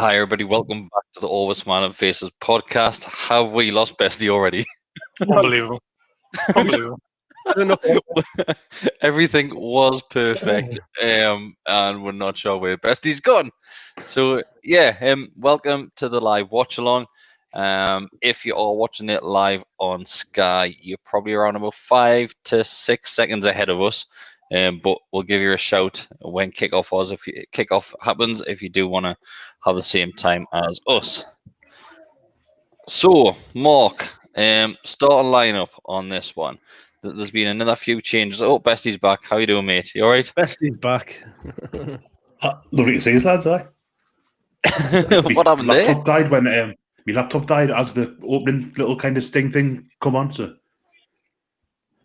Hi, everybody. Welcome back to the Always Smiling Faces podcast. Have we lost Bestie already? Unbelievable. Unbelievable. I don't know. Everything was perfect, and we're not sure where Bestie's gone. So, yeah, welcome to the live watch along. If you are watching it live on Sky, you're probably around about 5 to 6 seconds ahead of us. But we'll give you a shout when kickoff happens if you do want to have the same time as us. So, Mark, starting lineup on this one. There's been another few changes. Oh, Bestie's back. How you doing, mate? You all right? Bestie's back. Lovely to see you, lads. What happened there? Laptop died when my laptop died as the opening little kind of sting thing come on. So.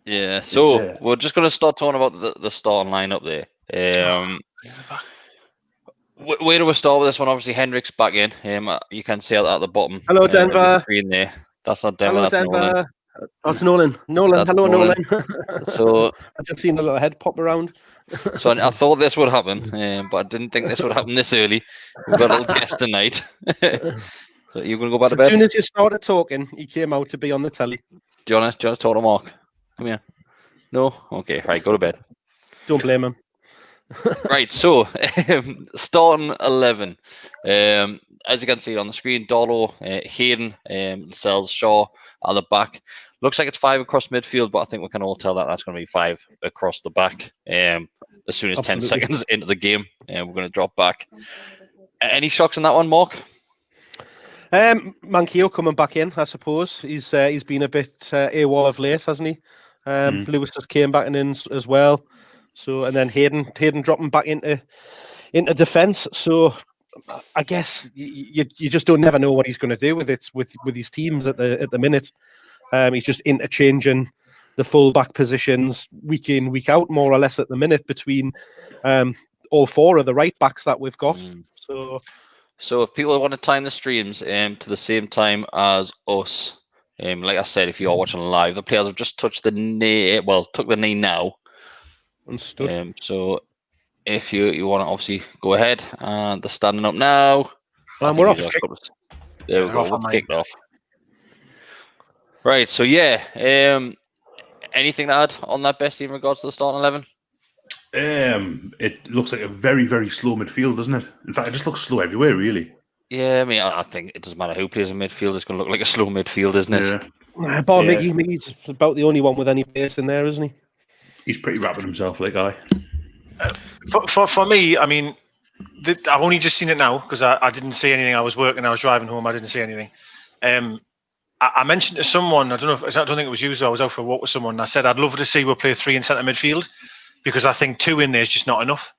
Yeah, so we're just going to start talking about the starting lineup there. Where do we start with this one? Obviously, Hendrick's back in. You can see at the bottom. Hello, Denver. Green there. That's not Denver. Hello, that's Denver. Nolan. Oh, it's Nolan. Nolan. Hello, Nolan. So I just seen a little head pop around. So I thought this would happen, but I didn't think this would happen this early. We've got a little guest tonight. So you're going to go back to bed? As soon as you started talking, he came out to be on the telly. Do you want to talk to Mark? Come here. No? Okay, right, go to bed. Don't blame him. Right, so starting 11. As you can see on the screen, Darlow, Hayden, Lascelles, Shaw at the back. Looks like it's 5 across midfield, but I think we can all tell that that's going to be 5 across the back. As soon as 10 seconds into the game, we're going to drop back. Any shocks in that one, Mark? Manquillo coming back in, I suppose. He's been a bit AWOL of late, hasn't he? Lewis just came back in as well. So and then Hayden dropping back into defence. So I guess you just never know what he's going to do with his teams at the minute. He's just interchanging the full back positions week in, week out, more or less at the minute between all 4 of the right backs that we've got. So if people want to time the streams to the same time as us, like I said, if you are watching live, the players have just touched the knee. Well, took the knee now. Understood. So if you want to obviously go ahead, and they're standing up now. We're off. There we go. We've kicked off. Right. So yeah. Anything to add on that, Bestie, in regards to the starting 11? It looks like a very, very slow midfield, doesn't it? In fact, it just looks slow everywhere, really. Yeah, I mean, I think it doesn't matter who plays in midfield. It's going to look like a slow midfield, isn't it? Yeah. Miggy's about the only one with any pace in there, isn't he? He's pretty rapid himself, that guy. For me, I mean, I've only just seen it now because I didn't see anything. I was working, I was driving home, I didn't see anything. I mentioned to someone, I don't think it was you, so I was out for a walk with someone, and I said I'd love to see we'll play 3 in centre midfield because I think 2 in there is just not enough.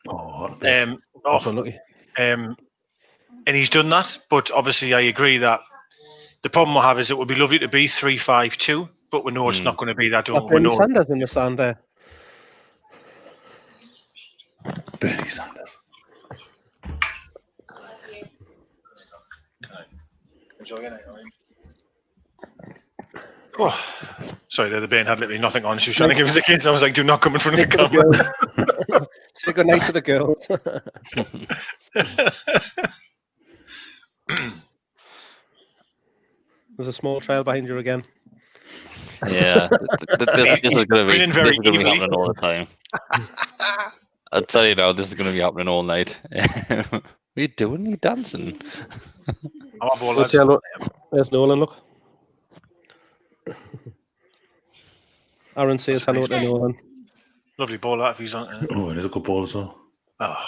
And he's done that, but obviously I agree that the problem we have is it would be lovely to be 3-5-2, but we know it's not going to be that. Bernie Sanders in the stand there. Bernie Sanders. Oh, sorry, the band had literally nothing on. She was trying to give us a kiss. I was like, do not come in front of the camera. Say good night to the girls. There's a small trail behind you again. Yeah, this is going to be happening all the time. I'll tell you now, this is going to be happening all night. What are you doing? Are you dancing? There's Nolan, look. Aaron says hello to Nolan. Lovely ball out if he's on. Oh, it is a good ball as well. Oh.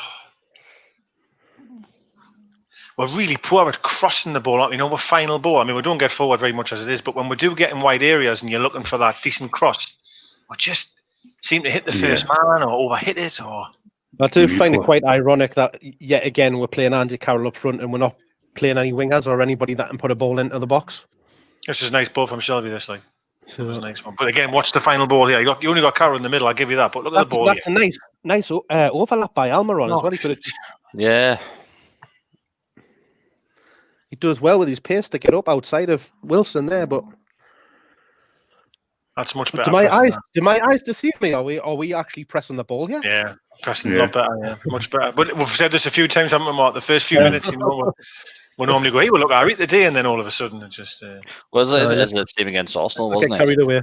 We're really poor at crossing the ball out. With final ball. I mean, we don't get forward very much as it is, but when we do get in wide areas and you're looking for that decent cross, we just seem to hit the first man or overhit it. I do find it quite ironic that yet again we're playing Andy Carroll up front and we're not playing any wingers or anybody that can put a ball into the box. This is a nice ball from Shelby, this like. It was a nice one. But again, watch the final ball here. You only got Carroll in the middle, I'll give you that. But look at the ball. That's a nice overlap by Almiron as well. He could have. Yeah. He does well with his pace to get up outside of Wilson there, but that's much better. Do my eyes deceive me? Are we actually pressing the ball here? Yeah. Preston, a lot better, yeah, much better. But we've said this a few times, haven't we, Mark? The first few minutes, we normally go, hey, we'll look all right today, and then all of a sudden it just... Was it the team against Arsenal, wasn't it? Carried away.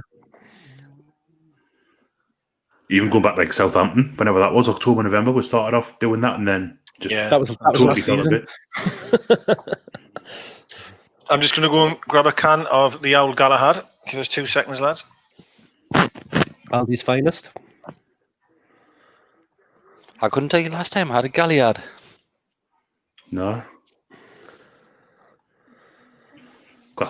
Even going back like Southampton, whenever that was, October, November, we started off doing that, and then just that was totally last fell a season. bit. I'm just going to go and grab a can of the old Galahad. Give us 2 seconds, lads. Aldi's finest. I couldn't tell you last time I had a Galliard. No.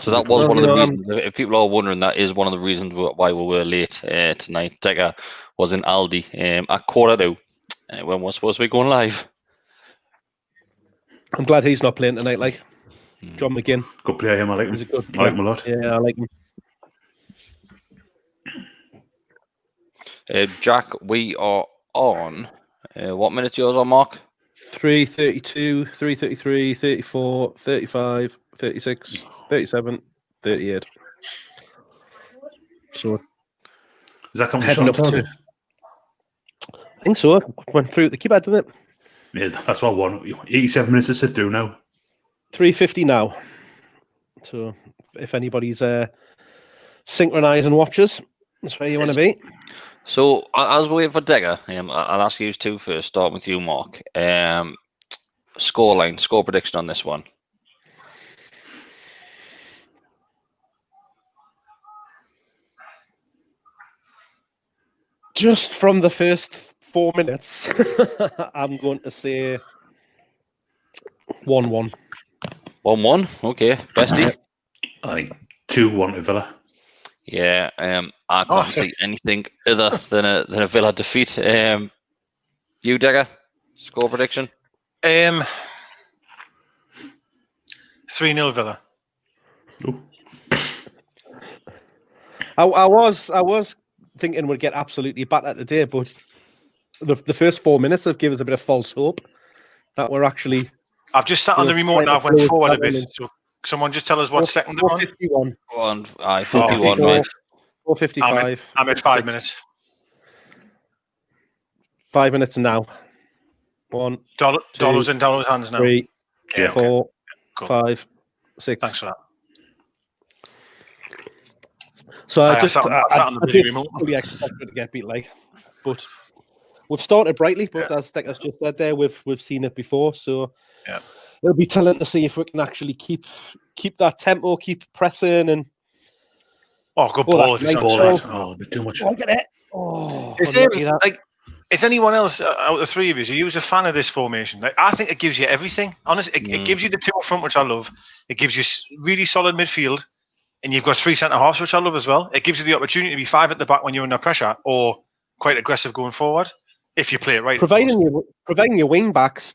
So that was one of the reasons. If people are wondering, that is one of the reasons why we were late tonight. Decker was in Aldi at 1:45 when we're supposed to be going live. I'm glad he's not playing tonight. Like John McGinn, good player. Him, I like him. I like him a lot. Yeah, I like him. Jack, we are on. What minute's yours on, Mark? 3:32, 3:33, 34, 35, 36, 37, 38. So Is that coming heading up to? I think so. Went through the keypad, didn't it? Yeah, that's what I want. 87 minutes to sit through now. 3:50 now. So if anybody's synchronising watches, that's where you want to be. So as we wait for Decker, I'll ask you two first. Start with you, Mark. Score prediction on this one. Just from the first 4 minutes, I'm going to say 1-1. 1-1. Okay, Bestie. I think 2-1 to Villa. Yeah, I can't see anything other than a Villa defeat. You, Decker, score prediction? 3-0 Villa. Ooh. I was thinking we'd get absolutely battered today, but the first 4 minutes have given us a bit of false hope that we're actually. I've just sat on the remote and I've went forward a bit. So someone just tell us what second they're on. 51. 51, right? 4:55. I'm at 5 minutes. 5 minutes now. One. Dollars in dollars hands now. 3, Yeah, 4, okay. Cool. 5, 6. Thanks for that. So I sat on the did remote. fully expected to get beat, like, but we've started brightly. But as Decker's just said there, we've seen it before, so it'll be telling to see if we can actually keep that tempo, keep pressing, and good ball! Nice a bit too much. Look at it! Oh, is anyone else out of the three of you? Are you a fan of this formation? Like, I think it gives you everything. Honestly, it gives you the two up front, which I love. It gives you really solid midfield. And you've got 3 centre-halves, which I love as well. It gives you the opportunity to be 5 at the back when you're under pressure, or quite aggressive going forward, if you play it right. Providing your wing backs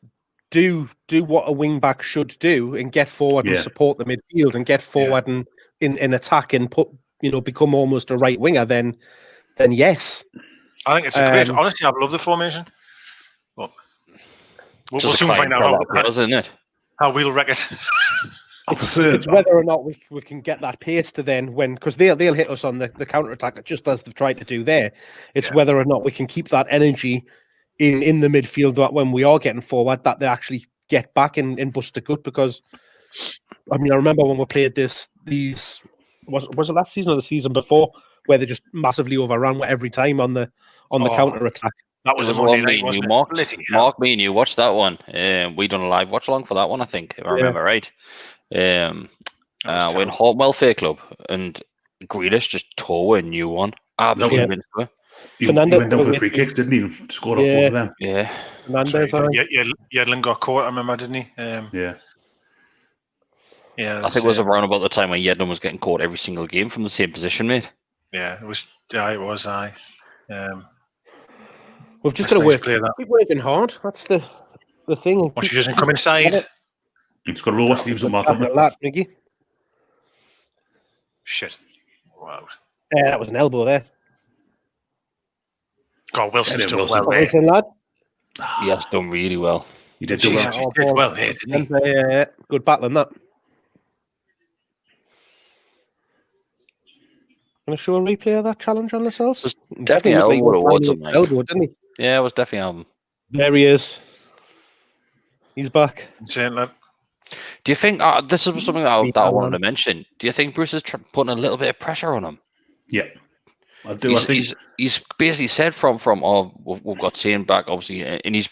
do what a wing back should do and get forward and support the midfield and get forward and in attack and become almost a right winger, then yes. I think it's a great. Honestly, I love the formation. But we'll soon find out how we'll wreck it. It's whether or not we can get that pace to then because they'll hit us on the counter attack just as they've tried to do there. It's whether or not we can keep that energy in the midfield that when we are getting forward that they actually get back and bust a gut. Because I remember when we played these was it last season or the season before where they just massively overran every time on the counter attack. That was a Monday night, wasn't it? Mark, me and you watched that one. We done a live watch along for that one, I think, if I remember right. We're in Home Welfare Club, and Grealish just tore a new one. Absolutely. He went down for the free kicks, didn't he? Scored off both of them. Yeah. Yedlin got caught, I remember, didn't he? Yeah. Yeah. I think it was around about the time when Yedlin was getting caught every single game from the same position, mate. Yeah, it was. Yeah, it was. We've just got to keep working hard. That's the thing. Once she doesn't come inside. It's got to roll our sleeves up, Mark. Mickey. Shit. Wow. Yeah, that was an elbow there. God, Wilson's done well there. Wilson, lad. He has done really well. He did do well. He did well there, didn't he? Yeah, good battling that. Going to show a replay of that challenge on ourselves? Definitely elbow towards him, mate. Elbow, didn't he? Yeah, it was definitely There he is. He's back. Insane, lad. Do you think this is something that I wanted to mention? Do you think Bruce is putting a little bit of pressure on him? Yeah, I do. He's basically said from we've got Sane back, obviously, and he's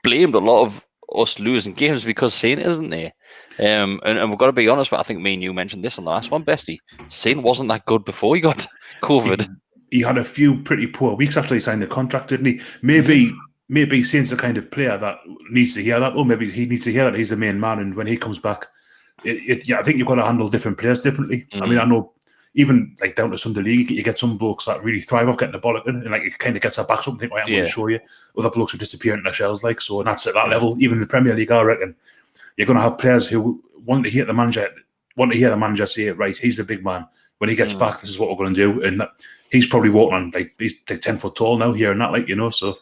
blamed a lot of us losing games because Sane isn't there. And we've got to be honest, but I think me and you mentioned this on the last one, Bestie. Sane wasn't that good before he got COVID. He had a few pretty poor weeks after he signed the contract, didn't he? Maybe Sane's the kind of player that needs to hear that, or maybe he needs to hear that he's the main man, and when he comes back, I think you've got to handle different players differently. I mean, I know even like down to Sunday League, you get some blokes that really thrive off getting the ball in, and like it kind of gets their backs up and think, right, I'm going to show you. Other blokes are disappearing in their shells, like, so, and that's at that level. Even in the Premier League, I reckon you're going to have players who want to hear the manager say, right, he's the big man. When he gets back, this is what we're going to do, and he's probably walking on he's like 10 foot tall now here and that, like, you know. So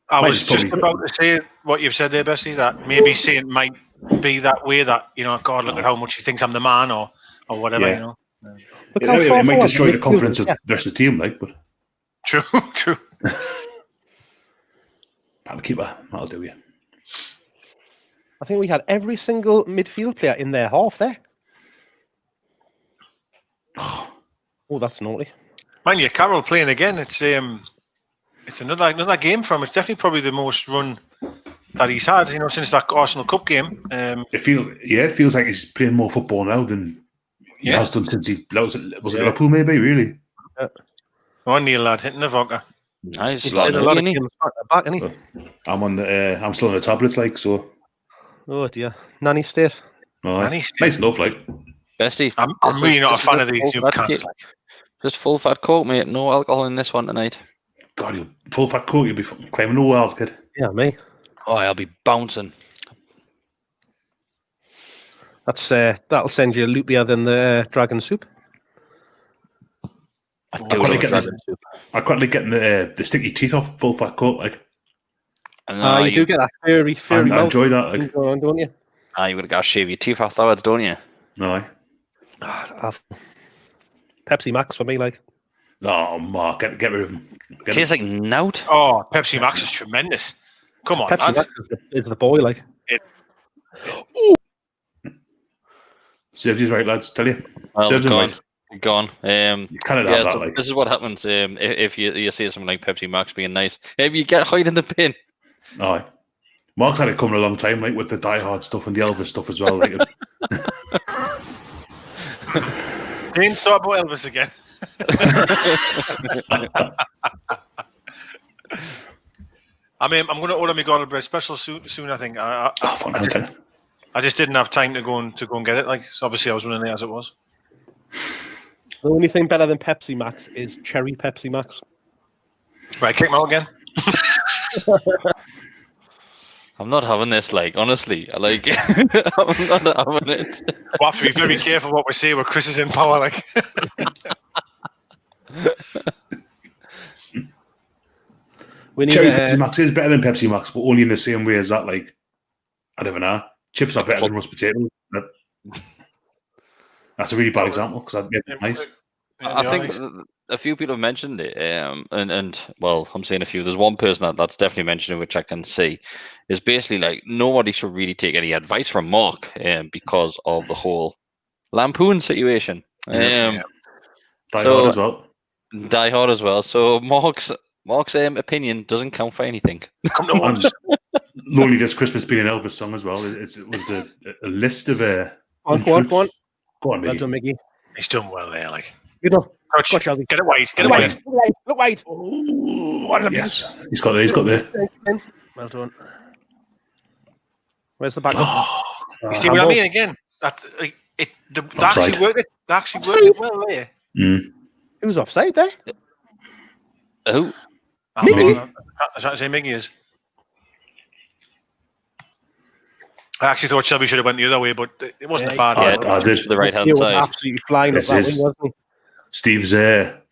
I was just about to say what you've said there, Bessie, that maybe Saint might be that way, that, you know, God, look at how much he thinks I'm the man, or whatever, you know. It might destroy the confidence of the rest of the team, like, but true. That'll keep that'll do you. I think we had every single midfield player in their half there. Oh, that's naughty. Mind you, Carroll playing again. It's another game from. It's definitely probably the most run that he's had, you know, since that Arsenal Cup game. It feels like he's playing more football now than he has done since was it Liverpool, maybe, really. Oh, Neil, lad, hitting the vodka. Nice. He's played a lot of games back, isn't he? I'm still on the tablets, like, so. Oh dear, nanny state. Nice enough, like. Bestie, I'm really not a fan of these new cans. Just full fat coke, mate. No alcohol in this one tonight. God, you full fat coke, you'll be fucking claiming no wells, kid. Yeah, me. Oh, I'll be bouncing. That's that'll send you loopier than the dragon soup. I quite like getting the sticky teeth off full fat coke, like. You do get that furry mouth. I enjoy that, like. Don't you? You're going to shave your teeth afterwards, don't you? No. Pepsi Max for me, like. Oh, Mark, get rid of him. Tastes like nout. Oh, Pepsi Max is tremendous. Come on, Pepsi Max is the boy, like. Serves you right, lads. Tell you. Serves him right. Gone. You cannot have that, like. This is what happens if you say something like Pepsi Max being nice. Maybe you get hide in the bin. Aye. Mark's had it coming a long time, like, with the Die Hard stuff and the Elvis stuff as well. Like. Didn't start about Elvis again. I mean, I'm going to order my garlic bread special soon. I think. I just didn't have time to go and get it. Like, so obviously, I was running late as it was. The only thing better than Pepsi Max is cherry Pepsi Max. Right, kick me out again. I'm not having this, like, honestly. I'm not having it. We'll have to be very careful what we say where Chris is in power, like. Cherry Pepsi Max is better than Pepsi Max, but only in the same way as that, like, I don't know. Chips are better than roast potatoes. That's a really bad example, because I'd get it nice. I think a few people have mentioned it, and well, I'm saying a few. There's one person that's definitely mentioned it, which I can see, is basically like nobody should really take any advice from Mark, because of the whole lampoon situation. Die Hard as well. Die Hard as well. So Mark's opinion doesn't count for anything. Lonely This Christmas being an Elvis song as well. It was a list of Go on, Mickey. done, Mickey. He's done well there, like. Good enough. Get it wide. Look wide. Oh, yes, he's got the. Well done. Where's the backup? You see what I mean again? They actually worked it well there. Who's offside there? Who? Mickey. I was trying to say Mickey is. I actually thought Shelby should have went the other way, but it wasn't bad. I did. The right hand side. Absolutely flying up that way, wasn't he? Steve's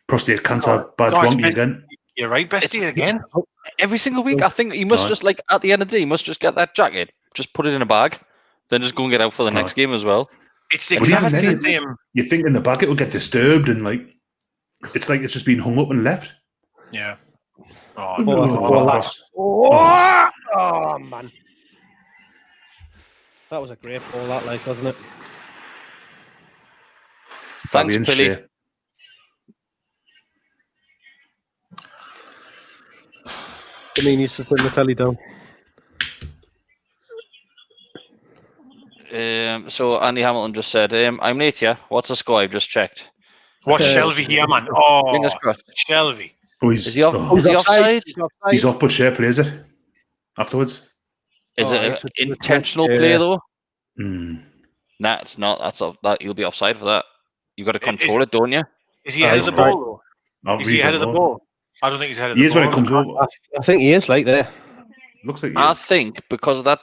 prostate cancer badge wonky again. You're right, Bestie, again. Every single week, I think he must just, like, at the end of the day, he must just get that jacket, just put it in a bag, then just go and get out for the next game as well. It's exactly the same. You think in the bag it will get disturbed and, like it's just been hung up and left. Yeah. Oh man, that was a great ball, that like, wasn't it? Thanks, Fabian Billy. Shea. I mean, he's to put the telly down. So Andy Hamilton just said, I'm late here. What's the score? I've just checked. Watch Shelby here, man. Oh, Fingers crossed. Shelby. Oh, Is he offside? He's off, but Shea plays it afterwards. Is it an intentional play though? Nah, it's not. That you'll be offside for that. You got to control it, don't you? Is he ahead of the ball though? Is he ahead of the ball? I don't think he's ahead of the ball. He is when it comes over. I think he is like there. Looks like he I is. think because of that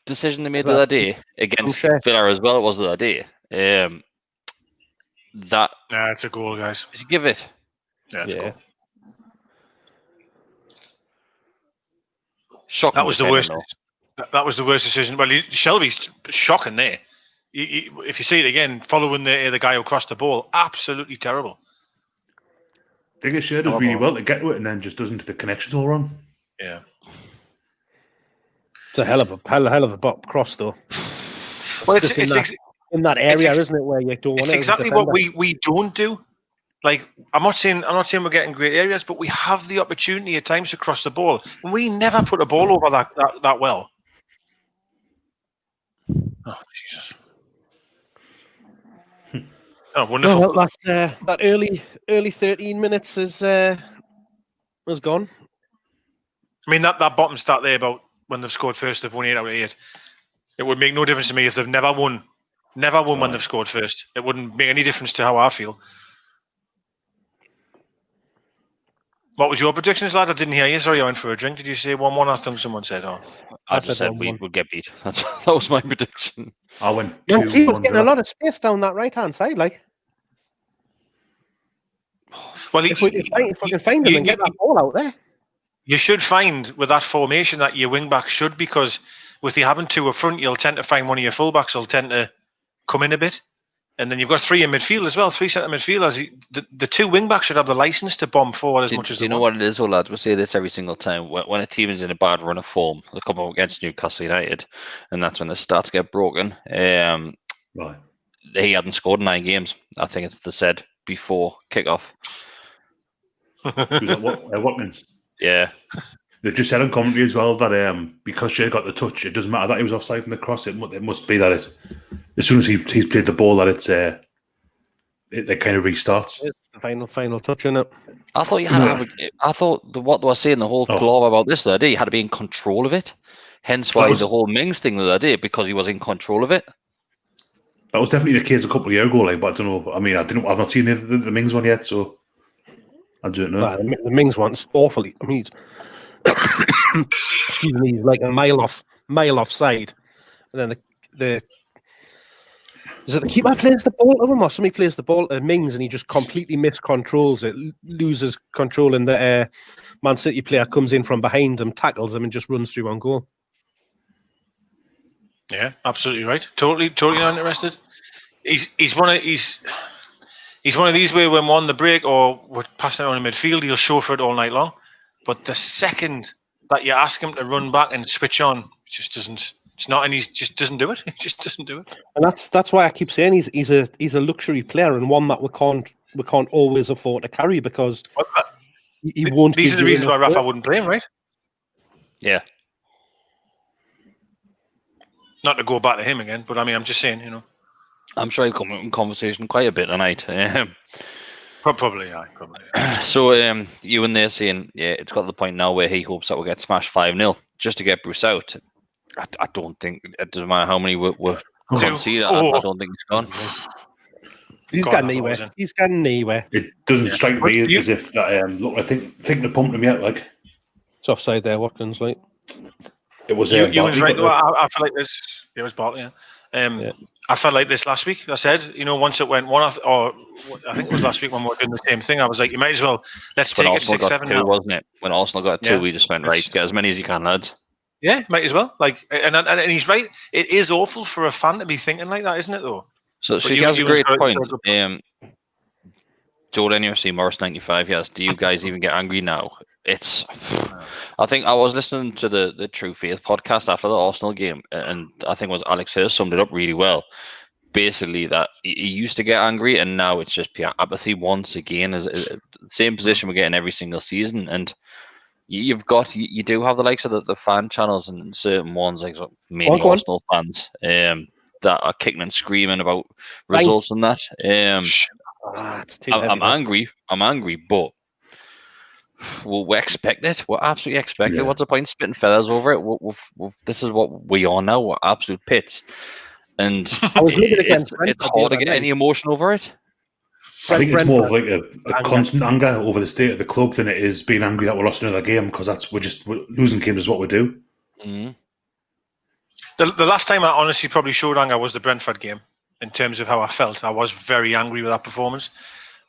decision they made the other day against Villa as well, it was the other day. That it's a goal, guys. Did you give it? Yeah, it's a goal. Shocking. That was the worst. That was the worst decision. Well, Shelby's shocking there. If you see it again, following the guy who crossed the ball, absolutely terrible. I think Shea does really well to get to it and then just doesn't. The connection's all wrong. Yeah. It's a hell of a bop cross though. Well, it's in that area, isn't it, where you don't want it? It's exactly what we don't do. Like, I'm not saying we're getting great areas, but we have the opportunity at times to cross the ball, and we never put a ball over that well. Oh Jesus! Oh, wonderful! Well, that early 13 minutes is gone. I mean, that bottom stat there about when they've scored first, they've won 8 out of 8. It would make no difference to me if they've never won when they've scored first. It wouldn't make any difference to how I feel. What was your predictions, lads? I didn't hear you. Sorry, I went for a drink. Did you say 1-1? I think someone said, I just said we would get beat. That was my prediction. I went 2-1. He was getting a lot of space down that right-hand side, like. Well, if we can find him and get that ball out there. You should find with that formation that your wing-back should, because with you having 2 up front, you'll tend to find one of your full-backs will tend to come in a bit. And then you've got 3 in midfield as well, 3 centre midfielders. The 2 wing-backs should have the licence to bomb forward as much as they want. You know what it is, lads? We say this every single time. When a team is in a bad run of form, they come up against Newcastle United, and that's when the stats get broken. Right. He hadn't scored in 9 games. I think it's said before kickoff. Watkins. Yeah. They've just said on commentary as well that because Shea got the touch, it doesn't matter that he was offside from the cross. It must be that as soon as he's played the ball, that it kind of restarts. It's the final touch in it. I thought you had to have what they were saying the whole claw about this the other day, you had to be in control of it. Hence why the whole Mings thing the other day, because he was in control of it. That was definitely the case a couple of years ago, like, but I don't know. I mean, I've not seen the Mings one yet, so I don't know. The Mings one's awfully. I mean, excuse me, he's like a mile offside, and then is it the keeper plays the ball to him, or somebody plays the ball to Mings and he just completely miscontrols it, loses control, and the Man City player comes in from behind him, tackles him, and just runs through on goal. Yeah, absolutely right. Totally not interested. He's one of these where when we're on the break or we're passing it on in midfield, he'll chauffeur it all night long. But the second that you ask him to run back and switch on, it just doesn't. It's not, and he just doesn't do it. He just doesn't do it. And that's why I keep saying he's a luxury player, and one that we can't always afford to carry, because he won't. These are the reasons why Rafa wouldn't play him, right? Yeah. Not to go back to him again, but I mean, I'm just saying, I'm sure he'll come in conversation quite a bit tonight. Probably. So you and they're saying, it's got to the point now where he hopes that we'll get smashed 5-0 just to get Bruce out. I don't think it doesn't matter how many we're conceded. I don't think he's gone. He's got anywhere. He's got anywhere. It doesn't strike me as if that. Look, I think they pumped him yet. Like, it's offside there, Watkins. Like, it was. Ewan's right. I feel like this. It was Bartley. Yeah. I felt like this last week. I said, once it went 1, or I think it was last week when we were doing the same thing. I was like, you might as well let's take it 6-7 now, wasn't it? When Arsenal got 2, we just went right, get as many as you can, lads. Yeah, might as well. Like, and he's right. It is awful for a fan to be thinking like that, isn't it? Though. So he has a great point. Joe NUFC Morris 95. Yes. Do you guys even get angry now it's. I think I was listening to the True Faith podcast after the Arsenal game, and I think it was Alex Hurst summed it up really well. Basically, that he used to get angry, and now it's just pure apathy once again. Is the same position we're getting every single season, and you do have the likes of the fan channels and certain ones like mainly Arsenal fans that are kicking and screaming about results and that. It's too heavy, I'm angry, but we expect it. We're absolutely expected. What's the point spitting feathers over it? This is what we are now. We're absolute pits. And it's hard to get any emotion over it. I think it's more of like a constant anger over the state of the club than it is being angry that we lost another game, because we're losing games is what we do. Mm-hmm. The last time I honestly probably showed anger was the Brentford game. In terms of how I felt, I was very angry with that performance.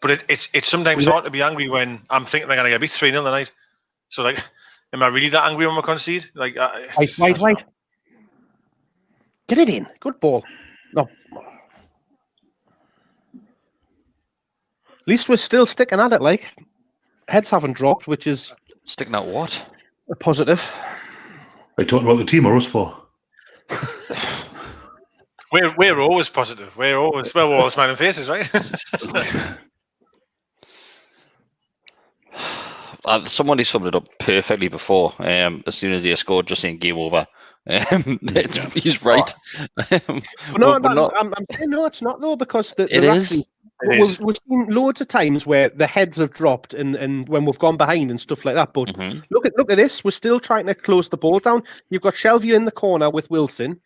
But it's sometimes hard to be angry when I'm thinking they're going to get beat 3-0 tonight. So like, am I really that angry when we concede? Like, wait. Get it in. Good ball. No. At least we're still sticking at it, like. Heads haven't dropped, which is... Sticking at what? A positive. Are you talking about the team or us for? We're always positive. We're always smiling faces, right? Somebody summed it up perfectly before. As soon as they scored, just saying game over. He's right. I'm saying no, it's not though, because we've seen loads of times where the heads have dropped and when we've gone behind and stuff like that. But look at this. We're still trying to close the ball down. You've got Shelvey in the corner with Wilson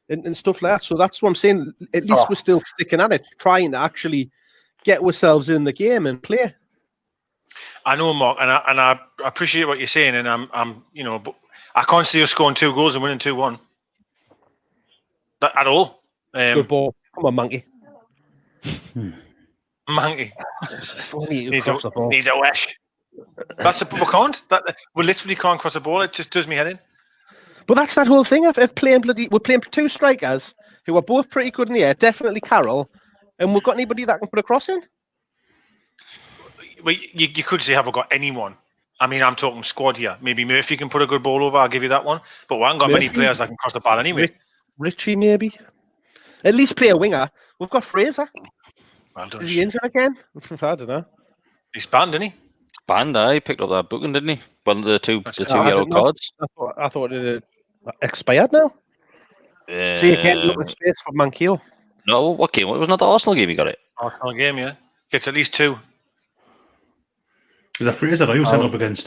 and stuff like that. So that's what I'm saying. At least we're still sticking at it, trying to actually get ourselves in the game and play. I know, Mark, and I appreciate what you're saying, and I'm but I can't see us scoring 2 goals and winning 2-1 at all. Good ball. Come on, Monkey. Monkey needs a wish. That's we can't. We literally can't cross the ball. It just does me head in. But that's that whole thing of playing we're playing 2 strikers who are both pretty good in the air. Definitely Carroll, and we've got anybody that can put a cross in. Well, you could say, have we got anyone? I mean, I'm talking squad here. Maybe Murphy can put a good ball over. I'll give you that one. But we haven't got many players that can cross the ball anyway. Richie, maybe. At least play a winger. We've got Fraser. Well done. Is he injured again? I don't know. He's banned, isn't he? Banned, he picked up that booking, didn't he? Well, the two yellow cards. I thought it had expired now. See again, look at space for Mankio. No, what game? It was not the Arsenal game. He got it. Arsenal game, yeah. Gets at least 2. Is that Fraser that he was sent up against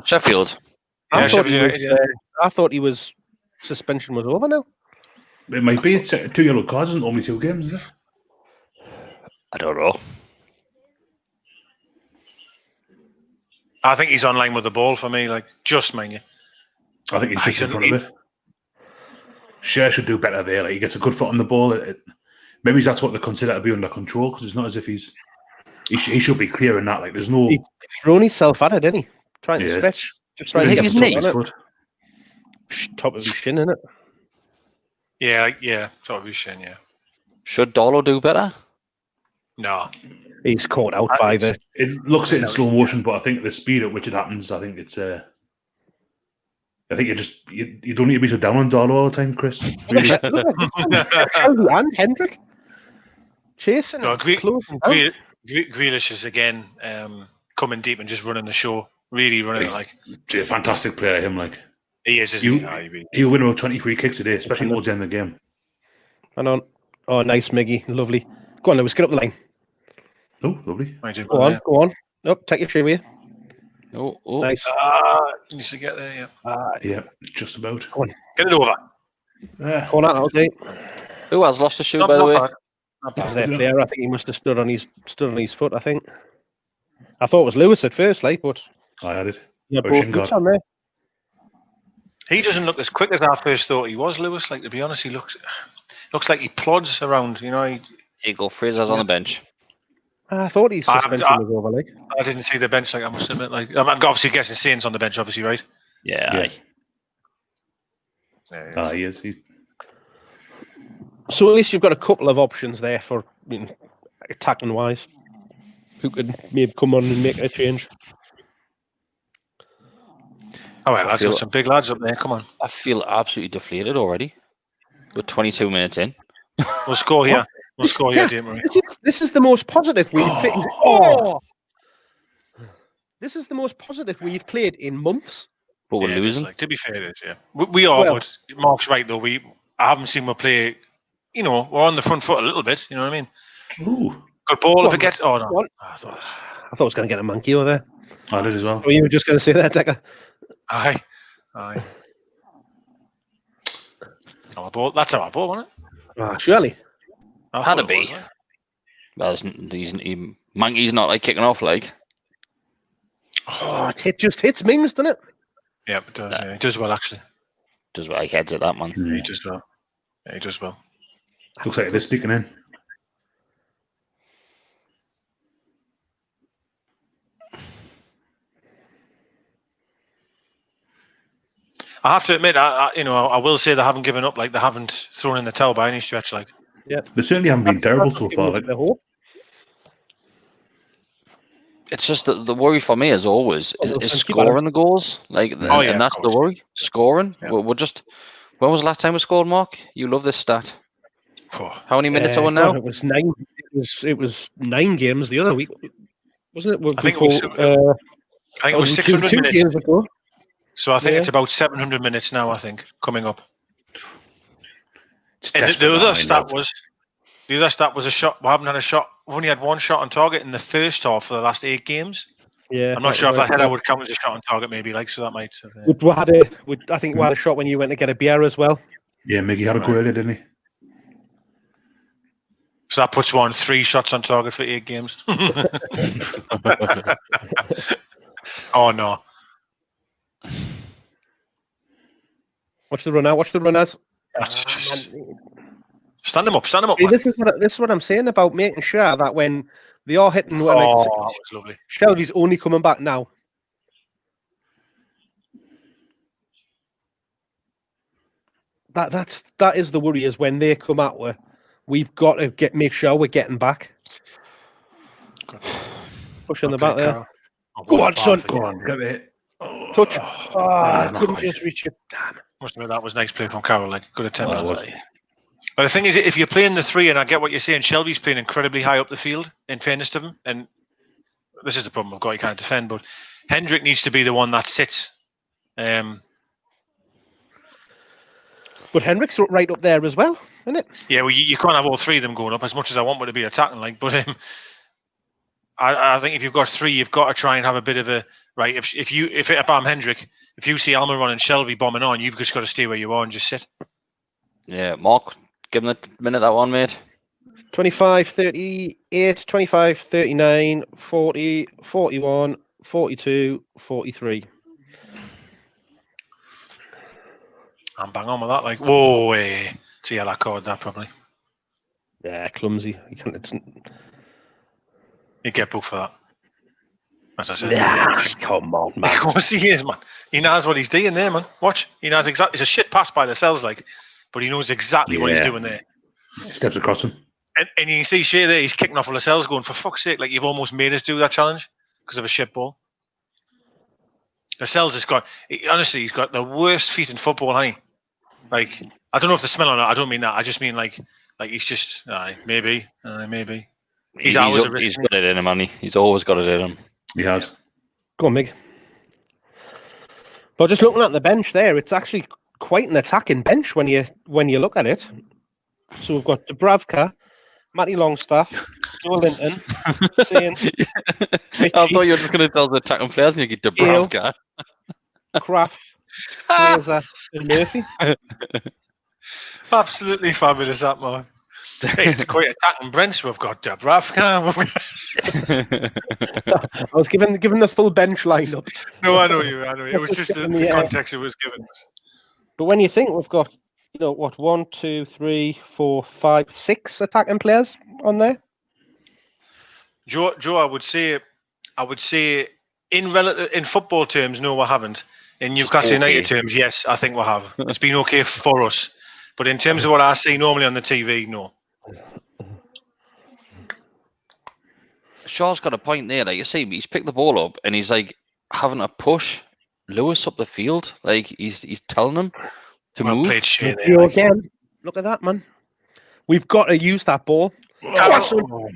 Sheffield? I thought he was suspension was over now. It might be. It's 2 yellow cards and only 2 games, is it? I don't know. I think he's online with the ball for me. Like, just mind you. I think he's just in front of it. Shea should do better there. Like, he gets a good foot on the ball. Maybe that's what they consider to be under control, because it's not as if he should be clearing that. Like, there's no. He's thrown himself at it, didn't he? Trying to stretch. Just trying to hit his knee. Top of his shin, isn't it? Yeah, top of his shin, yeah. Should Darlow do better? No. He's caught out by the... It looks in slow motion, but I think the speed at which it happens, I think it's... I think you don't need to be so down on Darlow all the time, Chris. Really. And Hendrick chasing. No, Grealish is again coming deep and just running the show. Really running it like. He's a fantastic player, him. Like he is, isn't he? He'll win about 23 kicks a day, especially towards the end of the game. And on. Oh, nice, Miggy. Lovely. Go on, Lewis, get up the line. Oh, lovely. Go on. Oh, take your shoe with you. Oh. Nice. Needs to get there, yeah. Yeah, just about. Go on. Get it over. Go on, okay. Who has lost a shoe, by the way? Their player, I think he must have stood on his foot, I think. I thought it was Lewis at first, like, but... I had it. Yeah, both boots on there. He doesn't look as quick as I first thought he was, Lewis. Like, to be honest, he looks like he plods around, you know. Here you go, Fraser's on the bench. I thought his suspension was over, like. I didn't see the bench, like, I must admit. Like, I'm obviously guessing Saint's on the bench, obviously, right? Yeah. He is. So at least you've got a couple of options there for attacking wise. who could maybe come on and make a change. All right, lads, got some big lads up there. Come on. I feel absolutely deflated already. We're 22 minutes in. We'll score here. We'll score here, Dave Murray. This is the most positive we've played. Oh! This is the most positive we've played in months. But we're losing. To be fair, it is, yeah. We are, but Mark's right, though. I haven't seen we'll play, we're on the front foot a little bit, you know what I mean? Ooh. Good ball if it gets... Oh, no. I thought I was going to get a monkey over there. I did as well. Oh, you were just going to say that, Decker? Aye. Our ball. That's our ball, wasn't it? Ah, surely. Had to be. Well, monkey's not like kicking off like. Oh, it just hits Mings, doesn't it? Yeah, it does. Yeah. It does well, actually. Does well. He heads at that, man. Yeah, he does well. Yeah, he does well. Looks like they're sticking in. I have to admit, I will say they haven't given up. Like, they haven't thrown in the towel by any stretch. Like, yeah, they certainly haven't been terrible so far. Like, it's just that the worry for me, as always, is scoring the goals. Like, and that's the worry. Scoring. Yeah. We're just. When was the last time we scored, Mark? You love this stat. How many minutes are we now? It was 9. It was 9 games the other week, wasn't it? I think it was 600 minutes. Games ago. So I think it's about 700 minutes now, I think, coming up. And the other stat was a shot. We haven't had a shot. We've only had one shot on target in the first half for the last 8 games. Yeah, I'm not sure if that header would count as a shot on target, maybe, so that might have... I think we had a shot when you went to get a beer as well. Yeah, Miggy had a go earlier, didn't he? So that puts 3 shots on target for 8 games. Oh, no. Watch the run out. Watch the runners. Stand them up. See, this is what I'm saying about making sure that when they are hitting, that was lovely. Shelby's only coming back now. That is the worry, is when they come out, we've got to make sure we're getting back. Pushing the back there. Go on, son. Go on, get it. Touch. Couldn't just reach it. Damn. Must admit, that was nice play from Carroll. Like, good attempt. But the thing is, if you're playing the 3, and I get what you're saying, Shelby's playing incredibly high up the field, in fairness to them, and this is the problem I've got, you can't defend, but Hendrick needs to be the one that sits. But Hendrick's right up there as well, isn't it? Yeah, well, you can't have all 3 of them going up, as much as I want to be attacking, but I think if you've got 3, you've got to try and have a bit of a right. If I'm Hendrick, if you see Almiron and Shelby bombing on, you've just got to stay where you are and just sit. Yeah, Mark, give him a minute, that one, mate. 25, 38, 25, 39, 40, 41, 42, 43. I'm bang on with that. Like, whoa, see how I called that probably. Yeah, clumsy. You get booked for that. As I said. Yeah, come on, man. Of course he is, man. He knows what he's doing there, man. Watch. He knows exactly. It's a shit pass by the cells, but he knows exactly what he's doing there. Steps across him. And you can see Shea there, he's kicking off Lascelles going, for fuck's sake, like, you've almost made us do that challenge because of a shit ball. Lascelles has got, honestly, he's got the worst feet in football, hasn't he? Like, I don't know if the smell or not, I don't mean that. I just mean like he's just, maybe. He's got it in him, hasn't he? He's always got it in him. He has. Go on, Mig. But just looking at the bench there, it's actually quite an attacking bench when you look at it. So we've got Dubravka, Matty Longstaff, Joe Linton, Saint, I thought you were just going to tell the attacking players and you get Dubravka. Kraft, Fraser, and Murphy. Absolutely fabulous, that man. Hey, it's quite attacking bench. We've got Dubravka. I was given the full bench lineup. No, I know you. It was just the context it was given. But when you think we've got, 1, 2, 3, 4, 5, 6 attacking players on there. Joe, I would say in football terms, no, we haven't. In Newcastle United terms, yes, I think we have. It's been okay for us. But in terms of what I see normally on the TV, no. Shaw's got a point there. Like you see, he's picked the ball up and he's like having to push Lewis up the field. Like he's telling him to Well move. played, Shane. You again. Look at that, man. We've got to use that ball. That's all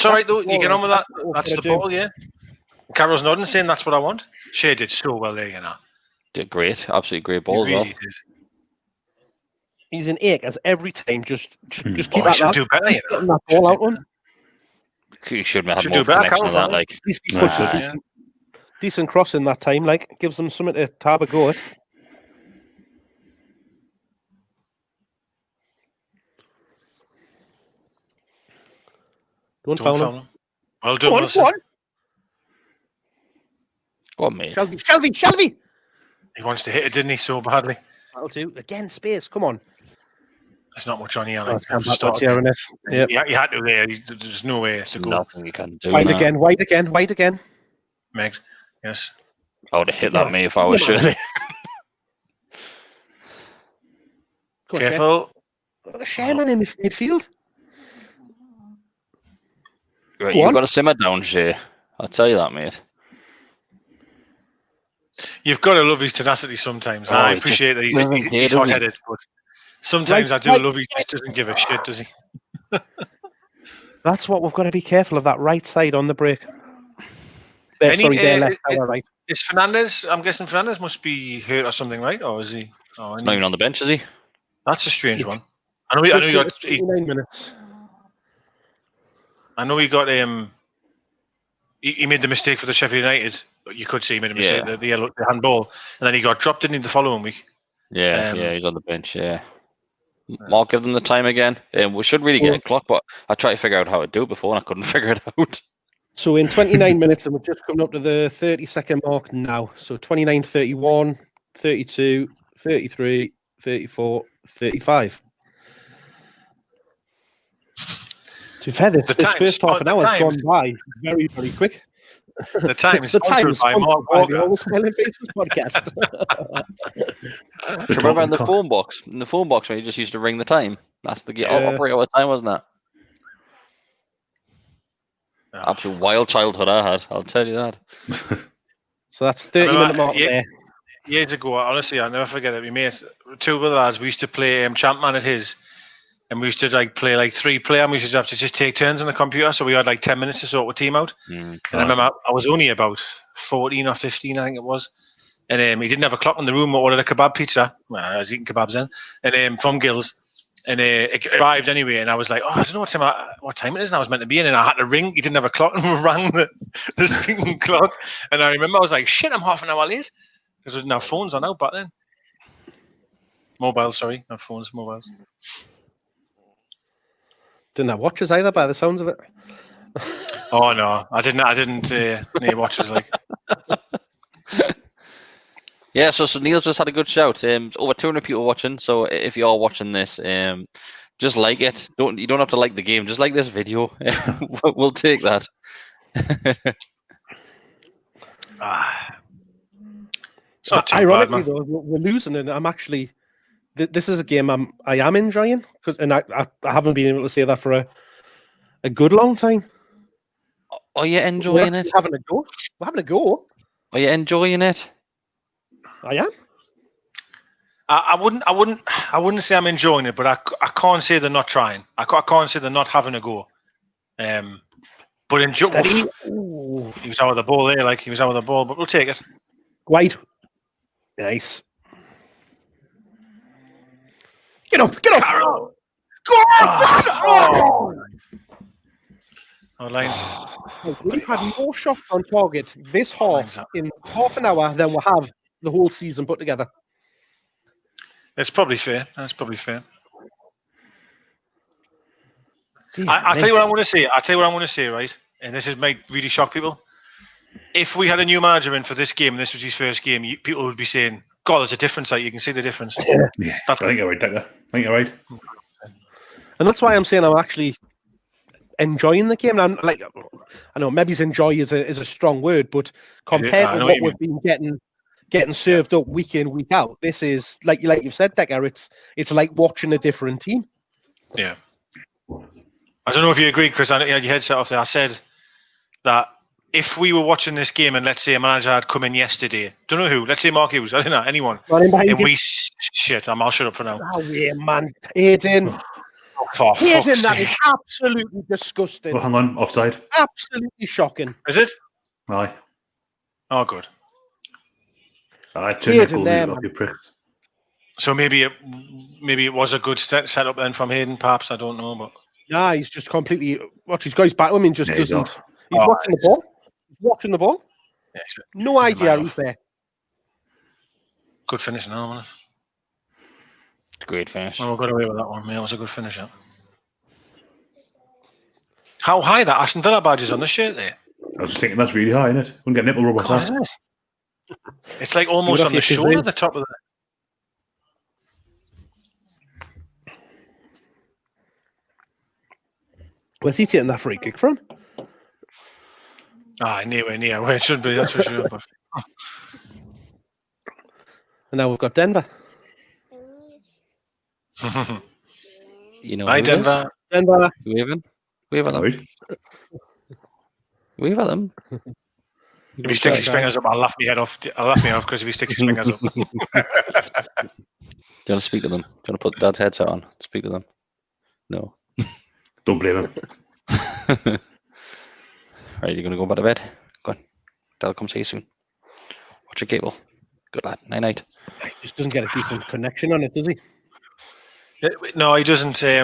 right, though. You get on with that. That's the ball, yeah. Carol's nodding, saying that's what I want. Shea did so well there, you know. Did great, absolutely great ball. He really did. He's an ache as every time. Just keep Oh, that. should do better, you know. Getting that ball out on. He should have Should more do better, connection to Carol, that. Like At least he puts a decent cross in that time. Like gives them something to have a go at. Don't foul him. Well done, Go on. Go on, mate. Shelby. He wants to hit it, didn't he, so badly? That'll do. Again, space. Come on. There's not much on here. Oh, Like, you had to there. There's no way to go. Nothing you can do. Wide now. again. Meg, yes. I would have hit that, mate, if I was surely. Careful. Look at the Sherman in midfield. Right, you've got to simmer down, Shay. I'll tell you that, mate. You've got to love his tenacity sometimes. I appreciate that he's hot-headed, but sometimes I do love he just doesn't give a shit, does he? That's what we've got to be careful of, that right side on the break. Right. Is Fernandez, I'm guessing Fernandez must be hurt or something, right? Or is he? He's not even on the bench, is he? That's a strange one. I know he got 9 minutes. I know he got he made the mistake for the Sheffield United. You could see he made a mistake, the handball, and then he got dropped, didn't he, the following week? Yeah, he's on the bench. Yeah, Mark, give them the time again. We should really get a clock, but I tried to figure out how to do it before, and I couldn't figure it out. So in 29 minutes, and we're just coming up to the 30-second mark now. So 29, 31, 32, 33, 34, 35. To be fair, this first half an hour has gone by very, very quick. The time is sponsored by Mark the All Smiling Faces podcast. Remember in the phone box? In the phone box, when you just used to ring the time. That's the operator of time, wasn't that? Absolute wild childhood I had. I'll tell you that. So that's 30-minute mark there. Years ago, honestly, I'll never forget it. We made two of the lads. We used to play Champman at his. And we used to play 3-player, and we used to have to just take turns on the computer. So we had 10 minutes to sort the team out. And I remember I was only about 14 or 15, I think it was. And he didn't have a clock in the room. I ordered a kebab pizza. Well, I was eating kebabs then. And from Gills. And it arrived anyway. And I was like, I don't know what time it is. And I was meant to be in. And I had to ring. He didn't have a clock. And we rang the speaking clock. And I remember I was like, shit, I'm half an hour late. Because we didn't have phones on out back then. Mobiles, sorry. Not phones, mobiles. Didn't have watches either, by the sounds of it. Oh no, I didn't need watches like. Yeah, so Neil's just had a good shout. Over 200 people watching. So if you're watching this, just like it. You don't have to like the game. Just like this video. We'll take that. Ironically, though, we're losing, and I'm actually. This is a game I am enjoying, and I haven't been able to say that for a good long time. Are you enjoying it? Having a go. We're having a go. Are you enjoying it? I am. I wouldn't say I'm enjoying it, but I can't say they're not trying. I can't say they're not having a go. But enjoy. He was out of the ball there, he was out of the ball, but we'll take it. White. Nice. Get up! Carol. Go on! Oh, lines. We've had more shots on target this half in half an hour than we have the whole season put together. That's probably fair. I'll tell you what I'm going to say. Right? And this might really shock people. If we had a new manager in for this game, and this was his first game, people would be saying, God, there's a difference. You can see the difference. Yeah, I think you're right, Decker. I think you're right. And that's why I'm saying I'm actually enjoying the game. And I know maybe enjoy is a strong word, but compared to what we've been getting served up week in, week out, this is like you've said, Decker. It's like watching a different team. Yeah. I don't know if you agree, Chris. I know you had your headset off there. I said that if we were watching this game and let's say a manager had come in yesterday, don't know who, let's say Mark Hughes, I don't know, anyone, and we shit, I'll shut up for now. Oh yeah, man, Hayden. Hayden, that is absolutely disgusting. Oh, hang on, offside. Absolutely shocking. Is it? Aye. Oh, good. I turned Hayden there, up, you prick. So maybe it was a good setup then from Hayden, perhaps. I don't know, but nah, he's just completely. Watch, he's got his back. I mean, just doesn't. He's Oh, watching the ball. He's watching the ball. yeah, No idea he's there. good finish, no, man. Great finish. Oh, got away with that one. Yeah, it was a good finish. Yeah. How high that Aston Villa badge is on the shirt there? I was just thinking that's really high, isn't it? Wouldn't get nipple rub off God, that. isn't it? It's like almost on the shoulder, the top of the. Where's he taking that free kick from? Nowhere near where it should be, that's for sure. But... And now we've got Denver. You know, Hi, Denver. Denver. Wave at them. Right. Wave at them. If he sticks his fingers up, I'll laugh my head off. I'll laugh me off because if he sticks his fingers up. Do you want to speak to them? Do you want to put Dad's headset on? Speak to them. No. Don't blame him. Right, you're going to go back to bed? Go on. Dad will come see you soon. Watch your cable. Good lad. Night-night. He just doesn't get a decent connection on it, does he? No, he doesn't. I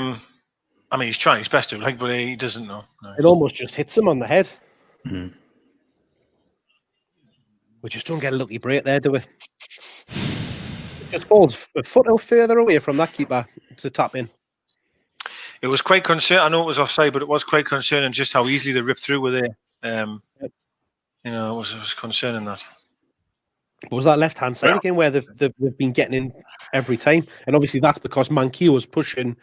mean, he's trying his best to, but he doesn't know. No. It almost just hits him on the head. Mm-hmm. We just don't get a lucky break there, do we? It just falls a foot out further away from that keeper to tap in. It was quite concerning. I know it was offside, but it was quite concerning just how easily they ripped through with it. It was concerning that. But was that left-hand side again where they've been getting in every time? And obviously that's because Mankey was pushing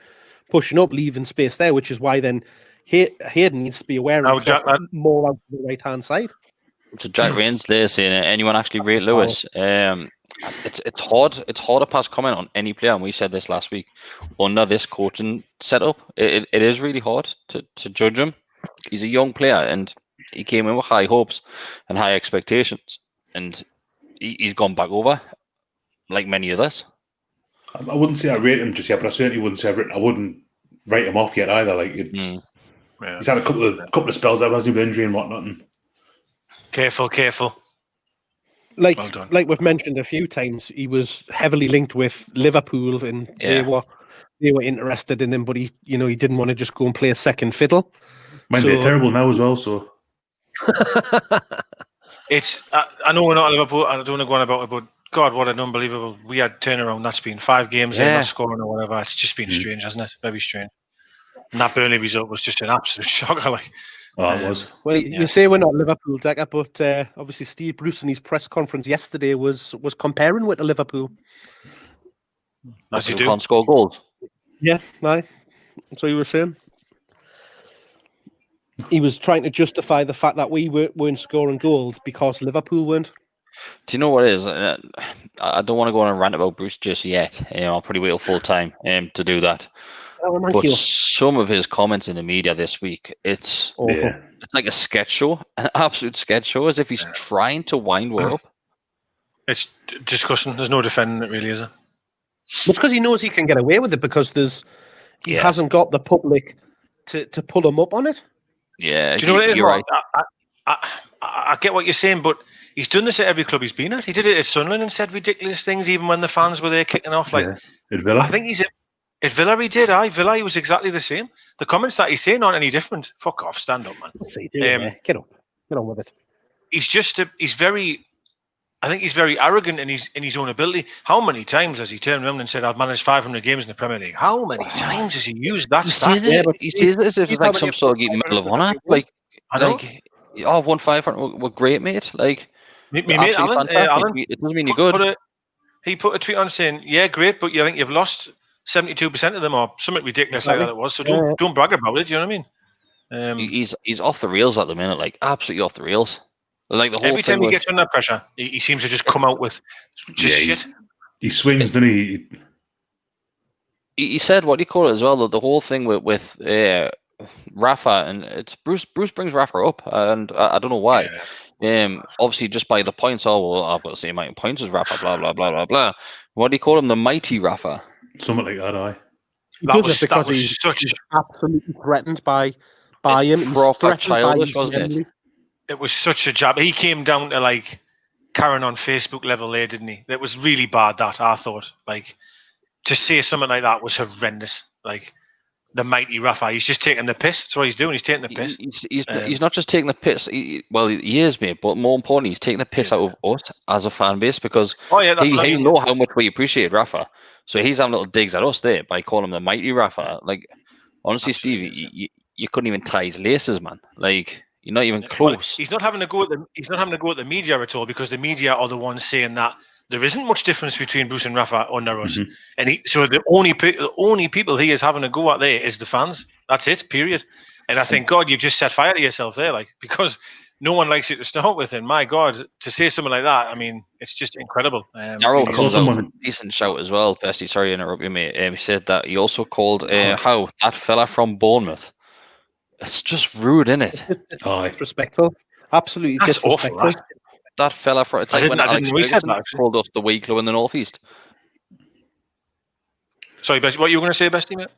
up, leaving space there, which is why then Hayden needs to be aware of more out to the right-hand side. So Jack Rains there saying, anyone actually rate Lewis? It's hard. It's hard to pass comment on any player, and we said this last week. Under this coaching setup, it is really hard to judge him. He's a young player, and he came in with high hopes and high expectations, and he's gone back over like many others. I wouldn't say I rate him just yet, but I certainly wouldn't say I wouldn't write him off yet either. Like he's had a couple of spells there, hasn't he, with injury and whatnot. And... Careful. Like well done. Like we've mentioned a few times, he was heavily linked with Liverpool, and they were interested in him, but he didn't want to just go and play a second fiddle. They're terrible now as well. So it's. I know we're not Liverpool. I don't want to go on about it, but God, what an unbelievable weird turnaround that's been. 5 games in, not scoring or whatever. It's just been strange, hasn't it? Very strange. And that Burnley result was just an absolute shocker. Like, it was. Well, you say we're not Liverpool, Decker, but obviously Steve Bruce in his press conference yesterday was comparing with the Liverpool. As you do. Can't score goals. Yeah, that's what he was saying. He was trying to justify the fact that we weren't scoring goals because Liverpool weren't. Do you know what it is? I don't want to go on a rant about Bruce just yet. I'll probably wait till full time to do that. But some of his comments in the media this week, it's like a sketch show, an absolute sketch show, as if he's trying to wind one up. It's disgusting. There's no defending it, really, is it? It's because he knows he can get away with it because he hasn't got the public to pull him up on it. Yeah, do you know what it is? You're right. I get what you're saying, but he's done this at every club he's been at. He did it at Sunderland and said ridiculous things, even when the fans were there kicking off. Like, at Villa. I think he's at Villa. He did. Villa, he was exactly the same. The comments that he's saying aren't any different. Fuck off, stand up, man. What's he doing? Get up, get on with it. He's very. I think he's very arrogant in his own ability. How many times has he turned around and said, "I've managed 500 games in the Premier League"? How many times has he used that stat? He says it as if it's like some sort of medal of honor. I've won 500. We're great, mate. Like, me mate Alan, it doesn't mean you're good. He put a tweet on saying, "Yeah, great, but you think you've lost 72% of them, or something ridiculous like that it was. So don't brag about it." You know what I mean? He's off the rails at the minute, like absolutely off the rails. Like the whole every time he gets under pressure, he seems to just come out with just shit. He swings, doesn't he? He said, what do you call it as well? The whole thing with Rafa, and it's Bruce. Bruce brings Rafa up, and I don't know why. Obviously, just by the points. Oh, well, I've got the same amount of points as Rafa. Blah blah blah blah blah. What do you call him? The mighty Rafa. Something like that, aye. That was such he's absolutely threatened by him. He's Proper threatened childish, by his wasn't memory. it? It was such a jab. He came down to like Karen on Facebook level there, didn't he? It was really bad. That I thought, like, to say something like that was horrendous. Like, the mighty Rafa, he's just taking the piss. That's what he's doing. He's taking the piss. He's not just taking the piss. He is, mate. But more importantly, he's taking the piss out of us as a fan base because he know how much we appreciate Rafa. So he's having little digs at us there by calling him the mighty Rafa. Like, honestly, Absolutely. Steve, you couldn't even tie his laces, man. Like, you're not even close. Well, he's not having to go at the media at all because the media are the ones saying that there isn't much difference between Bruce and Rafa under us. Mm-hmm. And so the only people he is having to go at there is the fans. That's it, period. And I think, God, you just set fire to yourself there, like, because no one likes you to start with. And my God, to say something like that, I mean, it's just incredible. Darryl comes out with a decent shout as well, Bestie. Sorry to interrupt you, mate. He said that he also called that fella from Bournemouth. It's just rude, isn't it? Disrespectful. Absolutely That's disrespectful. awful, that fella from it's like when Alex Ferguson called us the weak club in the northeast. Sorry, Bestie, what you were going to say, Bestie, mate?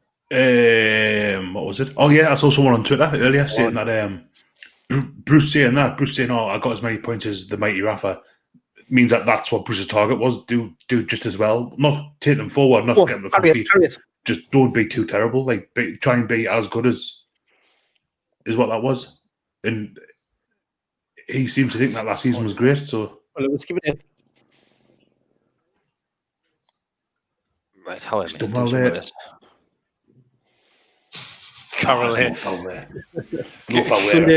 What was it? Oh yeah, I saw someone on Twitter earlier saying that Bruce saying, "Oh, I got as many points as the mighty Rafa," means that that's what Bruce's target was. Do just as well, not take them forward, not get them to compete. Just don't be too terrible. Like try and be as good as is what that was. And he seems to think that last season was great. So let's give it in. Right, how am I done well there. this? Carol here. Sunday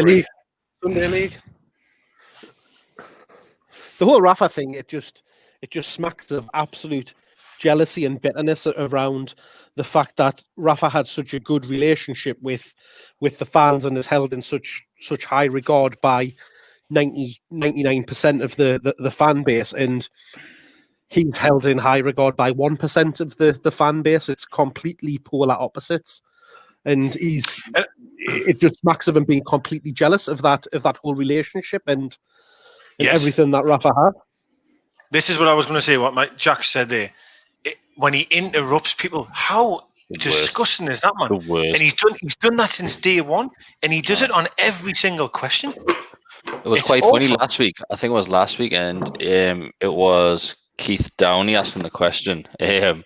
League. The whole Rafa thing, it just smacks of absolute jealousy and bitterness around the fact that Rafa had such a good relationship with the fans and is held in such high regard by 99% of the fan base, and he's held in high regard by 1% of the fan base. It's completely polar opposites. And it just smacks of him being completely jealous of that whole relationship and everything that Rafa had. This is what I was going to say. What Jack said there, when he interrupts people, how disgusting is that, man? And he's done that since day one, and he does it on every single question. It was quite funny last week. I think it was last week, and it was Keith Downey asking the question, and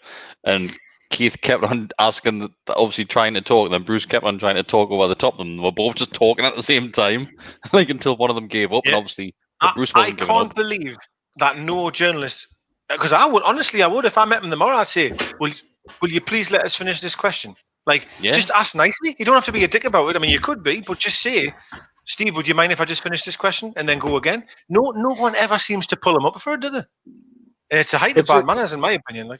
Keith kept on asking, obviously trying to talk, and then Bruce kept on trying to talk over the top of them. They were both just talking at the same time, like until one of them gave up. And obviously, Bruce wasn't giving up. I can't believe that no journalist, because I would if I met him tomorrow, I'd say, will you please let us finish this question? Like, just ask nicely. You don't have to be a dick about it. I mean, you could be, but just say, Steve, would you mind if I just finish this question and then go again? No one ever seems to pull him up for it, do they? And it's a height of bad manners, in my opinion. Like,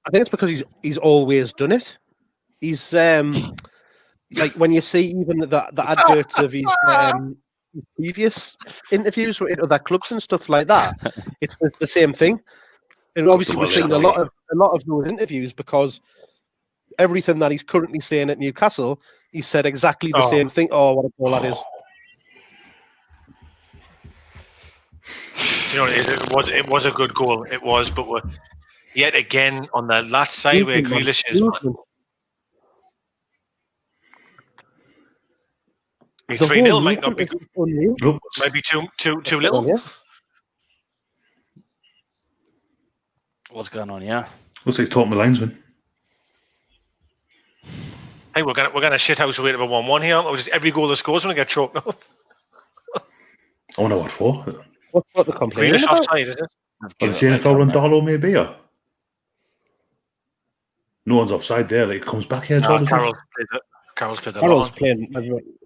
I think it's because he's always done it. He's like when you see even the adverts of his previous interviews with other clubs and stuff like that, it's the same thing. And obviously we've seen a lot of those interviews because everything that he's currently saying at Newcastle, he said exactly the same thing. Oh, what a ball that is! Do you know what it was a good goal. It was, but we're yet again on the last side where Grealish is. The 3-0 might not be good. Maybe too little. Yeah. What's going on? Yeah. Looks like he's talking the linesman. Hey, we're gonna shithouse away to a 1-1 here. Or just every goal that scores when I get choked up. I wonder what for. What the complaint? Grealish offside, is it? Are they saying foul on Darlow maybe? Or? No one's offside there. Like, it comes back here. Carol's playing.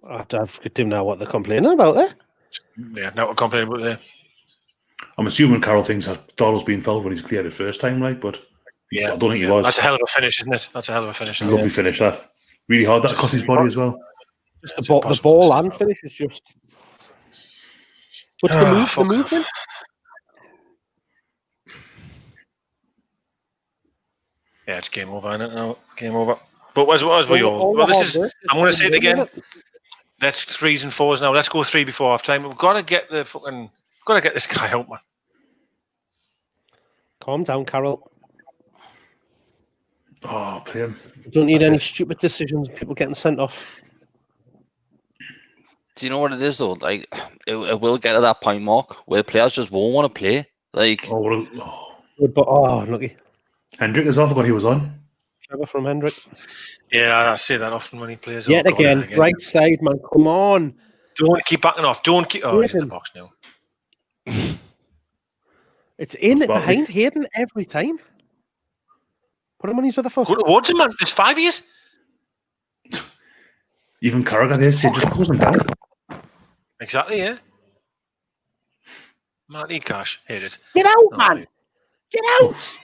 I don't know what they're complaining about there. Yeah, now we're complaining about there. I'm assuming Carroll thinks that Darlow's been fouled when he's cleared it first time, like, but I don't think he was. That's a hell of a finish, isn't it? That's a hell of a finish. Lovely finish, that. Really hard. That cost his body as well. Just the ball and finish is just. What's the movement? Yeah, it's game over, isn't it? No, game over. But as we all, the this hard is. work I'm going to say it isn't again. Let's 3s and 4s now. Let's go 3 before half time. We've got to get the fucking. Got to get this guy out, man. Calm down, Carol. Oh, play him. You don't need That's any it. stupid decisions. People getting sent off. Do you know what it is though? Like, it will get to that point, Mark, where players just won't want to play. Like, But lucky. Hendrick as well. I forgot he was on. Clever from Hendrick. Yeah, I say that often when he plays. Yet again, right side, man. Come on. Don't keep backing off. Don't keep. Oh, he's in the box now. It's in Well, behind Hayden every time. Put him on his other foot. Go towards him, man. There's 5 years. Even Carragher there said just close him down. Exactly, yeah. Marty Cash, hit it. Get out, man. Get out.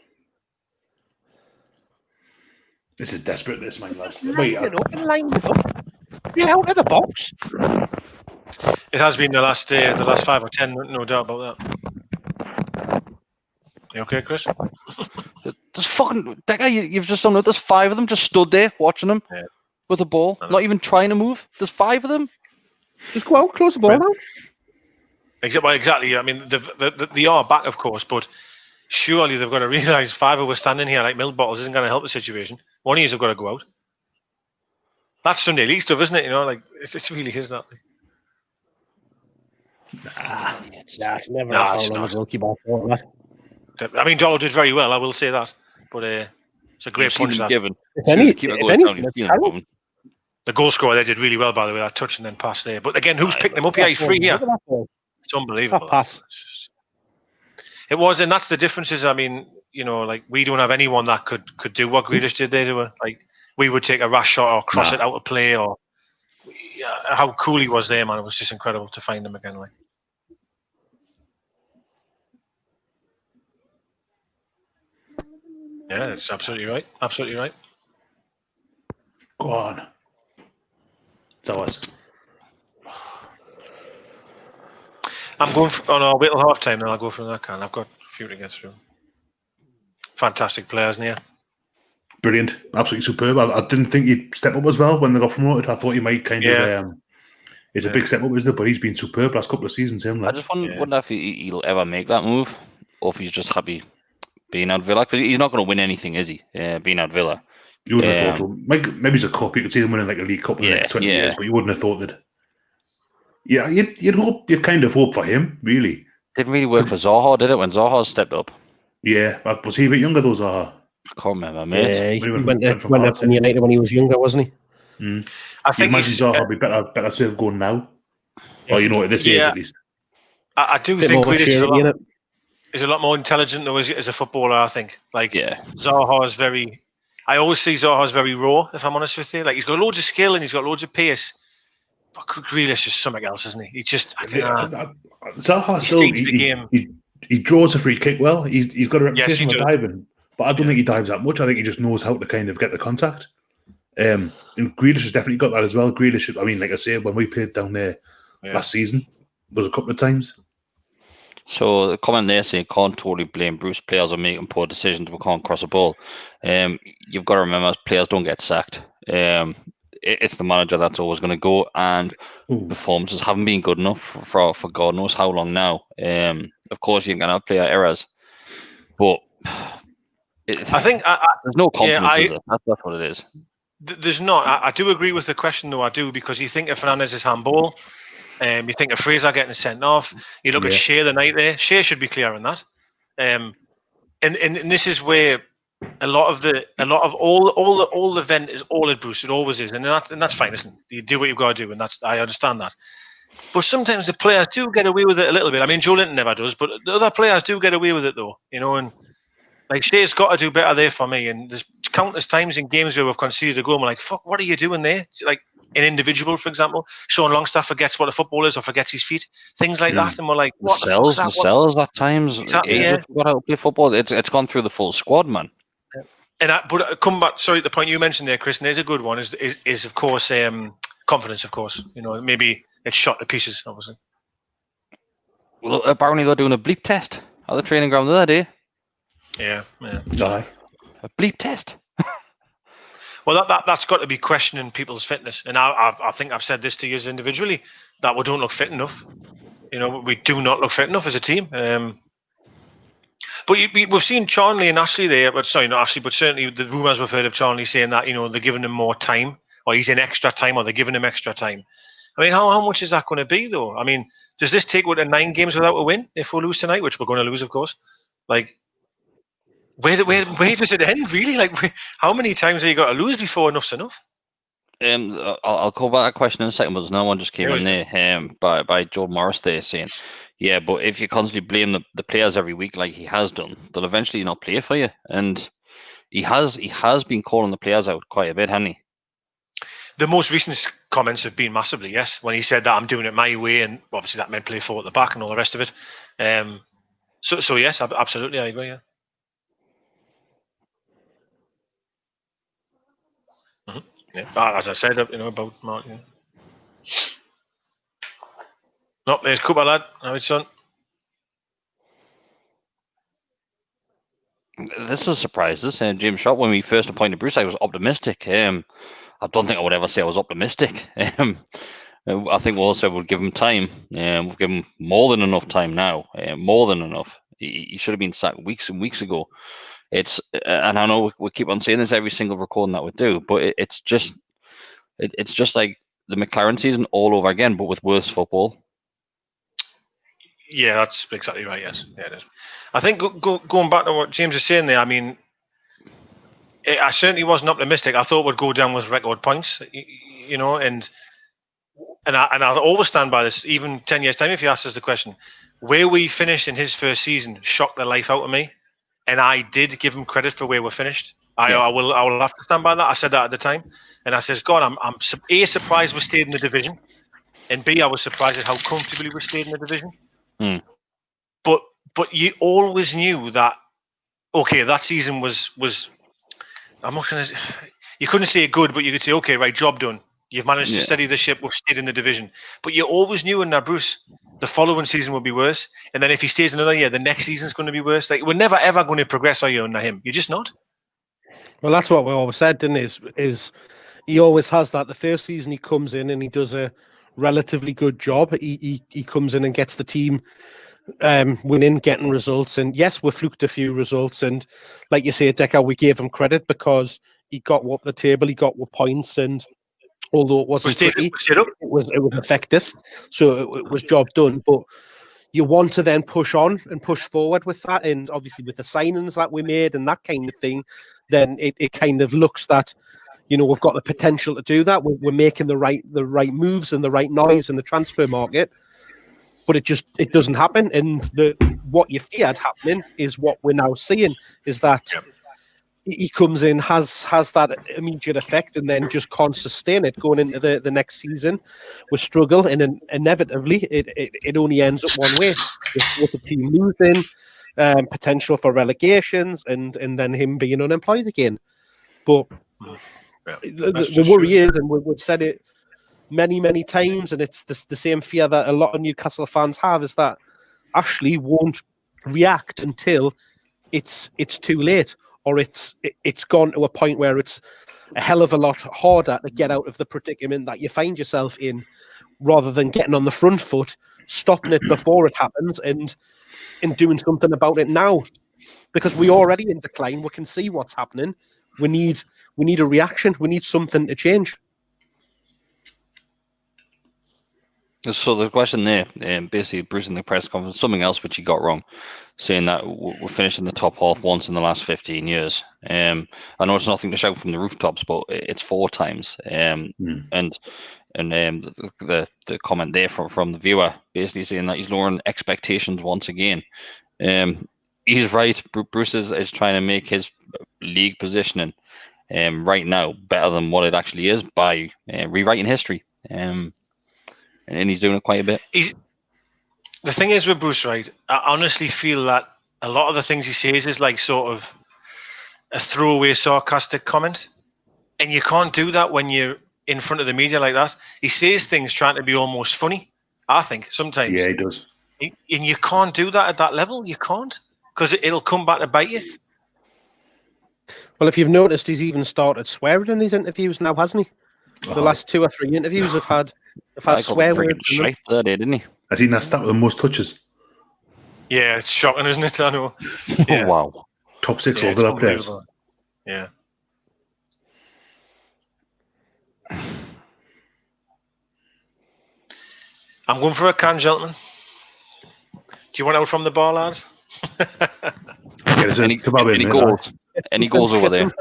This is desperate, this, my lads. Line it up. Get out of the box. It has been the last 5 or 10, no doubt about that. You okay, Chris? there's fucking that guy. You've just done it. There's 5 of them just stood there watching him with the ball, not even trying to move. There's 5 of them. Just go out, close the ball now. Exactly. I mean, they are back, of course, but surely they've got to realise 5 of us standing here like milk bottles isn't going to help the situation. One of you have got to go out. That's Sunday League stuff, isn't it? You know, like it really is that. It's never a foul on the goalkeeper. I mean, Dollar did very well, I will say that. But it's a great punch. Given. The goal scorer they did really well, by the way, that touch and then pass there. But again, who's picked them up? Yeah, he's free here. It's unbelievable. Pass. It was, and that's the differences. I mean, you know, like we don't have anyone that could do what Grealish did there to her. Like we would take a rash shot or cross it out of play, or how cool he was there, man. It was just incredible to find him again. Like. Yeah, it's absolutely right. Absolutely right. Go on. Tell us. I'm going for, I'll wait till half time, then I'll go for that can. I've got a few to get through. Fantastic players, Nia. Brilliant. Absolutely superb. I didn't think he'd step up as well when they got promoted. I thought he might kind of... It's a big step up, isn't it? But he's been superb last couple of seasons. Him, like. I just wonder if he'll ever make that move, or if he's just happy being at Villa. Because he's not going to win anything, is he? Being at Villa. You wouldn't have thought so. Maybe it's a cup. You could see them winning like a League Cup in the next 20 years, but you wouldn't have thought that. Yeah, you'd kind of hope for him, really. Didn't really work for Zaha, did it? When Zaha stepped up. Yeah, was he a bit younger though, Zaha? I can't remember, mate. Yeah, he went up to United when he was younger, wasn't he? Mm. I think imagine Zaha would be better served going now, or at this age at least. I do think Grealish is a lot more intelligent though as a footballer. I think, Zaha is very. I always see Zaha as very raw. If I'm honest with you, like he's got loads of skill and he's got loads of pace. But Grealish is something else, isn't he? He just Zaha still the game. He draws a free kick well. He's got a reputation for diving, but I don't think he dives that much. I think he just knows how to kind of get the contact. And Grealish has definitely got that as well. Grealish, I mean, like I say, when we played down there last season, there was a couple of times. So the comment there saying can't totally blame Bruce. Players are making poor decisions but can't cross a ball. You've got to remember players don't get sacked. It's the manager that's always going to go, and performances haven't been good enough for God knows how long now. Of course, you can have player errors, but I think there's no confidence. Is it? That's what it is. There's not. I do agree with the question, though. I do, because you think of Fernandez's handball, you think of Fraser getting sent off. You look at Shea the night there. Shea should be clear on that. And this is where a lot of all the vent is all at Bruce. It always is, and that's fine. Listen, you do what you've got to do, and I understand that. But sometimes the players do get away with it a little bit. I mean, Joe Linton never does, but the other players do get away with it, though. And like Shea's got to do better there for me. And there's countless times in games where we've conceded a goal, and we're like, "Fuck, what are you doing there?" It's like an individual, for example, Sean Longstaff forgets what a football is or forgets his feet, things like that, and we're like, "What the fuck is that?" Sells at times. Exactly. Got out to play football. It's gone through the full squad, man. But come back. Sorry, the point you mentioned there, Chris, and there's a good one. Is of course confidence. Of course, maybe it's shot to pieces. Obviously. Well, apparently they're doing a bleep test at the training ground the other day. Yeah. Aye. A bleep test. Well, that's got to be questioning people's fitness. And I think I've said this to you individually, that we don't look fit enough. We do not look fit enough as a team. But we've seen Charnley and Ashley there. But sorry, not Ashley, but certainly the rumours we've heard of Charnley saying that, they're giving him more time, or he's in extra time, or they're giving him extra time. I mean, how much is that going to be, though? I mean, does this take to 9 games without a win if we lose tonight, which we're going to lose, of course? Like, where does it end, really? Like, how many times have you got to lose before enough's enough? I'll call back that question in a second, but there's no one just came in there by Joe Morris there saying, yeah, but if you constantly blame the players every week like he has done, they'll eventually not play for you. And he has been calling the players out quite a bit, hasn't he? The most recent comments have been massively, yes. When he said that I'm doing it my way, and obviously that meant play 4 at the back and all the rest of it. So yes, absolutely, I agree. Yeah. Mm-hmm. Yeah. As I said, about Mark. Yeah. No, there's Cooper, lad. How it's done. This is a surprise. This James Shot, when we first appointed Bruce, I was optimistic. I don't think I would ever say I was optimistic. I think we'll also would give him time. We've given him more than enough time now. More than enough. He should have been sacked weeks and weeks ago. And I know we keep on saying this every single recording that we do, but it's just like the McLaren season all over again, but with worse football. Yeah, that's exactly right. Yes, yeah, it is. I think going back to what James is saying there, I mean, I certainly wasn't optimistic. I thought we'd go down with record points, and I'll always stand by this. Even 10 years time, if you ask us the question, where we finished in his first season shocked the life out of me, and I did give him credit for where we finished. I will have to stand by that. I said that at the time, and I says, God, I'm A, surprised we stayed in the division, and B, I was surprised at how comfortably we stayed in the division. But you always knew that. Okay, that season was. I'm not going to. You couldn't say good, but you could say, okay, right, job done. You've managed to steady the ship. We've stayed in the division. But you always knew in that Bruce, the following season will be worse. And then if he stays another year, the next season's going to be worse. Like, we're never ever going to progress, are you, under him? You're just not. Well, that's what we always said, didn't it? Is he always has that. The first season he comes in and he does a relatively good job. He comes in and gets the team winning, getting results. And yes, we fluked a few results. And like you say, Decker, we gave him credit because he got up the table, he got points, and although it wasn't pretty, it was effective. So it was job done. But you want to then push on and push forward with that. And obviously with the signings that we made and that kind of thing, then it kind of looks that, we've got the potential to do that. We're making the right moves and the right noise in the transfer market. But it doesn't happen, and what you feared happening is what we're now seeing, is that he comes in, has that immediate effect, and then just can't sustain it going into the next season. We struggle, and then inevitably it only ends up one way, with the team losing, potential for relegations, and then him being unemployed again. But the worry is, and we've said it many times, and it's the same fear that a lot of Newcastle fans have, is that Ashley won't react until it's too late, or it's gone to a point where it's a hell of a lot harder to get out of the predicament that you find yourself in, rather than getting on the front foot, stopping it before it happens, and doing something about it now. Because we're already in decline, we can see what's happening. We need a reaction. We need something to change. So the question there, basically Bruce in the press conference, something else which he got wrong, saying that we're finished in the top half once in the last 15 years. I know it's nothing to shout from the rooftops, but it's 4 times. And the comment there from the viewer, basically saying that he's lowering expectations once again. He's right. Bruce is trying to make his league positioning right now better than what it actually is by rewriting history. And he's doing it quite a bit. The thing is with Bruce, right? I honestly feel that a lot of the things he says is like sort of a throwaway, sarcastic comment. And you can't do that when you're in front of the media like that. He says things trying to be almost funny, I think, sometimes. Yeah, he does. And you can't do that at that level. You can't. Because it'll come back to bite you. Well, if you've noticed, he's even started swearing in these interviews now, hasn't he? The last 2 or 3 interviews have had swear words in them. Shite there, didn't he? Has he that stat with the most touches? Yeah, it's shocking, isn't it? I know. Yeah. Wow. Top 6 Yeah, over that players. Yeah. I'm going for a can, gentlemen. Do you want out from the bar, lads? Any goals? Any goals over there?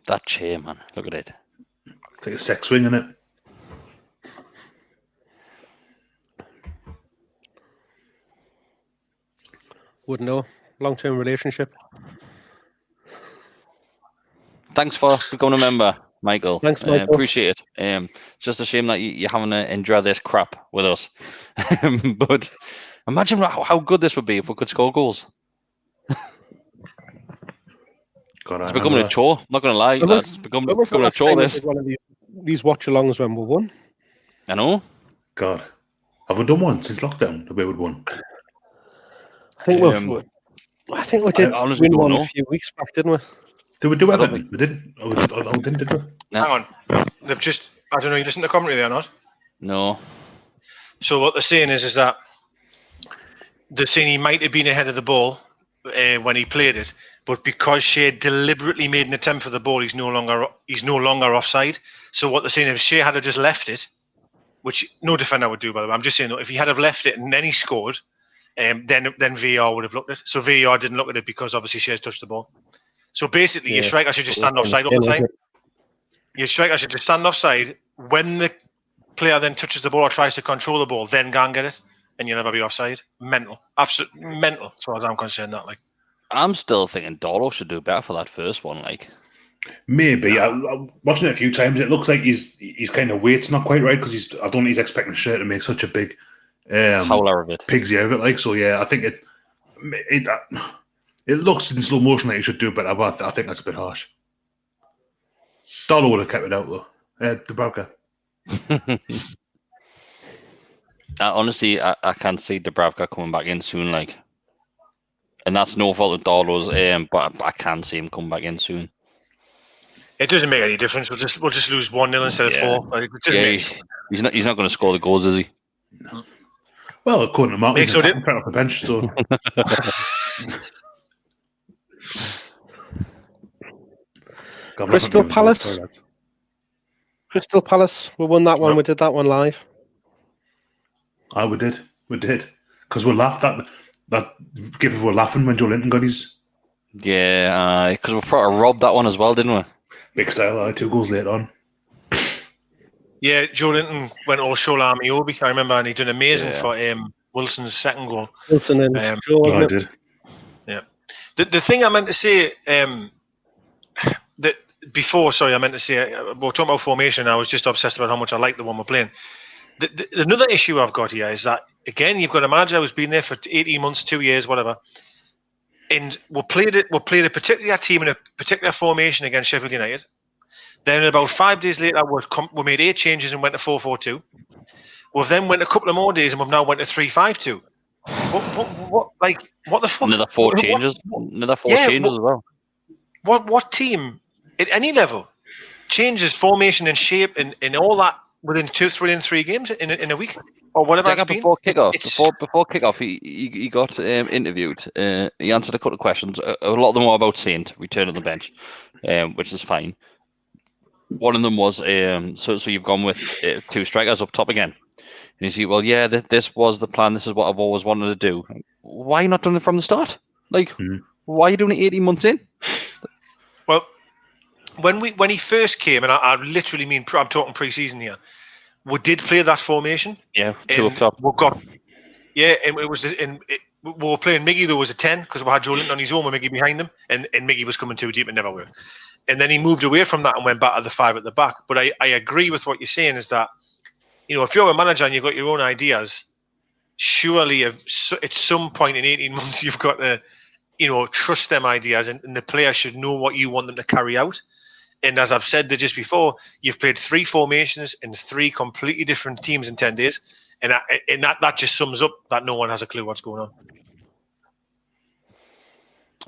That chair, man. Look at it. Take a sex swing in it. Wouldn't know. Long-term relationship. Thanks for becoming a member, Michael. Thanks, Michael. Appreciate it. It's just a shame that you're having to endure this crap with us. But imagine how good this would be if we could score goals. It's becoming a chore. Not going to lie. It's becoming a chore, this. One of these watch-alongs when we won. I know. God. Have we done one since lockdown? The way we'd won? I think we did win one a few weeks back, didn't we? Did we do Everton? We didn't. Did we? No. Hang on. They've just... I don't know, you listen to the commentary there or not? No. So what they're saying is that they're saying he might have been ahead of the ball when he played it, but because Shea deliberately made an attempt for the ball, he's no longer offside. So what they're saying is if Shea had just left it, which no defender would do, by the way. I'm just saying, if he had have left it and then he scored, then VAR would have looked at it. So VAR didn't look at it because obviously Shea's touched the ball. So basically, your striker should just stand offside all the time. Your striker should just stand offside. When the player then touches the ball or tries to control the ball, then go and get it, and you'll never be offside. Mental. Absolutely mental, as far as I'm concerned. That I'm still thinking Doro should do better for that first one. Maybe. I'm watching it a few times. It looks like he's kind of weight's not quite right because I don't think he's expecting Shea to make such a big howler of it. Pigsy out of it. So yeah, I think it looks in slow motion like he should do better, but I think that's a bit harsh. Dolo would have kept it out though. Dubravka. Honestly, I can't see Dubravka coming back in soon, and that's no fault of Dolo's, but I can see him come back in soon. It doesn't make any difference. We'll just lose 1-0 instead of 4. He's not going to score the goals, is he? No. Well, according to Mark, he's off the bench, so. Crystal Palace. Crystal Palace. We won that one. Yep. We did that one live. We did. Because we laughed at that. People were laughing when Joe Linton got his. Yeah, because we probably robbed that one as well, didn't we? Big style. 2 goals later on. Yeah, Joe Linton went all Shola Amiobi. I remember, and he did amazing for Wilson's second goal. Wilson and Joe. I did. Yeah. The thing I meant to say that before, I meant to say, we're talking about formation. I was just obsessed about how much I like the one we're playing. Another issue I've got here is that, again, you've got a manager who's been there for 18 months, 2 years, whatever. And we played a particular team in a particular formation against Sheffield United. Then about 5 days later, we made 8 changes and went to 4-4-2. We've then went a couple of more days and we've now went to 3-5-2. What the fuck? Another 4 changes. Another 4 changes as well. What team at any level changes formation and shape and all that within 3 games in a week or whatever it's been? Before kickoff, he got interviewed. He answered a couple of questions. A lot of them were about Saint returning to the bench, which is fine. One of them was so you've gone with 2 strikers up top again. And you see, well, yeah, this was the plan. This is what I've always wanted to do. Why not doing it from the start? Why are you doing it 18 months in? Well, when he first came, and I literally mean I'm talking pre-season here, we did play that formation. Yeah, 2 up top. And it was we were playing Miggy. There was a 10 because we had Joe Linton on his own with Miggy behind him, and Miggy was coming too deep and never worked. And then he moved away from that and went back to the 5 at the back. But I agree with what you're saying is that, if you're a manager and you've got your own ideas, surely at some point in 18 months you've got to, trust them ideas and the players should know what you want them to carry out. And as I've said just before, you've played 3 formations in 3 completely different teams in 10 days. And that just sums up that no one has a clue what's going on.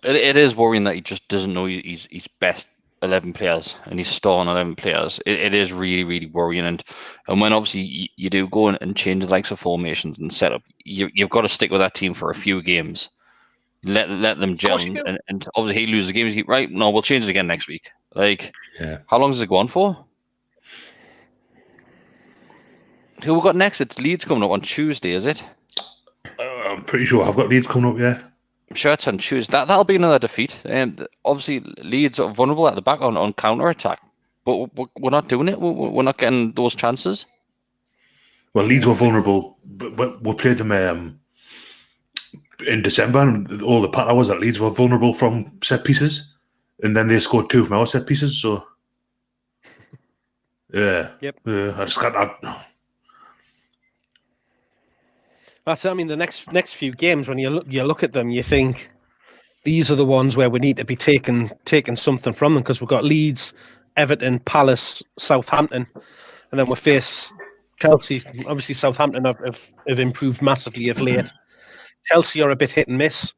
It is worrying that he just doesn't know his best 11 players and he's starting 11 players. It is really, really worrying. And when obviously you do go and change the likes of formations and setup, you've got to stick with that team for a few games. Let them gel. And obviously he loses the games. Right? No, we'll change it again next week. Like, how long does it go on for? Who we got next? It's Leeds coming up on Tuesday, is it? I'm pretty sure I've got Leeds coming up, yeah. I'm sure it's on Tuesday. That'll be another defeat. Obviously, Leeds are vulnerable at the back on counter-attack. But we're not doing it. We're not getting those chances. Well, Leeds were vulnerable, but we played them in December, and all the pattern was that Leeds were vulnerable from set pieces. And then they scored 2 from our set pieces, so... Yeah. Yep. I just can't... I mean, the next few games, when you look at them, you think these are the ones where we need to be taking something from them, because we've got Leeds, Everton, Palace, Southampton, and then we face Chelsea. Obviously, Southampton have improved massively of late. Chelsea are a bit hit and miss.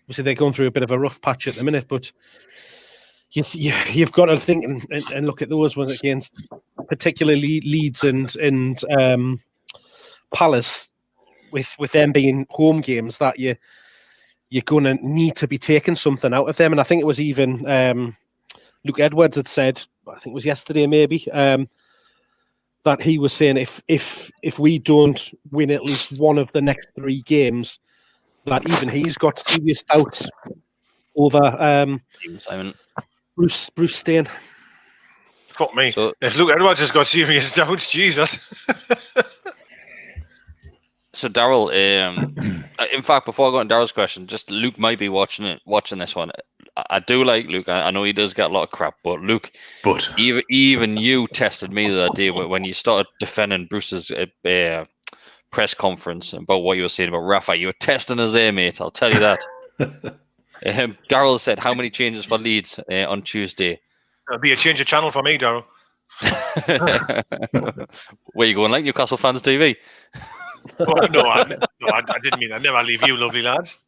Obviously, they're going through a bit of a rough patch at the minute, but you've got to think and look at those ones against particularly Leeds and Palace. With them being home games, that you're going to need to be taking something out of them. And I think it was even Luke Edwards had said, I think it was yesterday maybe, that he was saying if we don't win at least one of the next 3 games, that even he's got serious doubts over Bruce Stein. Fuck me. So, if Luke Edwards has got serious doubts, Jesus. So Daryl, in fact, before I go on Daryl's question, just Luke might be watching this one. I do like Luke. I know he does get a lot of crap, but Luke, even you tested me the other day when you started defending Bruce's press conference about what you were saying about Rafa. You were testing us there, mate. I'll tell you that. Daryl said, "How many changes for Leeds on Tuesday?" It'll be a change of channel for me, Daryl. Where you going, like Newcastle Fans TV? Well, no, I didn't mean that. Never leave you, lovely lads.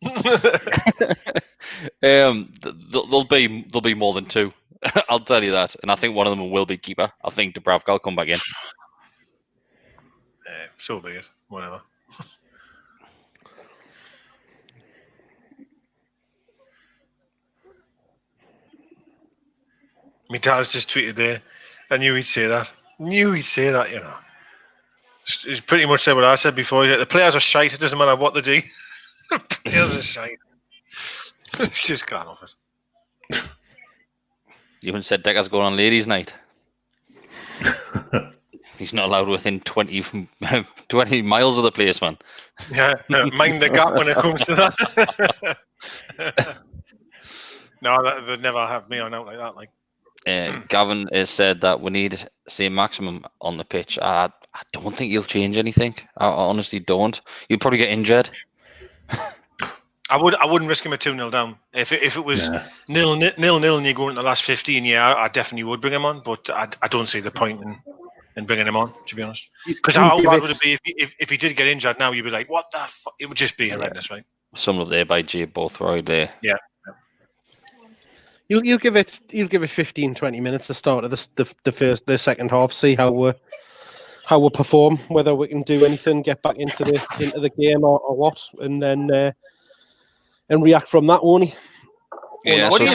There'll be more than 2. I'll tell you that, and I think one of them will be keeper. I think Dubravka will come back in. So be it. Whatever. My dad's just tweeted there. I knew he'd say that. You know. He's pretty much said what I said before. The players are shite. It doesn't matter what they do. The players are shite. It's just can't off it. You even said Decker's going on ladies' night. He's not allowed within 20 miles of the place, man. Yeah, mind the gap when it comes to that. No, they'd never have me on out like that. Like. Gavin has said that we need same maximum on the pitch. I don't think you'll change anything. I honestly don't. You'll probably get injured. I wouldn't risk him at 2-0 down. If it was 0-0 and you go into the last 15, I definitely would bring him on. But I don't see the point in bringing him on, to be honest. Because how bad would it be if he did get injured now? You'd be like, what the fuck? It would just be horrendous, right? Summed up there by Jay both right there. Yeah. You'll give it 15, 20 minutes to start of the second half. See how we perform, whether we can do anything, get back into the game or what, and then and react from that, won't he? Yeah. So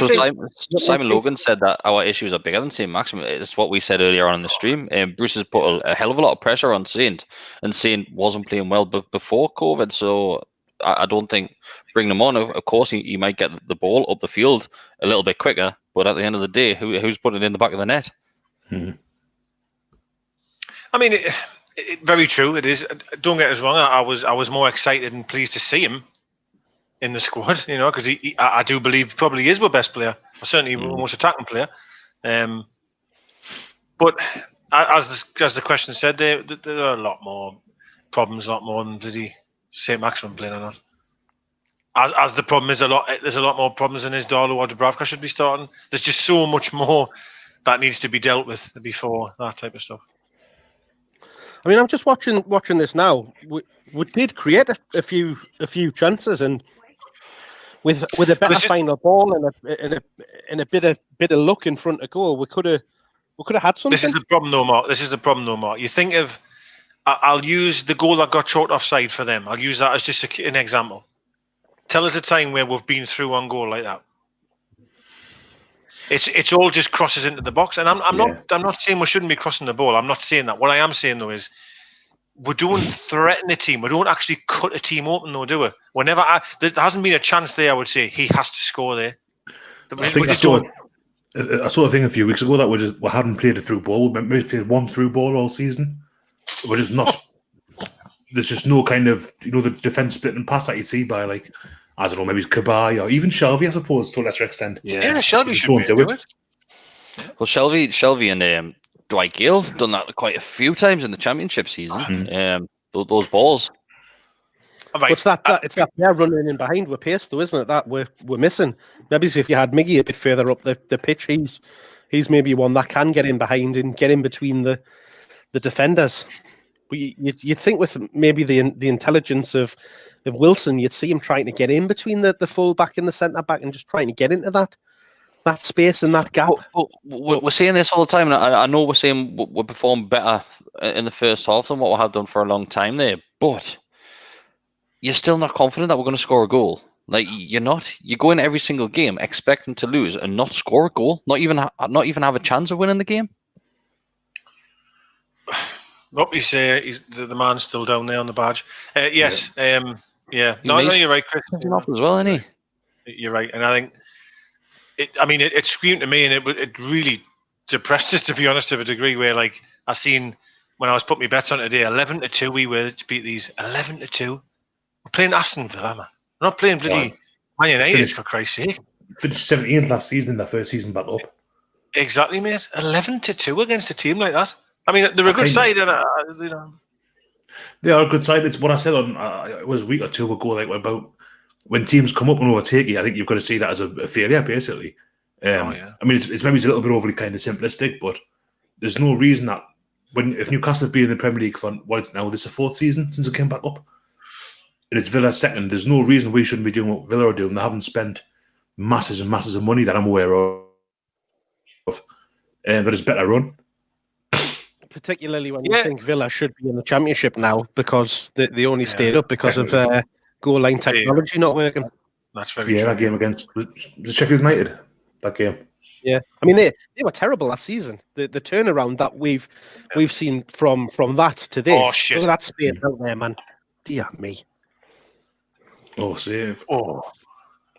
Simon Logan said that our issues are bigger than St. Maximin. It's what we said earlier on in the stream. Bruce has put a hell of a lot of pressure on Saint, and Saint wasn't playing well before COVID. So I don't think bringing him on. Of course, he might get the ball up the field a little bit quicker, but at the end of the day, who's putting it in the back of the net? I mean, very true. It is. Don't get us wrong. I was more excited and pleased to see him in the squad. You know, because I do believe probably is our best player, or certainly our most attacking player. But as the question said, there are a lot more problems, a lot more than did he St. Maximin playing or not. As the problem is there's a lot more problems in his Darlow or Dubravka should be starting. There's just so much more that needs to be dealt with before that type of stuff. I mean, I'm just watching this now. We did create a few chances, and with a better final ball and a bit of luck in front of goal, we could have had something. This is the problem, though, Mark. You think of, I'll use the goal that got chalked offside for them. I'll use that as just an example. Tell us a time where we've been through on goal like that. It's all just crosses into the box, and I'm not saying we shouldn't be crossing the ball. I'm not saying that. What I am saying though is we don't threaten a team. We don't actually cut a team open, though, do we? There hasn't been a chance there. I would say he has to score there. I saw a thing a few weeks ago that we hadn't played a through ball. We maybe played one through ball all season. We're just not. There's just no kind of the defense splitting pass that you'd see by I don't know, maybe Kabay or even Shelby, I suppose, to a lesser extent. Yeah, Shelby should do it. Well, Shelby and Dwight Gale done that quite a few times in the championship season. Those balls. Right. It's that they're running in behind with pace, though, isn't it? That we're missing. Maybe if you had Miggy a bit further up the pitch, he's maybe one that can get in behind and get in between the defenders. But you'd think with maybe the intelligence of Wilson, you'd see him trying to get in between the full back and the centre back and just trying to get into that space and that gap. We're saying this all the time, and I know we're saying we perform better in the first half than what we have done for a long time there, but you're still not confident that we're going to score a goal. You're not. You go in every single game expecting to lose and not score a goal, not even have a chance of winning the game. Nope, he's the man's still down there on the badge. Yes, yeah. No, you're right, Chris. He's off as well, isn't he? You're right, and I think it screamed to me, and it really depressed us, to be honest, to a degree where I seen when I was putting my bets on today, 11-2, we were to beat these 11-2. We're playing Aston Villa, man. We're not playing bloody Man United, for Christ's sake. Finished 17th last season, the first season back up. Exactly, mate. 11-2 against a team like that. I mean, they're a good side, and they are a good side. It's what I said on it was a week or two ago, about when teams come up and overtake you. I think you've got to see that as a failure, basically. I mean, it's maybe a little bit overly kind of simplistic, but there's no reason that if Newcastle have been in the Premier League for this is the fourth season since it came back up, and it's Villa second, there's no reason we shouldn't be doing what Villa are doing. They haven't spent masses and masses of money that I'm aware of, and that is better run. Particularly when you think Villa should be in the Championship now because they only stayed up because of goal line technology not working. That's very true. That game against Sheffield United, that game. Yeah, I mean they were terrible last season. The turnaround that we've seen from that to this. Oh shit! Look at that space out there, man. Dear me. Oh, save. Oh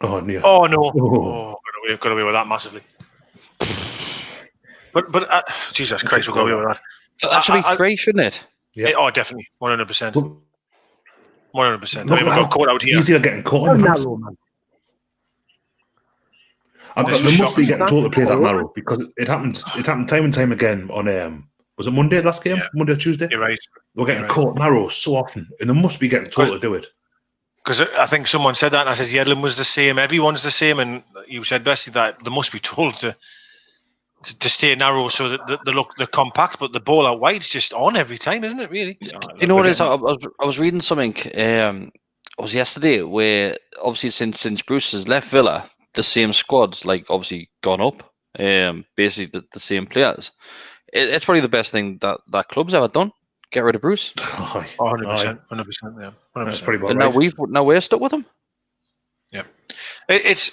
no. Oh no. Oh, got away with that massively. But Jesus Christ, we'll go away with that. That should be free, shouldn't it? Yeah. Definitely, 100%. 100%. I mean, we got caught out here. Easier getting caught in narrow, man. They must be getting told to play that narrow because it happened time and time again on was it Monday last game? Yeah. Monday or Tuesday? You're right. We're getting caught narrow so often, and they must be getting told to do it. Because I think someone said that, and I said Yedlin was the same. Everyone's the same, and you said Bessie that they must be told to stay narrow so that they're compact, but the ball out wide is just on every time, isn't it? Really? Do you know what it is? I was reading something. It was yesterday where obviously since Bruce has left Villa, the same squad's obviously gone up. Basically the same players. It's probably the best thing that club's ever done. Get rid of Bruce. 100%. 100%. Yeah, 100%. That's pretty and now we're stuck with him. Yeah, it's.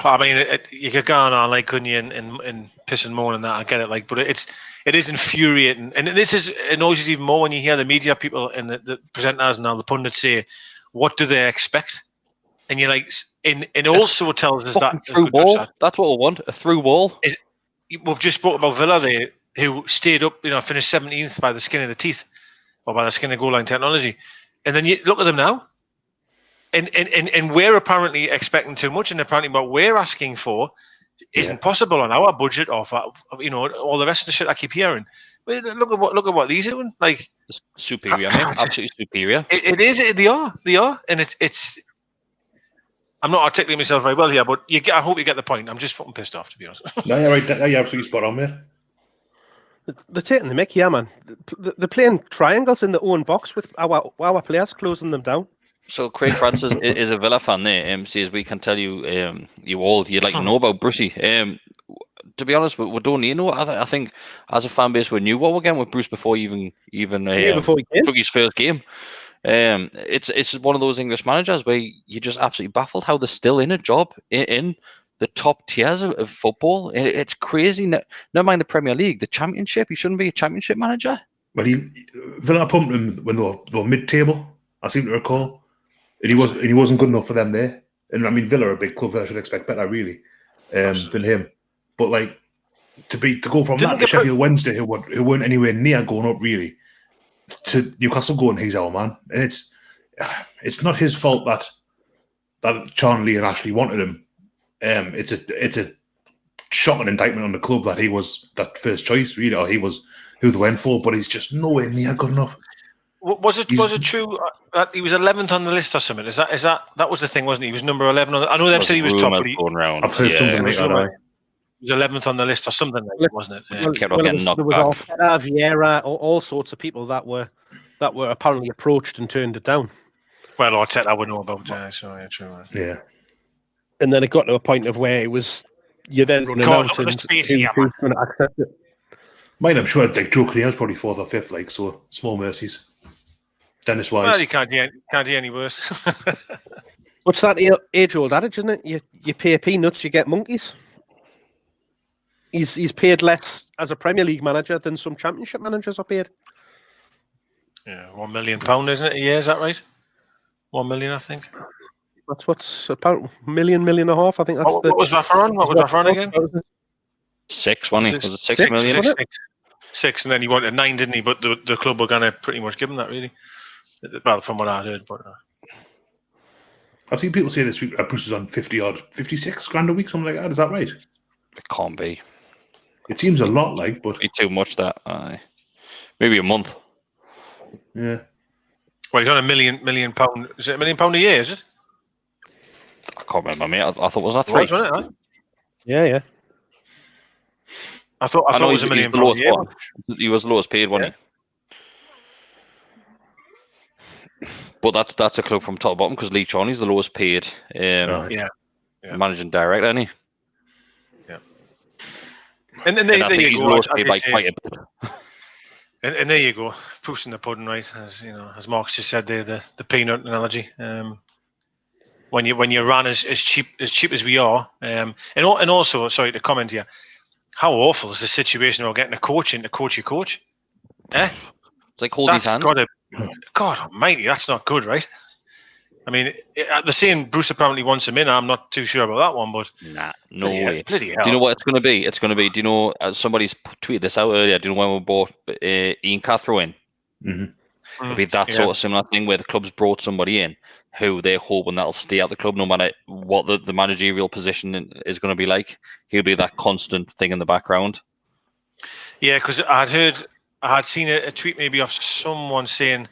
I mean, you could go on couldn't you, and piss and moan and that. I get it, but it is infuriating, and this annoys you even more when you hear the media people and the presenters and all the pundits say, "What do they expect?" And you're like, and it also tells us that through ball. That's what we want, a through ball. We've just spoke about Villa there, who stayed up, finished 17th by the skin of the teeth, or by the skin of goal line technology, and then you look at them now. And we're apparently expecting too much, and apparently what we're asking for isn't possible on our budget or for, all the rest of the shit I keep hearing. Look at what these are doing. Superior, man. Absolutely superior. It is. They are, and it's. I'm not articulating myself very well here, but I hope you get the point. I'm just fucking pissed off, to be honest. No, you're right. You're absolutely spot on, mate. They're taking the mick, yeah, man. They're playing triangles in their own box with our players closing them down. So Craig Francis is a Villa fan there. Says we can tell you, you'd like to know about Brucey. To be honest, we don't need to know. I think as a fan base, we knew what we're getting with Bruce before he took his first game. It's one of those English managers where you're just absolutely baffled how they're still in a job in the top tiers of football. It's crazy. Never mind the Premier League, the Championship. He shouldn't be a Championship manager. Well, Villa pumped him when they were mid-table, I seem to recall, and he wasn't good enough for them there. And I mean, Villa are a big club. I should expect better, really, than him. But like to go from that to Sheffield Wednesday, who weren't anywhere near going up really, to Newcastle going, he's our man, and it's not his fault that Charnley and Ashley wanted him. It's a shocking indictment on the club that he was that first choice, really, or he was who they went for, but he's just nowhere near good enough. Was it true that he was 11th on the list or something? Is that was the thing, wasn't he? He was number 11 on I know them said he was top, but I've heard something like that. He was 11th on the list or something like that, wasn't it? Kept on getting knocked back. Vieira, all sorts of people that were apparently approached and turned it down. Well, Arteta I would know about. So yeah, true. Yeah. And then it got to a point of where it was you're then running out and who's going to accept it. Mine, I'm sure like Joe Creer's probably 4th or 5th, like, so small mercies. Dennis Wise. Well, you can't do any worse. What's that age-old adage, isn't it? You pay peanuts, you get monkeys. He's paid less as a Premier League manager than some Championship managers are paid. Yeah, £1 million, isn't it? A year, is that right? 1 million, I think. That's what's about $1.5 million. I think that's what was Rafa on? What was Rafa on again? 6, wasn't he? Was it 6 million? Six, and then he wanted 9, didn't he? But the club were going to pretty much give him that, really. Well, from what I heard, but I've seen people say this week that Bruce is on 56 grand a week, something like that. Is that right? It can't be. It seems a lot, like, but it's too much. That maybe a month. Yeah. Well, he's on £1 million. Is it £1 million a year? Is it? I can't remember, mate. I thought it was that 3. Wasn't it, huh? Yeah. I thought it was £1 million a year. He was the lowest paid, wasn't he? But that's a club from top to bottom because Lee Charney's the lowest paid managing director, isn't he? Yeah. And then there you go. And there you go. Proof's in the pudding, right? As you know, as Mark's just said there, the peanut analogy. When you run as cheap as we are, and also, sorry to comment here, how awful is the situation of getting a coach in to coach your coach? It's like hold his hand. God almighty, that's not good, right? I mean, they're saying Bruce apparently wants him in. I'm not too sure about that one, but no way. Bloody hell. Do you know what it's going to be? It's going to be. Do you know? Somebody's tweeted this out earlier. Do you know when we brought Ian Cathro in? Mm-hmm. It'll be that sort of similar thing where the club's brought somebody in who they're hoping that'll stay at the club no matter what the managerial position is going to be like. He'll be that constant thing in the background. Yeah, because I had seen a tweet maybe of someone saying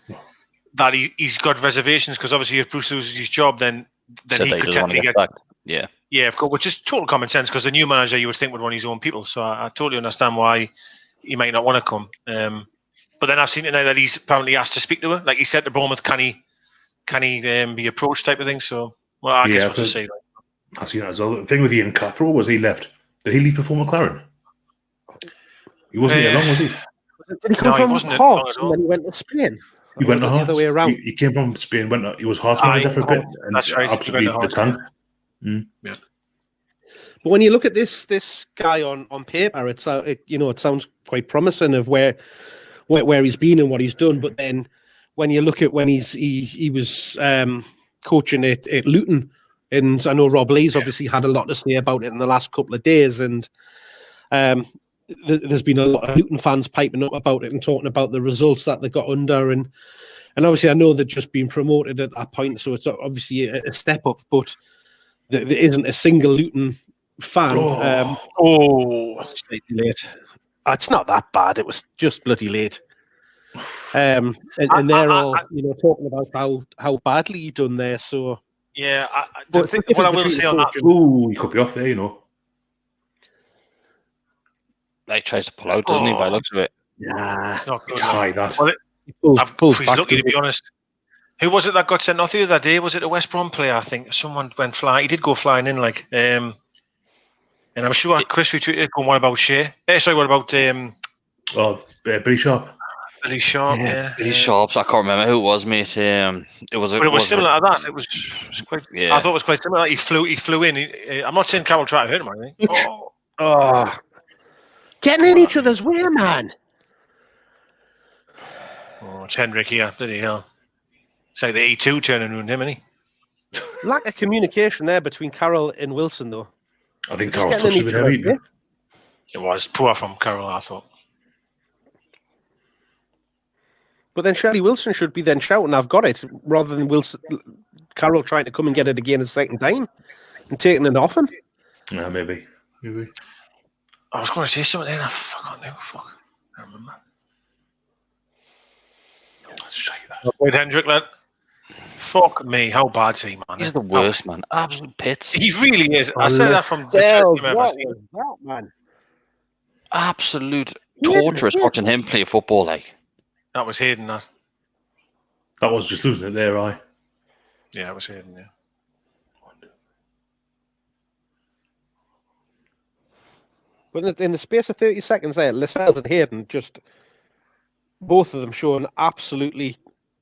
that he's got reservations because obviously if Bruce loses his job, then he could technically get sacked. Yeah, of course, which is total common sense because the new manager you would think would want his own people. So I totally understand why he might not want to come. But then I've seen tonight that he's apparently asked to speak to her. Like he said to Bournemouth, can he be approached type of thing. So I guess what to say. I've seen that as well. The thing with Ian Cathro was he left. Did he leave before McLaren? He wasn't here long, was he? Did he come from Hearts and then he went to Spain? He went to Hearts. The other way around. He came from Spain. He was Hearts manager for a bit. And that's right. Absolutely the tank. Yeah. But when you look at this guy on paper, it sounds quite promising of where he's been and what he's done. But then when you look at when he was coaching at Luton, and I know Rob Lee's obviously had a lot to say about it in the last couple of days, and there's been a lot of Luton fans piping up about it and talking about the results that they got under, and obviously I know they've just been promoted at that point, so it's obviously a step up, but there isn't a single Luton fan. Slightly late. It's not that bad. It was just bloody late. And they're all talking about how badly you done there. So yeah, I think what I will say on that. You could be off there, He tries to pull out, doesn't he? By the looks of it. Yeah, It's not good. it's high that. Well, He pulls he's back, lucky to doesn't be honest. Who was it that got sent off the other day? Was it a West Brom player? I think someone went flying. He did go flying in, like, and I'm sure Chris retweeted going, "What about Shea? Sorry, what about Billy Sharp. Billy Sharp?" Yeah, Billy Sharps. I can't remember who it was, mate. It was. But it was similar to that. It was quite. Yeah. I thought it was quite similar. Like he flew in. I'm not saying Carroll tried to hurt him or anything. Oh, Oh, getting in each other's way, man. It's Hendrick here. Bloody hell! It's like the E2 turning around him, isn't he? Lack of communication there between Carroll and Wilson, though. I think Just Carroll's getting touched in a bit each other's heavy. way. It was poor from Carroll, I thought. But then Shelley Wilson should be then shouting, "I've got it," rather than Carroll trying to come and get it again a second time and taking it off him. Yeah, maybe. I was going to say something then. I forgot now. Fuck. I don't remember. Let's shake that. Wait, Hendrick, lad. Fuck me. How bad's he, man? He's the worst, man. Absolute pits. He really is. I said that from the first Hell, time I've ever what seen. was that, man? Absolute torturous watching him play football. Like, That was Hayden, that. That was just losing it there, aye. Yeah, it was Hayden, yeah. But in the space of 30 seconds there, Lascelles and Hayden just both of them showing absolutely.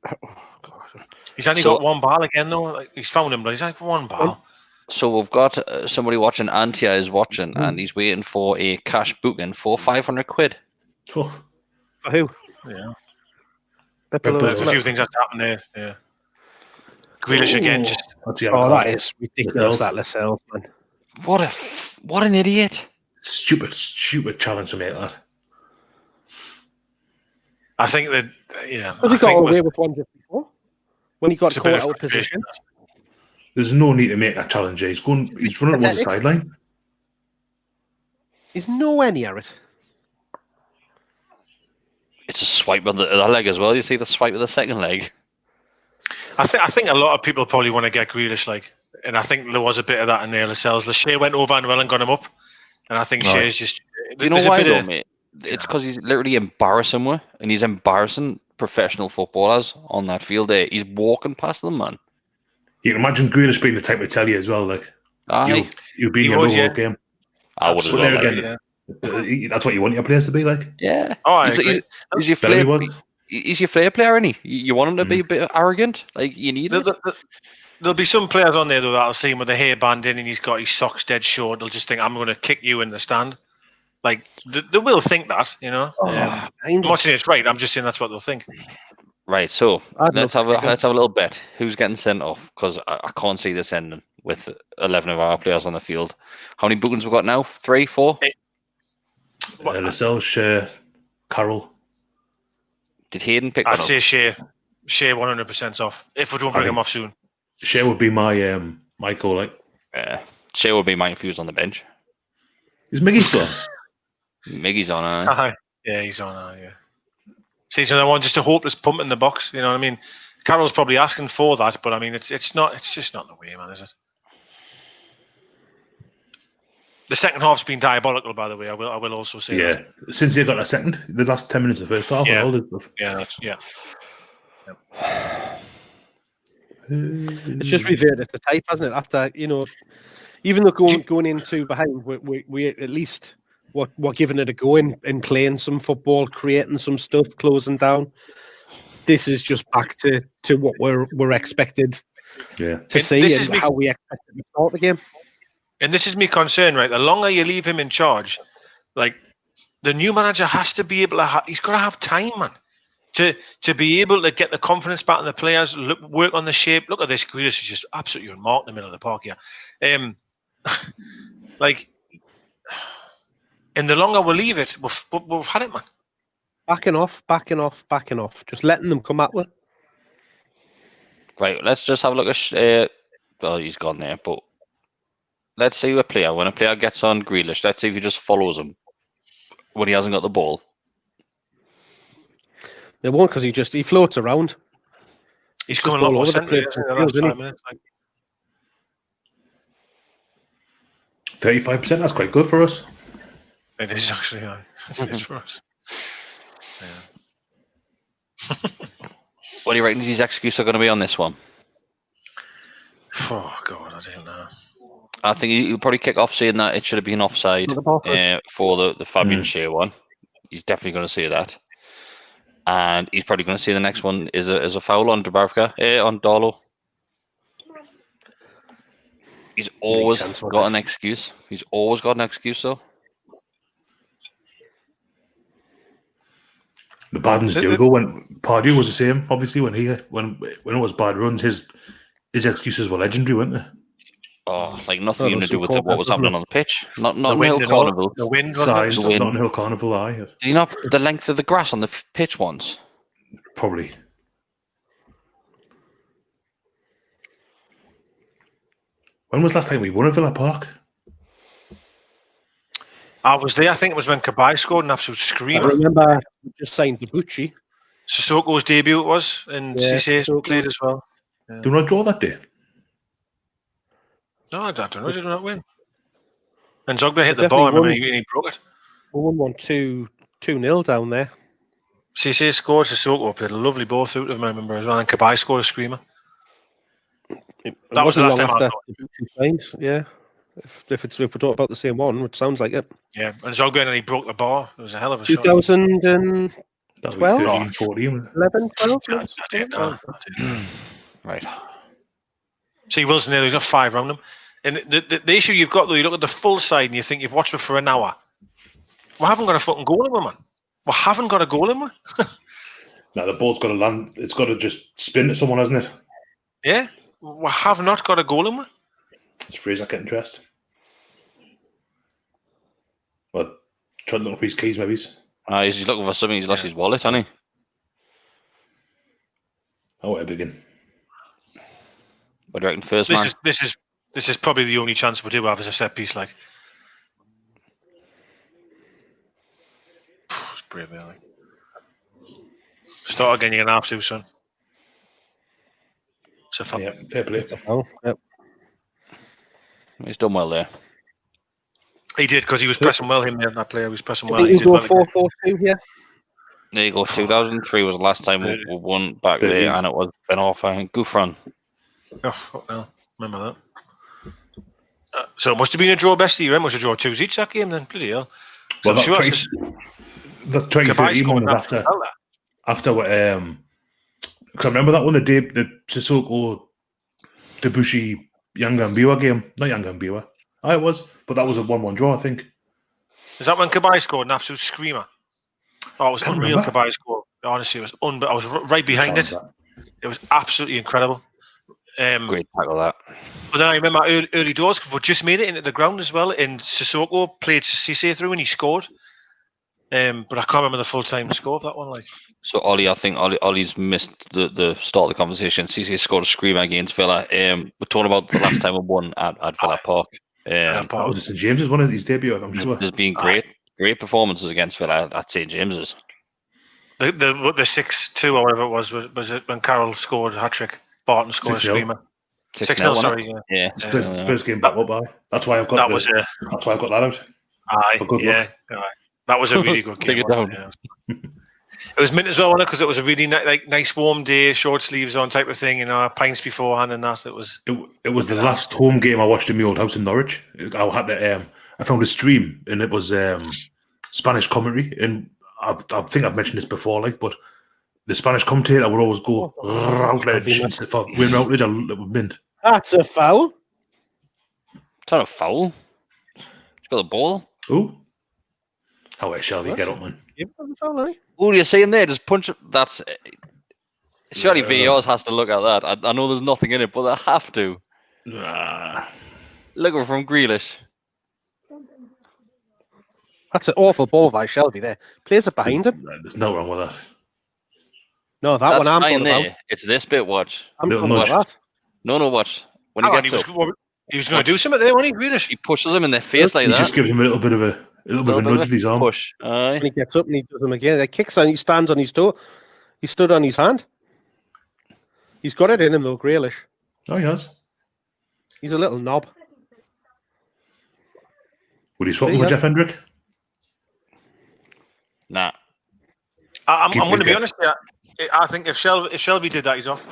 Oh, God. He's only got one ball again, though. Like, he's found him, but he's only got one ball. so we've got somebody watching. Antia is watching, and he's waiting for a cash booking for 500 quid. Oh, For who? Yeah. Beppolo, There's a isn't few it? things that's happened there, yeah. Grealish again, just... that's the Oh, other that is ridiculous, that Lascelles, man. What an idiot! stupid challenge to make that. I think that, yeah. Has I he got think it was- away with one just before? When he got it's a bit caught of out of position? There's no need to make that challenge. He's running towards the sideline. He's nowhere near it. It's a swipe on the leg as well. You see the swipe with the second leg. I think a lot of people probably want to get Grealish, like, and I think there was a bit of that in there. Lascelles, Shea went over and well and got him up, and I think Shea's just. Do you know there's a why, bit though, of- mate? It's because he's literally embarrassing her, and he's embarrassing professional footballers on that field there. He's walking past them, man. You can imagine Grealish being the type to tell you as well, like, Aye. you'll be in He your was, overall yeah. game. I would as But well. there like, again, yeah. that's what you want your players to be like. yeah. Oh, I He's- agree. he's your Bellamy flair. was. He's your flair player, isn't he? You want him to be a bit arrogant, like you need it. There'll be some players on there though that'll see him with a hairband in and he's got his socks dead short. They'll just think, I'm going to kick you in the stand. Like they will think that, you know. I'm not saying it's right. I'm just saying that's what they'll think. Right, so I'd let's love have to a little bet. Who's getting sent off? Because I can't see this ending with 11 of our players on the field. How many bookings we got now? 3, 4? Lascelles, Shea, Carroll. Did Hayden pick I'd one say up? Shea 100% off. If we don't bring him off soon. Shea would be my my call. Like, Shea will be mine if he was on the bench. is Miggy still? Miggy's on. Yeah, he's on. Yeah. See, so I want just a hopeless pump in the box. You know what I mean? Carroll's probably asking for that, but I mean, it's just not the way, man, is it? The second half's been diabolical, by the way. I will also say. Yeah, that. since they got a second, the last 10 minutes of the first half, Yeah. and all this stuff. Yeah. It's just reverted to type, hasn't it? After, even though going into behind, we at least we're giving it a go and playing some football, creating some stuff, closing down. This is just back to what we're expected to see and how we expected to start the game. And this is my concern, right? The longer you leave him in charge, like the new manager has to be able to. He's got to have time, man, to be able to get the confidence back in the players. Work on the shape. Look at this. Grealish is just absolutely unmarked in the middle of the park here. Like, and the longer we leave it, we've had it, man. Backing off. Just letting them come at us. Right, let's just have a look at. Well, he's gone there, but let's see a player. When a player gets on Grealish, let's see if he just follows him when he hasn't got the ball. It won't, because he floats around. He's Just coming a lot all more over the centrally place, in the last isn't he? 5 minutes. Like, 35%, that's quite good for us. It is actually. It is for us. Yeah. What do you reckon his excuses are going to be on this one? Oh God, I don't know. I think he'll probably kick off saying that it should have been offside for the Fabian Scheer one. He's definitely going to say that. And he's probably going to say the next one is a foul on Dubravka, on Darlow. He's always got an excuse. He's always got an excuse, though. The bad ones do go. When Pardew was the same, obviously, when it was bad runs, his excuses were legendary, weren't they? Oh, like nothing even to do with what was happening on the pitch. Not Hill Carnival. The wind, size, wasn't it? not Hill Carnival, aye. Did you not the length of the grass on the pitch once? Probably. When was last time we won at Villa Park? I was there. I think it was when Kabay scored an absolute screamer. I remember just saying Debucci. Sissoko's debut it was, and Cisse played as well. Yeah. Do you not draw that day? No, I don't know. Did not win. And Zogba hit the ball, and he broke it. We won 2-0 down there. Cisse scored, Sissoko played a lovely ball through to him, I remember as well, and Kabay scored a screamer. That was the last time I thought. Yeah. If we're talking about the same one, which sounds like it. Yeah, and Zogba and he broke the bar. It was a hell of a 2012? 13, 14. 11, 12? I didn't know. Right. See, Wilson there, he's got 5 round him. And the issue you've got, though, you look at the full side and you think you've watched it for an hour. We haven't got a fucking goal in with, man. We haven't got a goal in with. No, the ball's got to land. It's got to just spin to someone, hasn't it? Yeah. We have not got a goal in with. Is Fraser getting dressed? Well, trying to look for his keys, maybe. He's looking for something. He's lost his wallet, hasn't he? Oh, I begin. What do you reckon, first man? This is probably the only chance we do have as a set piece. Like, it's brave, like. Start again. You're gonna have to, son. So yeah, fair play. Oh, yep. He's done well there. He did, because he was pressing well. That player was pressing well. He's going 4-4-2 here. There you go. 2003 was the last time we won back there, and it was Ben Arthur and Gouffran. Oh, no. Remember that. So it must have been a draw best of you. It must have draw 2s each that game then. Bloody hell. Well, the 2013 one was after because I remember that one, the Sissoko, Debuchy, Yangambiwa game. Not Yangambiwa. It was. But that was a 1-1 draw, I think. Is that when Kabay scored an absolute screamer? Oh, it was unreal. Kabay scored. Honestly, it was I was right behind it. It was absolutely incredible. Great tackle that. But then I remember early doors, we just made it into the ground as well, and Sissoko played Cisse through and he scored. But I can't remember the full-time score of that one. Like, so Ollie, I think Ollie's missed the start of the conversation. Cisse scored a screamer against Villa. We're talking about the last time we won at Villa Park. That was St James's, one of his debut, I'm sure. There's been great performances against Villa at St James's. The 6-2 or whatever it was it when Carroll scored a hat-trick? Barton scored a screamer. 6-0, sorry. Yeah. First game back up, that's why I've got that's why I got that out. That was a really good game. It was mint as well, wasn't it? Because it was a really nice warm day, short sleeves on type of thing, pints beforehand and that. It was the last home game I watched in my old house in Norwich. I had to, I found a stream and it was Spanish commentary, and I think I've mentioned this before, but the Spanish commentator would always go Routledge instead for Wayne Routledge. I would mint. That's a foul. It's not a foul. He's got the ball. Who? How shall we get up, man? Oh, you're saying there? Just punch it. That's surely VARs has to look at that. I know there's nothing in it, but they have to. Looking from Grealish. That's an awful ball by Shelby there. Plays it behind him. There's no wrong with that. No, that one I'm talking there. about. It's this bit, watch. I'm talking about that. No, watch. When he gets up. He was going to do something there, wasn't he, Grealish? He pushes him in the face like that. He just gives him a little bit of a nudge with his arm. Push. And he gets up and he does him again. He kicks and he stands on his toe. He stood on his hand. He's got it in him though, Grealish. Oh, he has. He's a little knob. Would he swap him with Jeff Hendrick? Nah. I'm going to be honest here. I think if Shelby did that, he's off.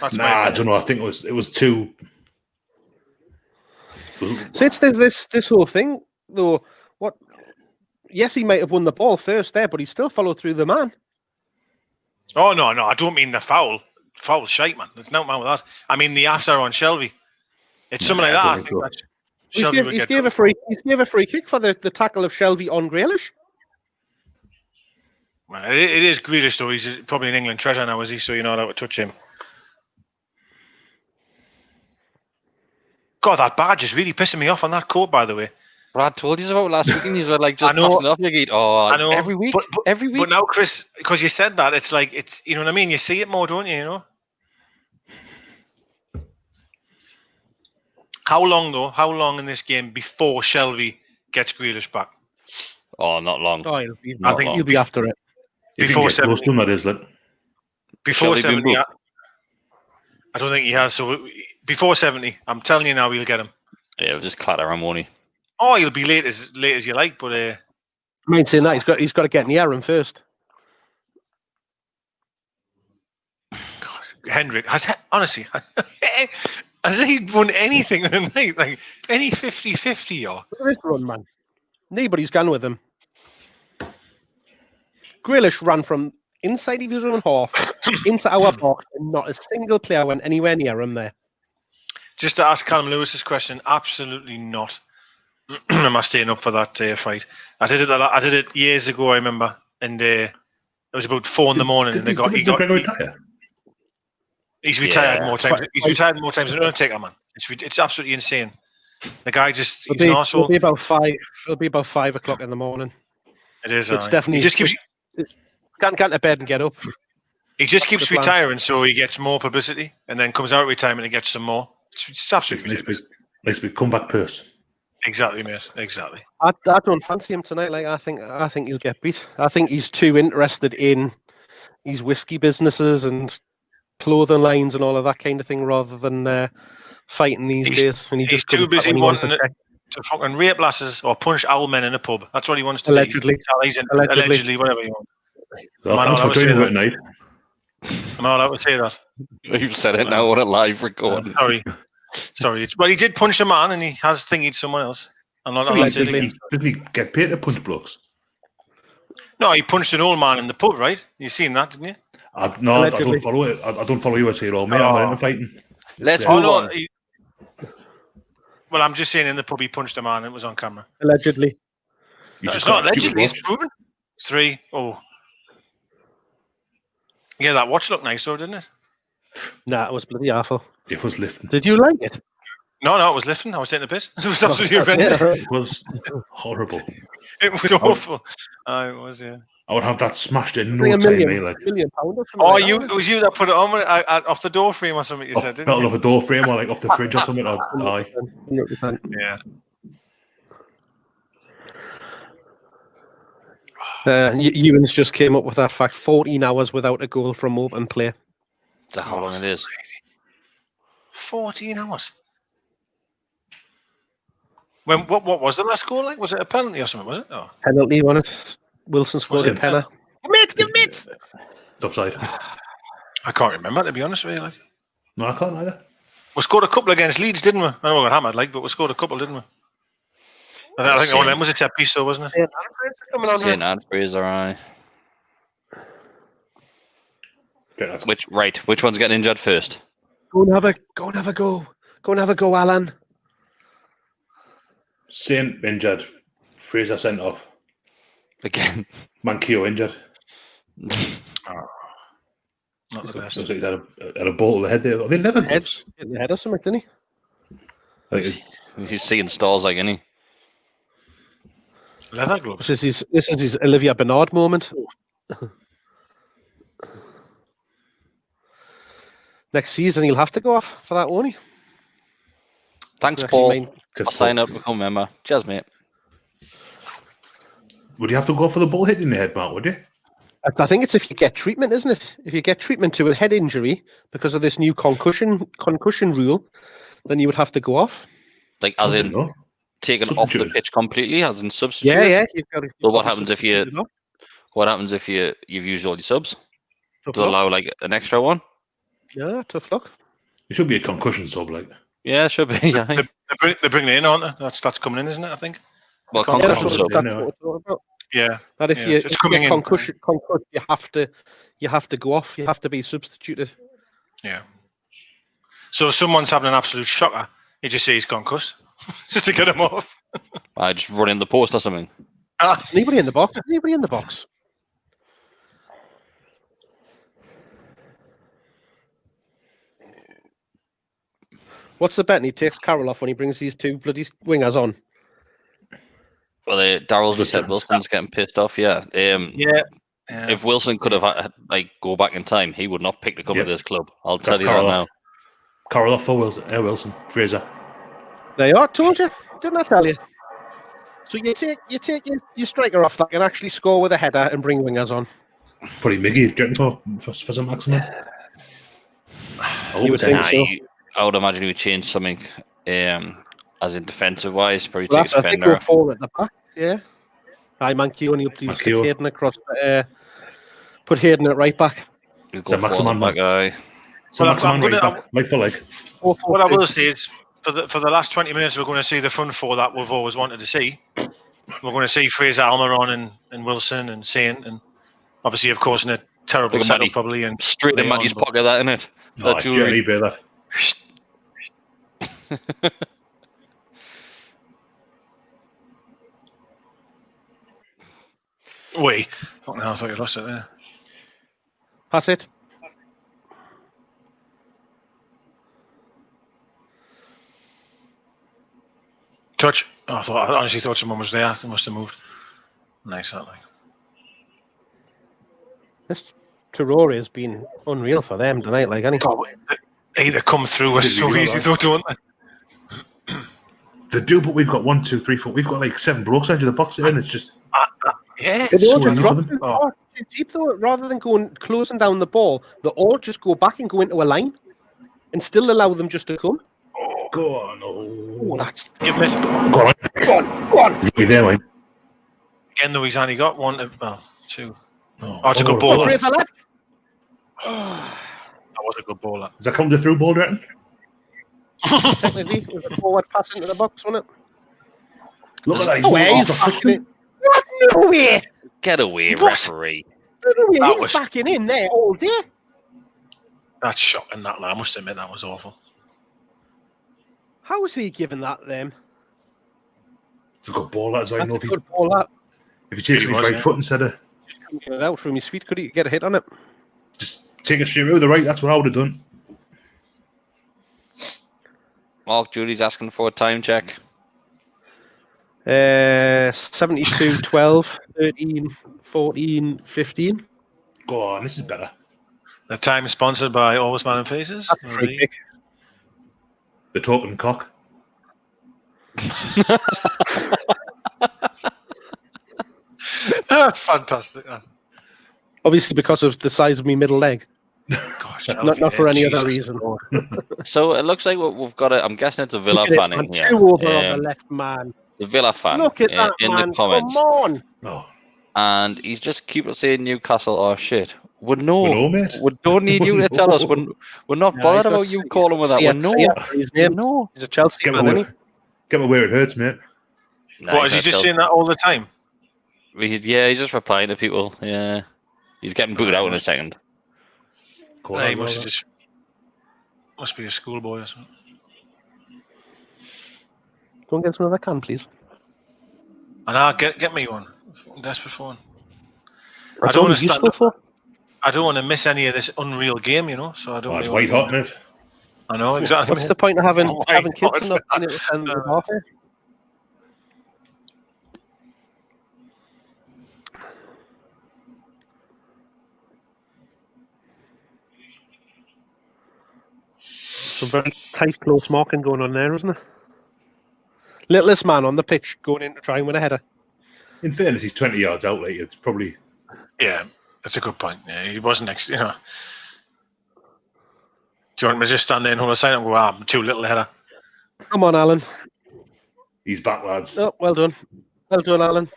That's I don't know. I think it was too. So it's this whole thing though. What? Yes, he might have won the ball first there, but he still followed through the man. Oh no, I don't mean the foul. Foul shite, man. There's no man with that. I mean the after on Shelby. It's something like that. I think that Shelby he gave a free kick for the tackle of Shelby on Grealish. Well, it is Grealish though. He's probably an England treasure now, is he? So you're not allowed to touch him. God, that badge is really pissing me off on that coat, by the way. Brad told you about last week, and he's like just passing off. Like, I know. Every week, every week. But now, Chris, because you said that, it's like you know what I mean. You see it more, don't you? You know. How long though? How long in this game before Shelby gets Grealish back? Oh, not long. Oh, I think he'll be after it. Before 70. Before Shelby 70, I don't think he has. So before 70, I'm telling you now, we'll get him. Yeah, we'll just clatter him, won't he? Oh, he'll be late as you like, but I mean, saying that he's got to get in the Aaron first. God, Hendrick honestly has he won anything tonight? Like any 50-50 or this run, man. Nobody's gone with him. Grealish ran from inside of his own half into our box, and not a single player went anywhere near him there. Just to ask Callum Lewis's question, absolutely not. Am I staying up for that fight? I did it years ago. I remember, and it was about 4 in the morning, and he's retired more times. He's retired more times than Undertaker, man. It's absolutely insane. The guy just he's an arsehole. It'll be about 5. It'll be about 5 o'clock in the morning. It is. So it's definitely. He just keeps can't get to bed and get up. He just keeps retiring, so he gets more publicity, and then comes out of retirement and gets some more. It's absolutely ridiculous. Let's be comeback person. Exactly, mate. Exactly. I don't fancy him tonight. Like I think he'll get beat. I think he's too interested in his whiskey businesses and clothing lines and all of that kind of thing, rather than fighting these days. And he's too busy wanting to fucking rape lasses or punch owl men in a pub. That's what he wants to do. Allegedly, whatever you want. Thanks for doing it tonight. I'm not allowed to say that. You've said it now on a live record. Sorry. But he did punch a man, and he has thingied someone else. Didn't he get paid to punch blokes? No, he punched an old man in the pub, right? You seen that, didn't you? I don't follow it. I don't follow USA at all, mate. I'm not into fighting. Let's move on. Well, I'm just saying in the pub he punched a man and it was on camera. Allegedly. It's not allegedly, it's proven. 3. Oh. Yeah, that watch looked nice though, didn't it? Nah, it was bloody awful. It was lifting. Did you like it? No, it was lifting. I was taking a piss. It was absolutely horrendous. It was horrible. It was awful. It was, yeah. I would have that smashed in no £1 time, million or something. Oh, it was you that put it on off the door frame or something, you said, didn't you? Off a door frame or like off the fridge or something. 100%. Yeah. Ewan's just came up with that fact: 14 hours without a goal from open play. That's how long it is. 14 hours. What was the last goal like? Was it a penalty or something? Was it? Oh. Penalty on it. Wilson scored a penalty. It's offside. I can't remember, to be honest with you. Like. No, I can't either. We scored a couple against Leeds, didn't we? I know we got hammered, but we scored a couple, didn't we? I think one of them was a set piece, though, wasn't it? St. Andrews, all right. Which one's getting injured first? Go and have a go. Go and have a go, Alan. Saint injured. Fraser sent off. Again. Manquillo injured. Not the best. He had a ball to the head there. They never hit the head or something, didn't he? He's seeing stars like any. Leather gloves. This is his Olivia Bernard moment. Next season he'll have to go off for that, won't he? Thanks, Paul. I'll sign up, become a member. Cheers, mate. Would you have to go for the ball hitting the head, Matt, would you? I think it's if you get treatment, isn't it? If you get treatment to a head injury because of this new concussion rule, then you would have to go off. Like, taken off the pitch completely, as in substitute? Yeah. So what happens if you What happens if you've used all your subs? Tough To luck. allow like an extra one? Yeah, tough luck. It should be a concussion sub, like. Yeah, it should be. Yeah. They're bringing it in, aren't they? That's coming in, isn't it? I think. Well, Yeah, Yeah, that's concussion what, sub. that's what we're talking about. Yeah. That if Yeah, you so it's if you're coming in. concussed, you have to go off. You have to be substituted. Yeah. So if someone's having an absolute shocker, you just say he's concussed, just to get him off. I just run in the post or something. Is anybody in the box? Anybody in the box? What's the bet? And he takes Carroll off when he brings these two bloody wingers on. Well, Darrell's just said Wilson's getting pissed off. Yeah. Yeah. If Wilson could have like go back in time, he would not pick to come to this club. I'll That's tell you that Carroll now. off. Carroll off for Wilson. Fraser. There you are. Told you. Didn't I tell you? So you take your striker off that can actually score with a header and bring wingers on. Probably Miggy getting for some maximum. You would think so. I would imagine he would change something, as in defensive wise. Probably Well, take a that's, I think defender. we're four at the back. Yeah. Mankioni up to stick Mankioni. Hayden across. Put Hayden at right back. He'll So go maximum forward, that guy. So Well, maximum I'm right gonna- back, like for like. What I will say is, for the last 20 minutes, we're going to see the front four that we've always wanted to see. We're going to see Fraser Almiron and Wilson and Saint, and obviously, of course, in a terrible Look at setup, Matty. probably. And Straight in Leon, Matty's but- pocket, that isn't it? No, That it's jewelry. Jerry Baylor. Wait, fucking hell, I thought you lost it there. Pass it. Touch. Oh, I honestly thought someone was there. They must have moved. Nice, that like. This Terrore has been unreal for them tonight. Like any. God, they come through us so easy, though, don't they? They do, but we've got 1, 2, 3, 4. We've got like 7 blokes into the box there, and it's just Yeah, They all so just easy drop for them. too far, too deep though. Rather than closing down the ball, they all just go back and go into a line, and still allow them just to come. go on. Oh, Oh. that's give it. Go on. You're there, mate. Again, though, he's only got one. Well, two. Oh, Oh, it's a good ball. oh, That Fraser, lad. was a good ball. That. Does that come to through ball, do you reckon? Technically, it was a forward pass into the box, wasn't it? Look at that. He's No way, off he's the backing fucking- it. No way. Get away, What? referee. No way, That he's was- backing in there all day. That's shocking. That lad. I must admit, that was awful. How is he giving that them? It's a good ball, that as I That's know. a If, good ball. That if he takes He his was, right yeah. foot instead of couldn't get it out from his feet. Could he get a hit on it? just take a straight with the right, that's what I would have done. Mark Judy's asking for a time check. 72, 12, 13, 14, 15. Go on, this is better. The time is sponsored by Always Man and Faces. That's a free kick. The talking cock. That's fantastic. Obviously, because of the size of my middle leg. Gosh, Not for any other Jesus. reason. So it looks like we've got I'm guessing it's a Villa Look at this, fan in man. here. 2 over on the Um, left, man. the Villa fan Look at that, in man. the comments. Come on. Oh, And he's just keep saying Newcastle are shit. We know. we know, mate. We don't need you to tell us. We're not Yeah, bothered he's got about C- you he's calling got with that. We know. CFC after his We name. know. He's a Chelsea Get man, me, isn't he? where it hurts, mate. Nah, What, is he he's just not saying that all the time? He's just replying to people. Yeah. He's getting booed out in a second. Go Nah, he on, must go have on. just must be a schoolboy or something. Go and get us another can, please. And I'll get me one. I'm desperate for one. That's don't all he's understand useful for. I don't want to miss any of this unreal game, you know. So I don't. Oh, it's really white want- hot, mate. I know exactly. What's the point of having Oh my kids God. and not being able to send them off here? Some very tight, close marking going on there, isn't it? Littlest man on the pitch going in to try and win a header. In fairness, he's 20 yards out. Like, it's probably Yeah, that's a good point. Yeah, he wasn't next. You know. Do you want me to just stand there and hold a sign and go, I'm too little header? Come on, Alan. he's back, lads. Oh, well done. Well done, Alan.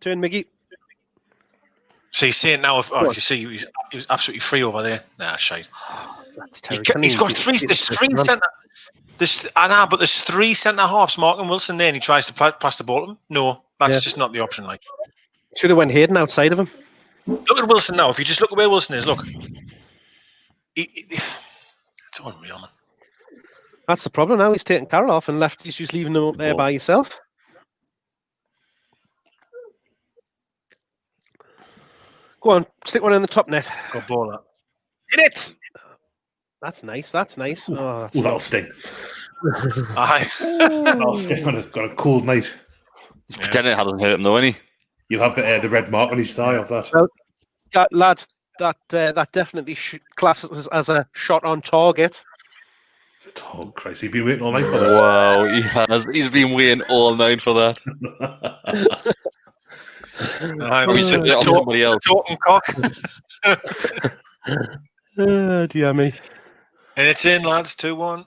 Turn, Mickey. So he's saying now, you see, he was absolutely free over there. Nah, shite. That's terrible. He's got three. There's three centre. But there's three centre halves. Mark Wilson there, and he tries to pass the ball to him. No, that's just not the option. Like, should have went Hayden outside of him. Look at Wilson now. If you just look at where Wilson is, look. It's unreal, man. That's the problem now. He's taking Carroll off and left. He's just leaving him up there by yourself. Go on, stick one in the top net. Go ball that. Hit it! That's nice. That's nice. Oh, that'll sting. Aye. That'll sting on got a cold night. Pretend it hasn't hit him though, any. You'll have the red mark on his thigh of that. Well, lads, that definitely classes as a shot on target. Oh, Christ, he's been waiting all night for that. Wow, he has. He's been waiting all night for that. Somebody else. Talking cock. Dear me. And it's in, lads. 2-1.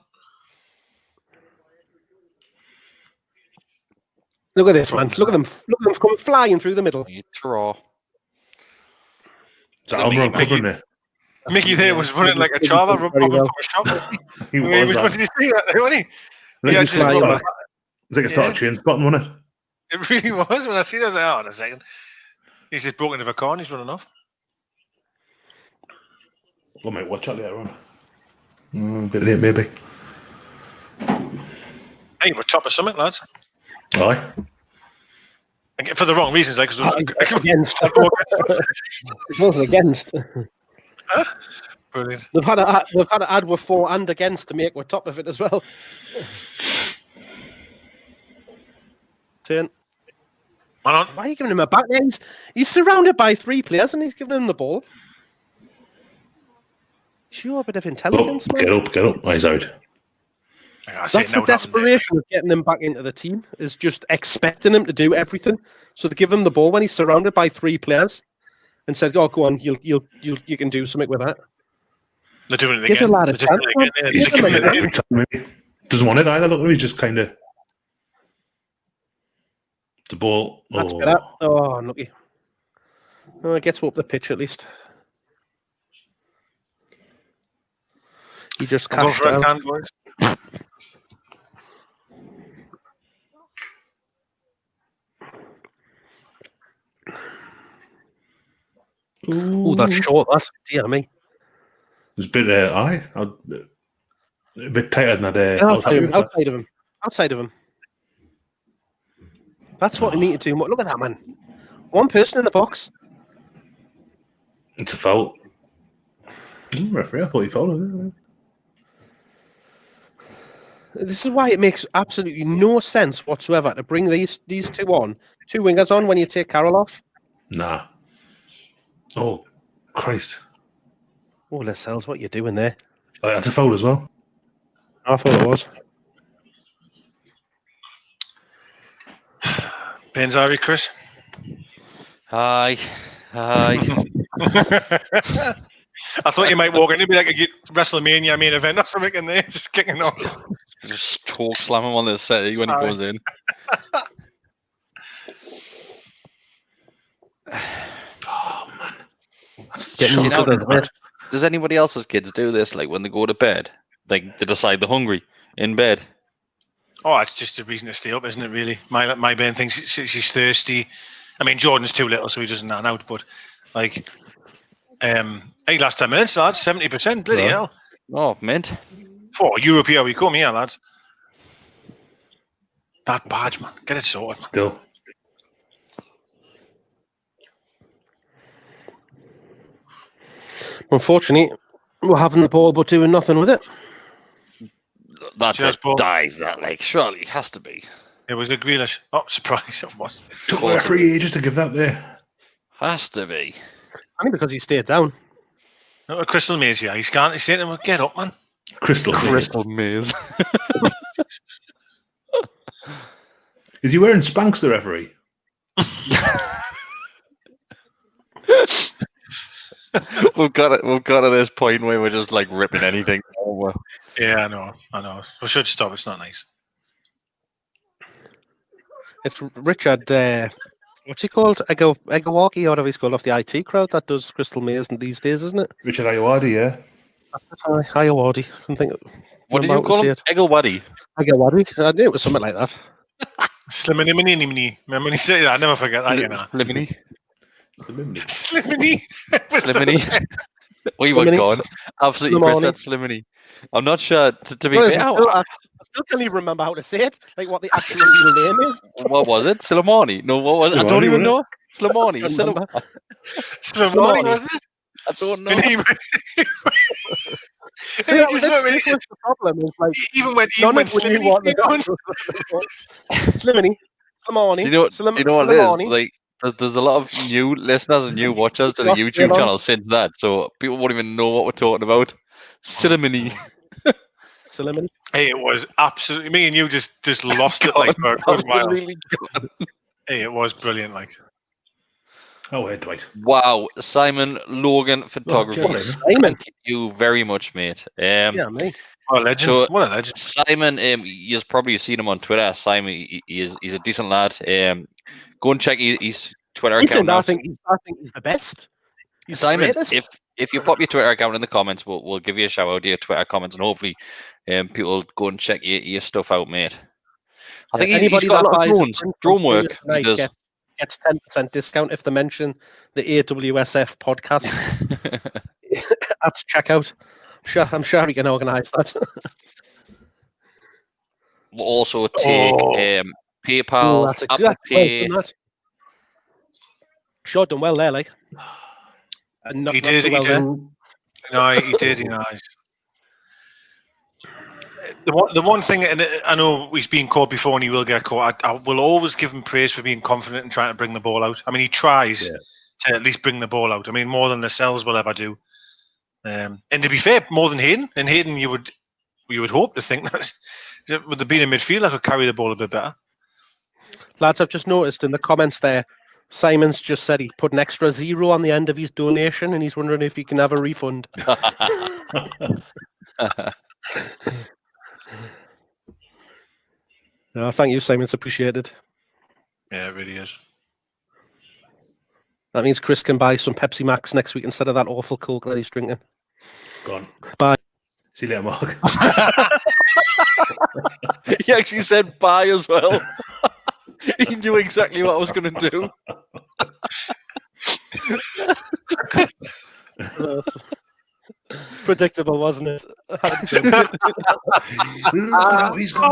Look at this, man. Look at them. Look at them coming flying through the middle. You draw. Mickey there was running like a chava from a shop. He was. What did you see that? Wasn't he? It's like a start train spotting, wasn't it? It really was. When I see it, I was like, oh, in a second. He's just broken into a car and he's running off. We might watch that later on. A bit late, maybe. Hey, we're top of something, lads. Aye. For the wrong reasons, like, Against. It wasn't against. Huh? Brilliant. They've had to add with for and against to make we're top of it as well. Turn. Why are you giving him a back? He's surrounded by 3 players and he's giving him the ball. Show a bit of intelligence, man. Get up. He's out. That's the desperation of getting him back into the team, is just expecting him to do everything. So they give him the ball when he's surrounded by 3 players and said, "Oh, go on, you can do something with that." They're doing it Give again. a lad a chance. He's giving it every time. Doesn't want it either. Look, he's just kind of the ball. That's better. Oh, unlucky. Oh, it gets up the pitch at least. He just cashed out. Can, boys. Oh, that's short. That's dear me. It's a bit a bit tighter than that. Outside of him. That's what we need to do. Look at that, man. One person in the box. It's a foul. Referee, I thought he fouled. This is why it makes absolutely no sense whatsoever to bring these 2 on, 2 wingers on when you take Carroll off. Nah. Oh, Christ. Oh, Lascelles, what are you doing there? Oh, that's a foul as well. I thought it was. Benzari, Chris. Hi. I thought you might walk in. It'd be like a WrestleMania main event or something in there, just kicking off. Just choke slam him on the set when he goes in. Oh, man. Does anybody else's kids do this? Like when they go to bed, like they decide they're hungry in bed? Oh, it's just a reason to stay up, isn't it, really? My Ben thinks she's thirsty. I mean, Jordan's too little, so he doesn't run out, but like... hey, last 10 minutes, lads. 70%. Bloody hell. Oh, mint. For Europe, here we come here, lads. That badge, man. Get it sorted. Still. Unfortunately, we're having the ball but doing nothing with it. That's a dive, that, like, surely it has to be. It was a Grealish. Oh, surprise. It was. Took the referee ages to give that there. Has to be. Only because he stayed down. No, Crystal Maze, yeah. He's saying to him, get up, man. Crystal Maze. Is he wearing Spanx, the referee? We've got to this point where we're just like ripping anything over. Yeah, I know. We should stop. It's not nice. It's Richard. What's he called? Egawaki, or whatever he's called, off the IT crowd that does Crystal Maze these days, isn't it? Richard Ayoade, yeah. Ayoade. I think. What did you call him? Egglewadi. Egawaki. I knew it was something like that. Slimini. Remember when he said that? I never forget that. You know. Slimini. Slimini. Slimini. We were gone. Absolutely pressed that Slimini. I'm not sure. To be fair, I still can't even remember how to say it. Like what the actual real name is. What was it? Silamani? No, what was it? I don't even know. Silamani. Silamani, wasn't it? I don't know. That was the problem. Like, even when Slimini Slimani. Do you know what it is? Like, there's a lot of new listeners and new watchers to the YouTube channel since that, so people won't even know what we're talking about. Silamini. Silamini. Hey, it was absolutely me and you just lost it like for a good while. Really good. Hey, it was brilliant, like. Oh, hey, Dwight. Wow, Simon Logan Photography. Thank you very much, mate. Yeah, mate. What a legend. So, what a legend. Simon, you've probably seen him on Twitter. Simon, he's a decent lad. Go and check his Twitter account. I think he's the best. He's Simon, if you pop your Twitter account in the comments, we'll give you a shout out to your Twitter comments, and hopefully people go and check your stuff out, mate. I think he's got a lot of drone work. Gets 10% discount if they mention the AWSF podcast at checkout. I'm sure we can organise that. We'll also take PayPal, Apple Pay. Sure, done well there, like. He did. No, he did. The one thing, and I know he's been caught before and he will get caught, I will always give him praise for being confident and trying to bring the ball out. I mean, he tries to at least bring the ball out. I mean, more than the Cells will ever do. And to be fair, more than Hayden. And Hayden, you would hope to think that with the being in midfield, I could carry the ball a bit better. Lads, I've just noticed in the comments there, Simon's just said he put an extra 0 on the end of his donation and he's wondering if he can have a refund. No, thank you, Simon. It's appreciated. Yeah, it really is. That means Chris can buy some Pepsi Max next week instead of that awful Coke that he's drinking. Gone. Bye. See you later, Mark. He actually said bye as well. He knew exactly what I was going to do. Predictable, wasn't it?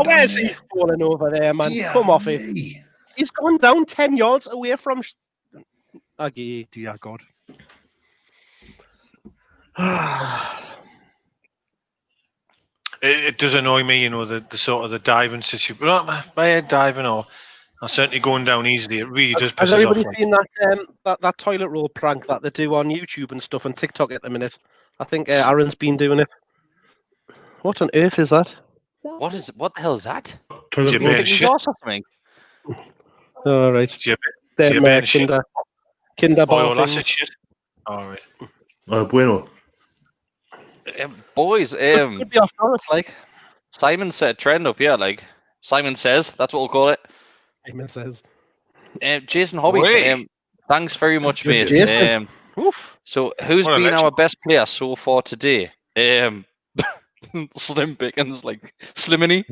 Where's he falling over there, man? Dear Come off it. He's gone down 10 yards away from... dear God. It does annoy me, the sort of the diving situation. My head diving, or I'm certainly going down easily. It really does piss us off. Has everybody seen that toilet roll prank that they do on YouTube and stuff and TikTok at the minute? I think Aaron's been doing it. What on earth is that? What the hell is that? Toilet roll. Something. All right. Kinder bar things. Shit. All right. Bueno. Boys, could be off balance, like. Simon set a trend up, yeah, like Simon says, that's what we'll call it. Simon says. Jason Hobby, thanks very much, mate. So who's been our best player so far today? Slim Pickens, like Slimini.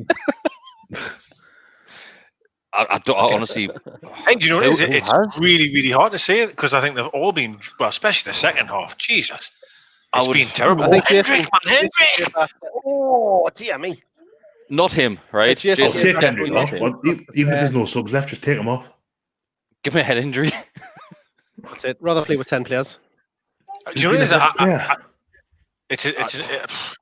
I honestly. And do you know what it is? It's really, really hard to say because I think they've all been, well, especially the second half. Jesus. It's been terrible. I think Hendrick. Oh, dear me. Not him, right? I'll take Hendrick off. Even if there's no subs left, just take him off. Give me a head injury. That's it. Rather play with 10 players. Do you know what it is?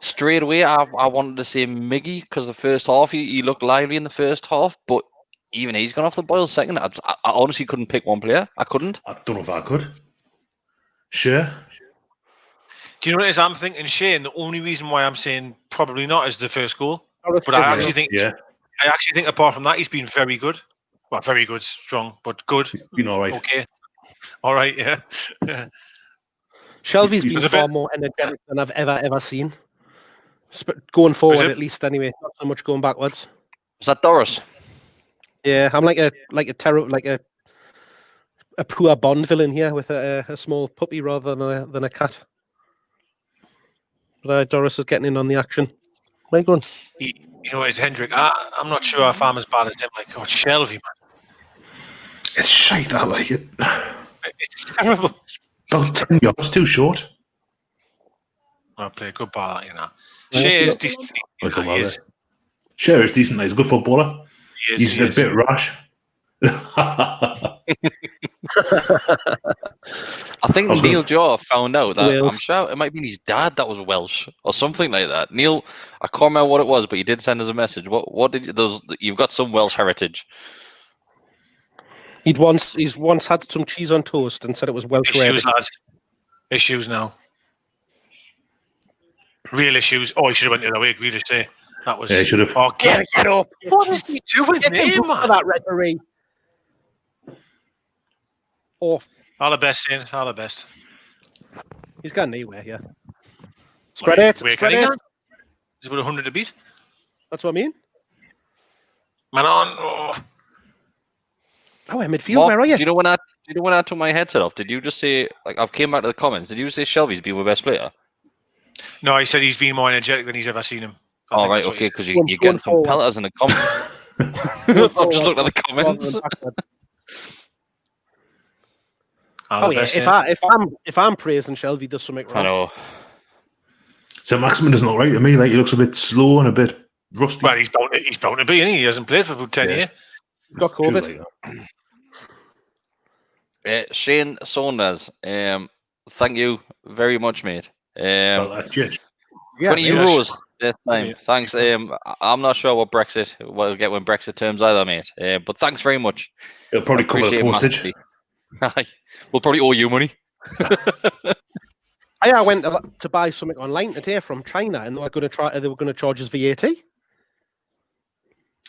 Straight away, I wanted to say Miggy because the first half, he looked lively in the first half, but even he's gone off the boil second. I honestly couldn't pick one player. I couldn't. I don't know if I could. Sure. Do you know what it is? I'm thinking Shane. The only reason why I'm saying probably not is the first goal, but I actually think apart from that, he's been very good. Well, very good, strong, but good. He's been all right. Okay, all right, yeah. Shelby's been far more energetic than I've ever seen. Going forward, at least, anyway. Not so much going backwards. Was that Doris? Yeah, I'm like a poor Bond villain here with a small puppy rather than a cat. But Doris is getting in on the action. Where you going? You know, it's Hendrick. I'm not sure if I'm as bad as him. Like, oh, Shelby, man. It's shite, I like it. It's terrible. About 10 yards, too short. I'll play a good ball, you know. Shea is decent. Shea is decent. He's a good footballer. He's a bit rash. I think Neil Jaw found out that I'm sure it might be his dad that was Welsh or something like that. Neil, I can't remember what it was, but he did send us a message. What did you've got some Welsh heritage? He's once had some cheese on toast and said it was Welsh. Issues, lads. Issues now. Real issues. Oh, he should have went the other way. We just say that was. Yeah, he should have. Oh, get up! What is he doing there, man? That referee. Oh, all the best, Saints. All the best. He's got anywhere here. Spread it. Spread it. He's about 100 to beat. That's what I mean. Man on. Oh, midfield. Where are you? Do you know when I took my headset off? Did you just say like I've came back to the comments? Did you say Shelby's been my best player? No, he said he's been more energetic than he's ever seen him. Oh, right, okay, because you're getting some pelters in the comments. I'm just looking at the comments. Oh yeah, if I'm praising Shelby does something wrong. I know. So Maximin doesn't look right to me. Like he looks a bit slow and a bit rusty. Well, he's bound to be, isn't he? He hasn't played for about 10 years. He's got COVID. Shane Saunders, thank you very much, mate. 20 euros this time. Yeah. Thanks. I'm not sure what we'll get when Brexit terms either, mate. But thanks very much. It'll probably cover the postage. We'll probably owe you money. I went to buy something online today from China, and they were going to charge us VAT.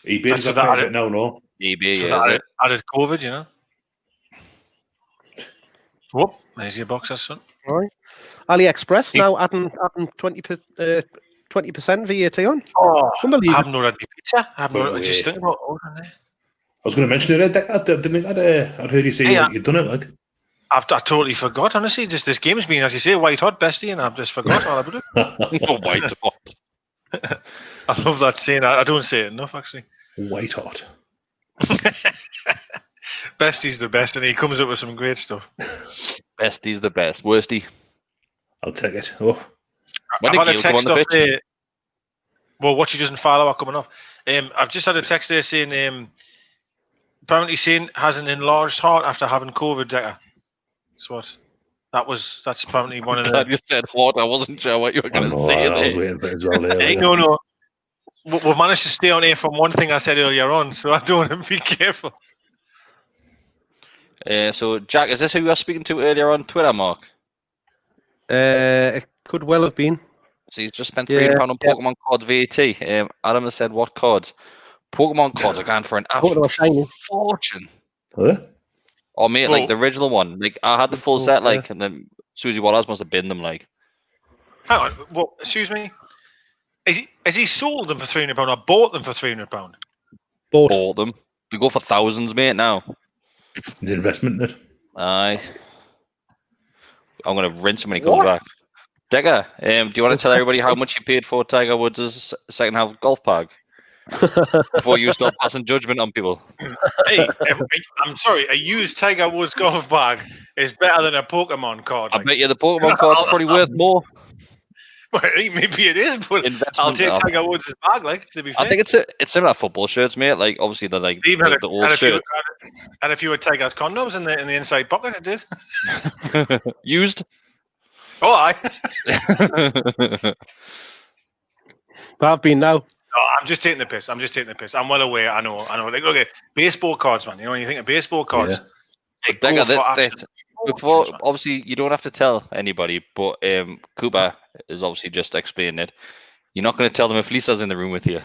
eBay got that no. eBay, so yeah. Added COVID, you know. Whoop! There's your box, son. All right. AliExpress now adding 20% VAT on. Oh, I haven't ordered any pizza. I haven't ordered. Just thinking about ordering it. I was going to mention it. I'd heard you say you'd done it. Like I totally forgot. Honestly, just this game's been, as you say, white hot, bestie, and I've just forgot all about it. Oh, white hot. I love that saying. I don't say it enough, actually. White hot. Bestie's the best, and he comes up with some great stuff. Bestie's the best. Worsty. I'll take it. Oh. I've had a text off there. Well, what she doesn't follow are coming off. I've just had a text there saying apparently Shane has an enlarged heart after having COVID. That's apparently one of the. You said what? I wasn't sure what you were going to say. I was waiting for it as well. No. We've managed to stay on air from one thing I said earlier on, so I don't want to be careful. So, Jack, is this who you were speaking to earlier on Twitter, Mark? It could well have been. So he's just spent £300 on Pokemon cards VAT. Adam has said, what cards? Pokemon cards are going for an absolute fortune. Huh? Oh, mate, like the original one. Like, I had the full set, like, and then Susie Wallace must have binned them, like. Hang on, well, excuse me? Has he sold them for £300 or bought them for £300? Bought them. They go for thousands, mate, now. It's an investment, isn't it? Aye. I'm going to rinse him when he comes back. Digger, do you want to tell everybody how much you paid for Tiger Woods' second half golf bag? Before you start passing judgment on people. Hey, I'm sorry, a used Tiger Woods golf bag is better than a Pokemon card. I bet you the Pokemon card's probably worth more. Well, maybe it is, but I'll take Tiger Woods' bag, like, to be fair. I think it's similar to football shirts, mate. Like, obviously, they're like the old shirt. And if you had Tiger's condoms in the inside pocket, it did. Used? Oh, aye. I've been now. No, I'm just taking the piss. I'm well aware. I know. Like, okay, baseball cards, man. You know, when you think of baseball cards, before, obviously, you don't have to tell anybody, but Cooper is obviously just explaining it. You're not going to tell them if Lisa's in the room with you.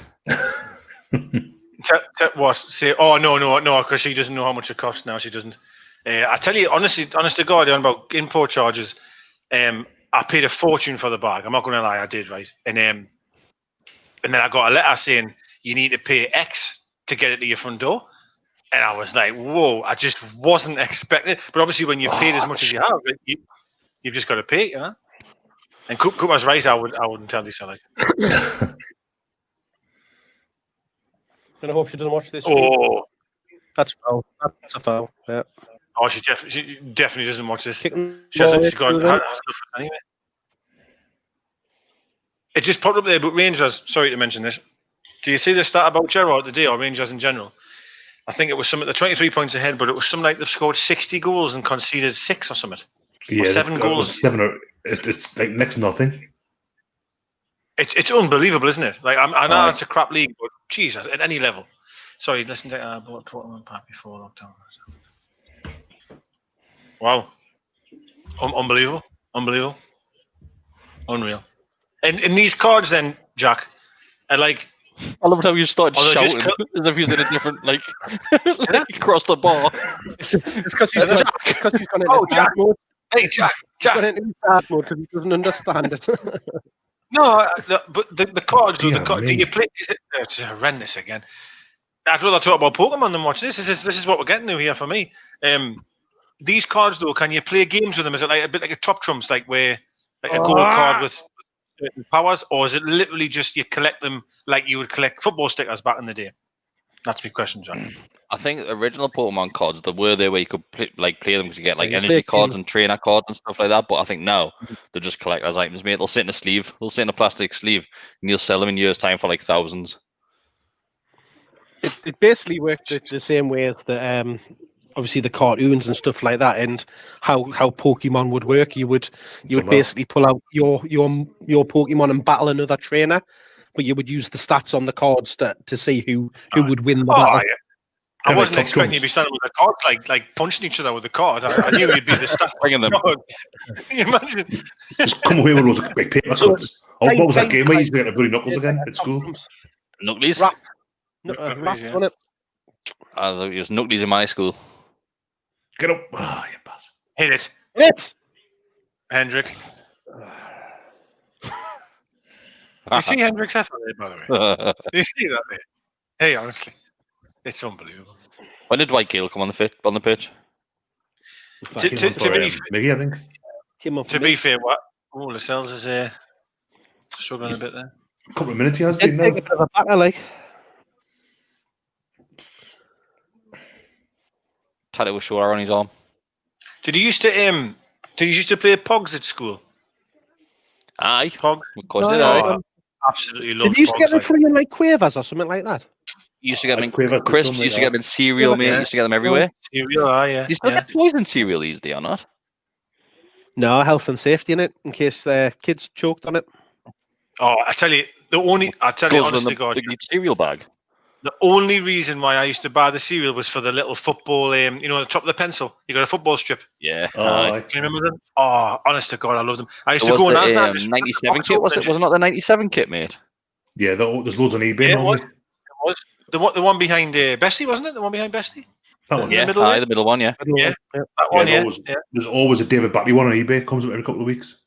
What? Say, oh, no, because she doesn't know how much it costs now. She doesn't. I tell you, honest to God, about import charges, I paid a fortune for the bag. I'm not going to lie, I did, right? And then I got a letter saying you need to pay X to get it to your front door. And I was like, whoa, I just wasn't expecting. But obviously, when you've paid as much as you have, you've just got to pay, you know. And Cooper's right. I wouldn't tell you so. Like, And I hope she doesn't watch this. oh, That's foul. That's a foul. Yeah. oh, she definitely doesn't watch this. Kicking She hasn't. ball She's got away. has enough anyway. It just popped up there. But Rangers. Sorry to mention this. Do you see the stat about Gerrard today, or Rangers in general? I think it was something. They're 23 points ahead, but it was something like they've scored 60 goals and conceded 6 or something. Yeah, or 7 goals. It's like next to nothing. It's unbelievable, isn't it? Like I know it's a crap league, but Jesus, at any level. Sorry, listen to bought Tottenham pack before lockdown. Wow, unbelievable, unreal. And these cards, then Jack, are like. I love how you started shouting as if you did a different, like across the bar. It's because he's gone into Jack. dark mode. Hey, Jack. He's gone into dark mode because he doesn't understand it. No, but the cards, do you play? It's horrendous again. I'd rather talk about Pokemon than watch this. This is what we're getting to here for me. These cards, though, can you play games with them? Is it like a bit like a Top Trumps, like where like a gold card with certain powers, or is it literally just you collect them like you would collect football stickers back in the day? That's my question, John. I think the original Pokemon cards, there were there where you could play them because you get like energy cards and trainer cards and stuff like that. But I think now they're just collector's items, mate. They'll sit in a sleeve. They'll sit in a plastic sleeve, and you'll sell them in years' time for like thousands. It basically worked the same way as the obviously the cartoons and stuff like that, and how Pokemon would work. You would basically pull out your Pokemon and battle another trainer, but you would use the stats on the cards to see who would win the battle. Yeah. I wasn't expecting you to be standing with the cards like punching each other with the card. I knew you'd be the stats bringing them. Can you imagine? Just come away with those like paper cuts. What was that game where you used to get the bloody knuckles again at school? Knuckles? Wrapped on it. I thought it was Knuckles in my school. Get up. Oh, you bastard. Hit it. Hendrick. You see Hendrick's effort there, by the way? You see that there? Hey, honestly, it's unbelievable. When did Dwight Gale come on the pitch? To be fair, what Lascelles is struggling a bit there. A couple of minutes he has been now. A bit of a batter, like. Tattoo was short on his arm. Did you used to play Pogs at school? Aye, Pog. of course did I. Absolutely love. Did you used to get them for you like Quavers or something like that? You used to get them in crisps. You used to get them in cereal, mate. You used to get them everywhere. Cereal, yeah. You still get toys in cereal these days, or not? No, health and safety in it in case kids choked on it. Oh, I tell you, honestly, God, the cereal bag. The only reason why I used to buy the cereal was for the little football, the top of the pencil. You got a football strip. Yeah. Can you remember them? Oh, honest to God, I love them. I used to go on Asda. 97 kit, was it? Was it not the 97 kit, mate? Yeah, there's loads on eBay. Yeah, it was. The one behind Bestie, wasn't it? The one behind Bestie? That one. Yeah, the middle one, yeah. Yeah, that one, yeah. There's always a David Battley one on eBay. Comes up every couple of weeks.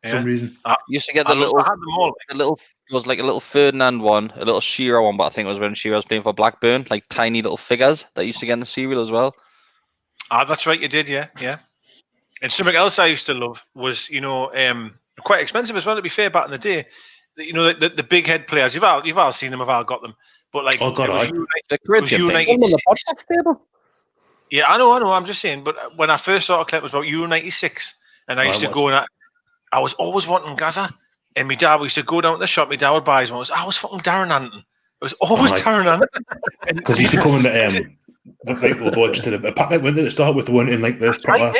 For some reason. You used to get the little, it was like a little Ferdinand one, a little Shearer one, but I think it was when Shearer was playing for Blackburn, like tiny little figures that you used to get in the cereal as well. That's right, you did, yeah. And something else I used to love was, quite expensive as well, to be fair, back in the day. The big head players, you've all seen them, I've all got them. But like, the podcast table. Yeah, I know. I'm just saying. But when I first saw a clip, it was about Euro 96, and I used to go and I was always wanting Gaza, and my dad used to go down to the shop. My dad would buy his one. I was fucking Darren Anton. It was always Darren Anton. Because he used to come in the packet window to start with the one in like the proper.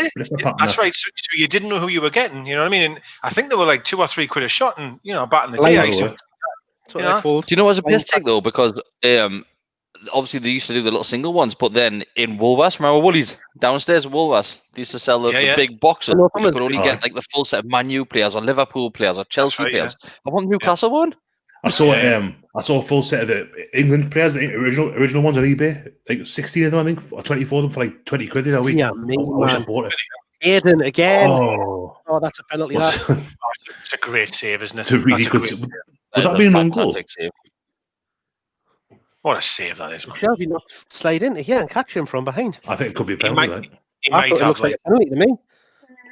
That's right. So you didn't know who you were getting. You know what I mean? And I think they were like £2 or £3 a shot. And back in the day, I used to. Do you know it was a piss take though? Because obviously they used to do the little single ones, but then in Woolworths, remember Woolies downstairs at Woolworths, they used to sell the big boxes. You could only get like the full set of Man U players or Liverpool players or Chelsea players. I want Newcastle one. I saw a full set of the England players, the original ones on eBay, like 16 of them, I think, or 24 of them for like 20 quid that week. Yeah, I wish I bought it. Aiden again. Oh, that's a penalty. It's a great save, isn't it? It's a really good save. Would that be an own goal? Save. What a save that is, man. Shelby not slide into here and catch him from behind. I think it could be a He penalty. might, Right? he I might thought it have looks like a penalty to me.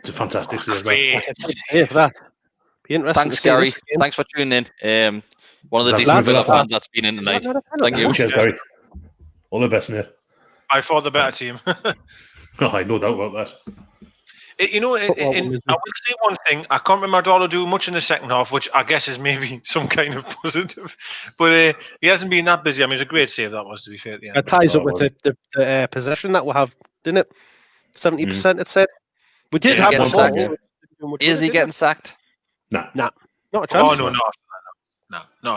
It's a fantastic save. That. great Save that. Be interesting Thanks, to see Gary. this game. Thanks for tuning in. One of the That's decent lads, Villa that's fans that's been in tonight. Not a penalty. Thank you. Cheers, Gary. All the best, mate. I thought the better team. No, I no doubt about that. I will say one thing. I can't remember Dolo do much in the second half, which I guess is maybe some kind of positive. But he hasn't been that busy. I mean, it was a great save that was, to be fair. At the end. It ties up with the possession that we have, didn't it? 70%, it said. We did have getting one sacked. more. Is he getting sacked? Nah. Not a chance. Oh, no, not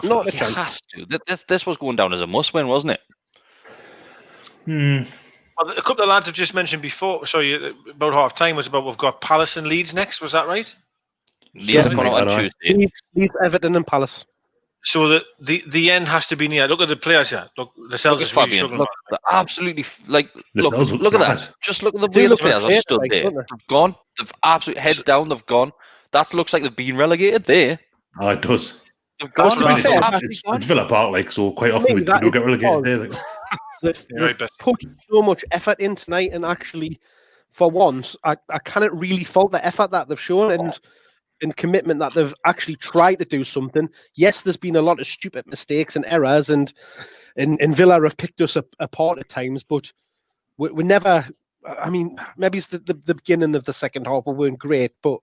Not a He chance. has to. This was going down as a must-win, wasn't it? Well, a couple of lads have just mentioned before, sorry, about half time was about we've got Palace and Leeds next. Was that right? Leeds Something are coming like out on that, Tuesday. Leeds, Everton, and Palace. So the end has to be near. Look at the players here. Look, Lascelles Look is at really Fabian. struggling. Look, they're absolutely look Lascelles looks at mad. that. Just look at the They way the look players are like stood like, there. don't they? They've gone. They've absolutely heads down. They've gone. That looks like they've been relegated there. Oh, it does. They've gone. to be They've fair, absolutely It's gone. Villa Park, like, so quite often we that do is get relegated there. because- Like. They've put so much effort in tonight, and actually, for once, I cannot really fault the effort that they've shown and commitment that they've actually tried to do something. Yes, there's been a lot of stupid mistakes and errors, and Villa have picked us apart at times, but we never. I mean, maybe it's the beginning of the second half we weren't great, but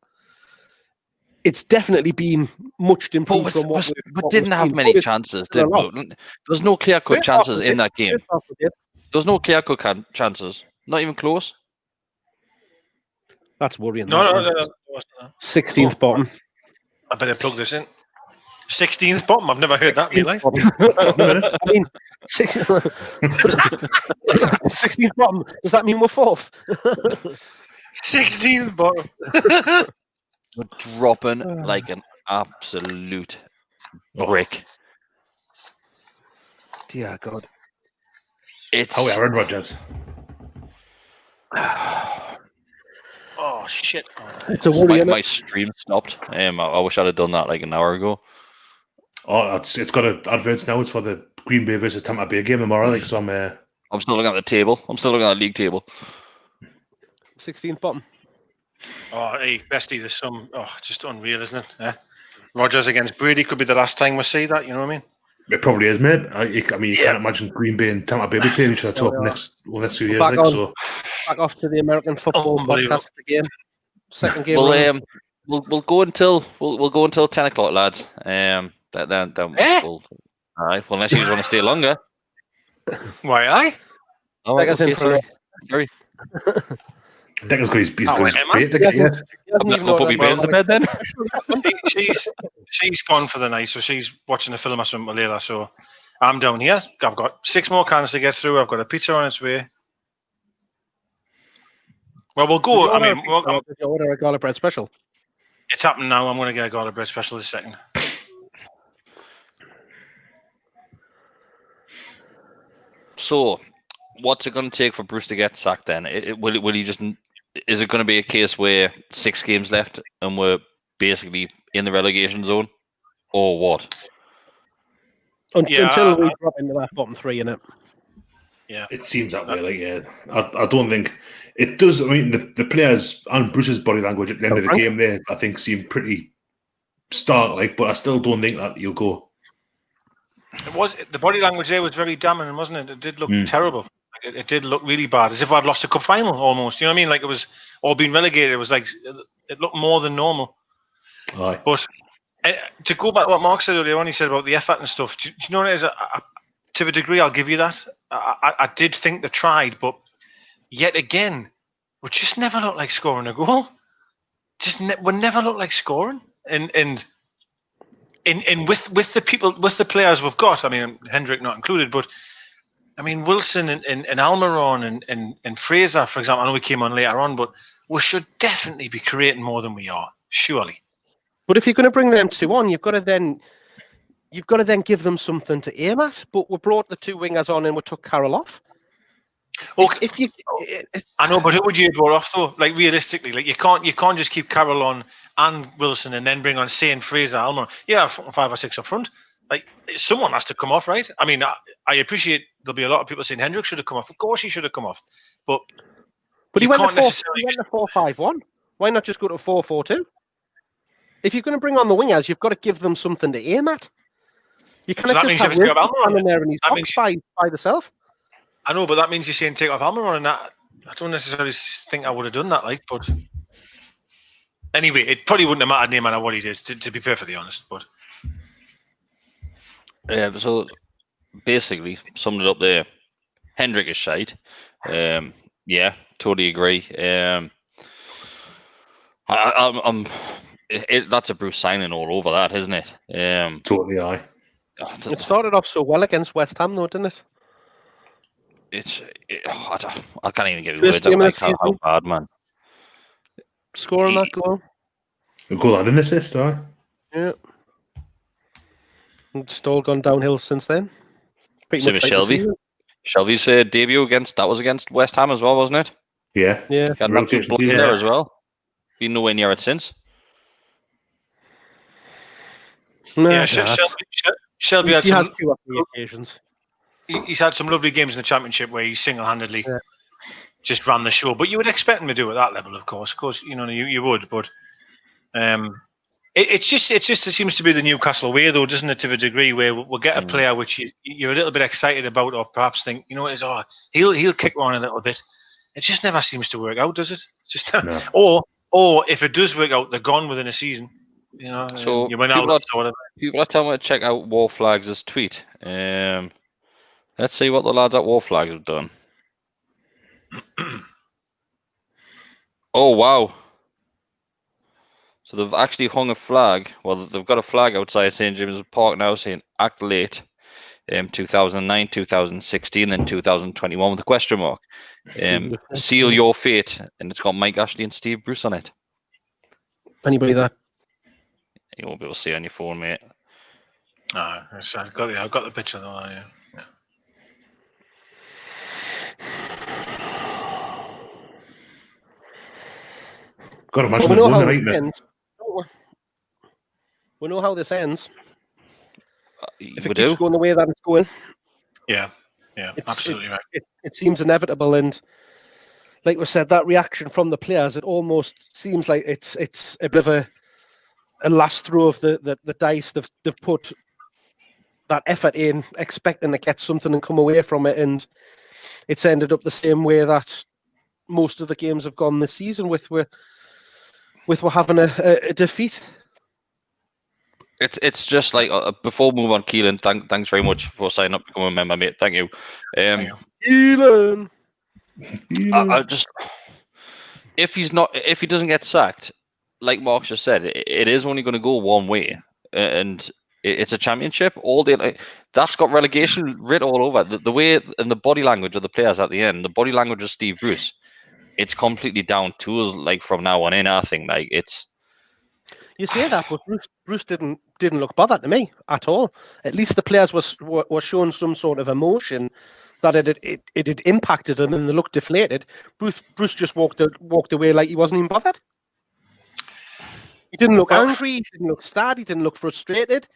it's definitely been much improved from what we didn't have many chances, did we? There's no clear-cut chances in that game. There's no clear-cut chances. Not even close. That's worrying. No. 16th bottom. I better plug this in. 16th bottom. I've never heard that in my life. I mean, 16th bottom. Does that mean we're fourth? 16th bottom. We're dropping like an absolute brick. Dear God. It's How Aaron Rodgers. Oh shit! It's a worry. my stream stopped. I wish I'd have done that like an hour ago. Oh, it's got adverts now. It's for the Green Bay versus Tampa Bay game tomorrow. Like, so I'm still looking at the table. I'm still looking at the league table. 16th bottom. Oh, hey, bestie, there's some. Oh, just unreal, isn't it? Yeah. Rodgers against Brady could be the last time we see that. You know what I mean? it probably is, mate. I mean, you can't imagine Green Bay and Tampa Bay playing each other top next few years. Back, like, on, so back off to the American football podcast again. Second game. We'll go until 10 o'clock, lads. Then we'll. All right. Well, unless you want to stay longer. Why, aye? All right. Okay, sorry. Decker's got his bait man. to get yet. I'll put my bed to bed then. She's gone for the night, so she's watching a film or something later. So I'm down here. I've got 6 more cans to get through. I've got a pizza on its way. Well, we'll go. I mean, did you order a garlic bread special? It's happening now. I'm going to get a garlic bread special this second. So, what's it going to take for Bruce to get sacked then? Will he just? Is it going to be a case where 6 games left and we're basically in the relegation zone, or what? Until we drop into that bottom 3 in it. Yeah, it seems that way. Like, yeah, I don't think it does. I mean, the players and Bruce's body language at the end of the game there, I think, seem pretty stark. Like, but I still don't think that he'll go. It was the body language there was very damning, wasn't it? It did look terrible. It did look really bad, as if I'd lost a cup final almost. You know what I mean? Like it was all being relegated. It was like it looked more than normal. Aye. But to go back to what Mark said earlier on, he said about the effort and stuff. Do you know what it is? To a degree, I'll give you that. I did think they tried, but yet again, we just never looked like scoring a goal. We never looked like scoring. And with the people, with the players we've got, I mean, Hendrick not included, but I mean, Wilson and Almiron and Fraser, for example, I know we came on later on, but we should definitely be creating more than we are, surely. But if you're going to bring them 2 on, you've got to then give them something to aim at. But we brought the 2 wingers on and we took Carroll off. Okay. I know, but who would you draw off though? Like realistically, like you can't just keep Carroll on and Wilson and then bring on, say, and Fraser, Almiron. Yeah, 5 or 6 up front. Like, someone has to come off, right? I mean, I appreciate there'll be a lot of people saying Hendrick should have come off. Of course he should have come off. But he you went can't to necessarily... He went to 4-5-1. Why not just go to 4-4-2? If you're going to bring on the wingers, you've got to give them something to aim at. You cannot just have Wilson standing there in his box by themselves. I know, but that means you're saying take off Almiron, and that I don't necessarily think I would have done that. Like, but anyway, it probably wouldn't have mattered no matter what he did. To be perfectly honest, but yeah. So basically, summed it up there. Hendrick is shite. Yeah, totally agree. That's a Bruce signing all over that, isn't it? Totally, aye. It started off so well against West Ham, though, didn't it? I can't even give you words. Like how bad, man. Scoring that goal. A goal and an assist, aye. Yeah. It's all gone downhill since then. Same as Shelby. Shelby's debut against West Ham as well, wasn't it? Yeah. Yeah. Got an absolute block there as well. Been nowhere near it since. Yeah, Shelby had some few occasions. He's had some lovely games in the Championship where he single-handedly just ran the show. But you would expect him to do at that level, of course. Of course, you would. But it seems to be the Newcastle way, though, doesn't it? To a degree, where we'll get a player which you're a little bit excited about, or perhaps think, he'll kick on a little bit. It just never seems to work out, does it? Just no. Or if it does work out, they're gone within a season. So people are telling me to check out War Flags' tweet. Let's see what the lads at War Flags have done. Oh, wow. So they've actually hung a flag. Well, they've got a flag outside St. James's Park now saying act late. 2009, 2016, and 2021 with a question mark. Seal your fate. And it's got Mike Ashley and Steve Bruce on it. Anybody that? You won't be able to see on your phone, mate. I've got the picture though. Yeah. Got to imagine it won the night. We know how this ends. If it we keeps going the way that it's going, yeah, absolutely right. It seems inevitable, and like we said, that reaction from the players, it almost seems like it's a bit of a last throw of the dice. They've put that effort in, expecting to get something and come away from it, and it's ended up the same way that most of the games have gone this season. With we're having a defeat. It's just like before we move on, Keelan. Thanks very much for signing up to become a member, mate. Thank you. Keelan. I just if he doesn't get sacked, like Mark just said, it is only going to go one way, and it's a championship all day. That's got relegation writ all over the way, and the body language of the players at the end, the body language of Steve Bruce. It's completely down to us. Like from now on in, I think like it's. You say that, but Bruce didn't look bothered to me at all. At least the players were showing some sort of emotion that it had impacted them, and they looked deflated. Bruce just walked away like he wasn't even bothered. He didn't look angry. He didn't look sad. He didn't look frustrated.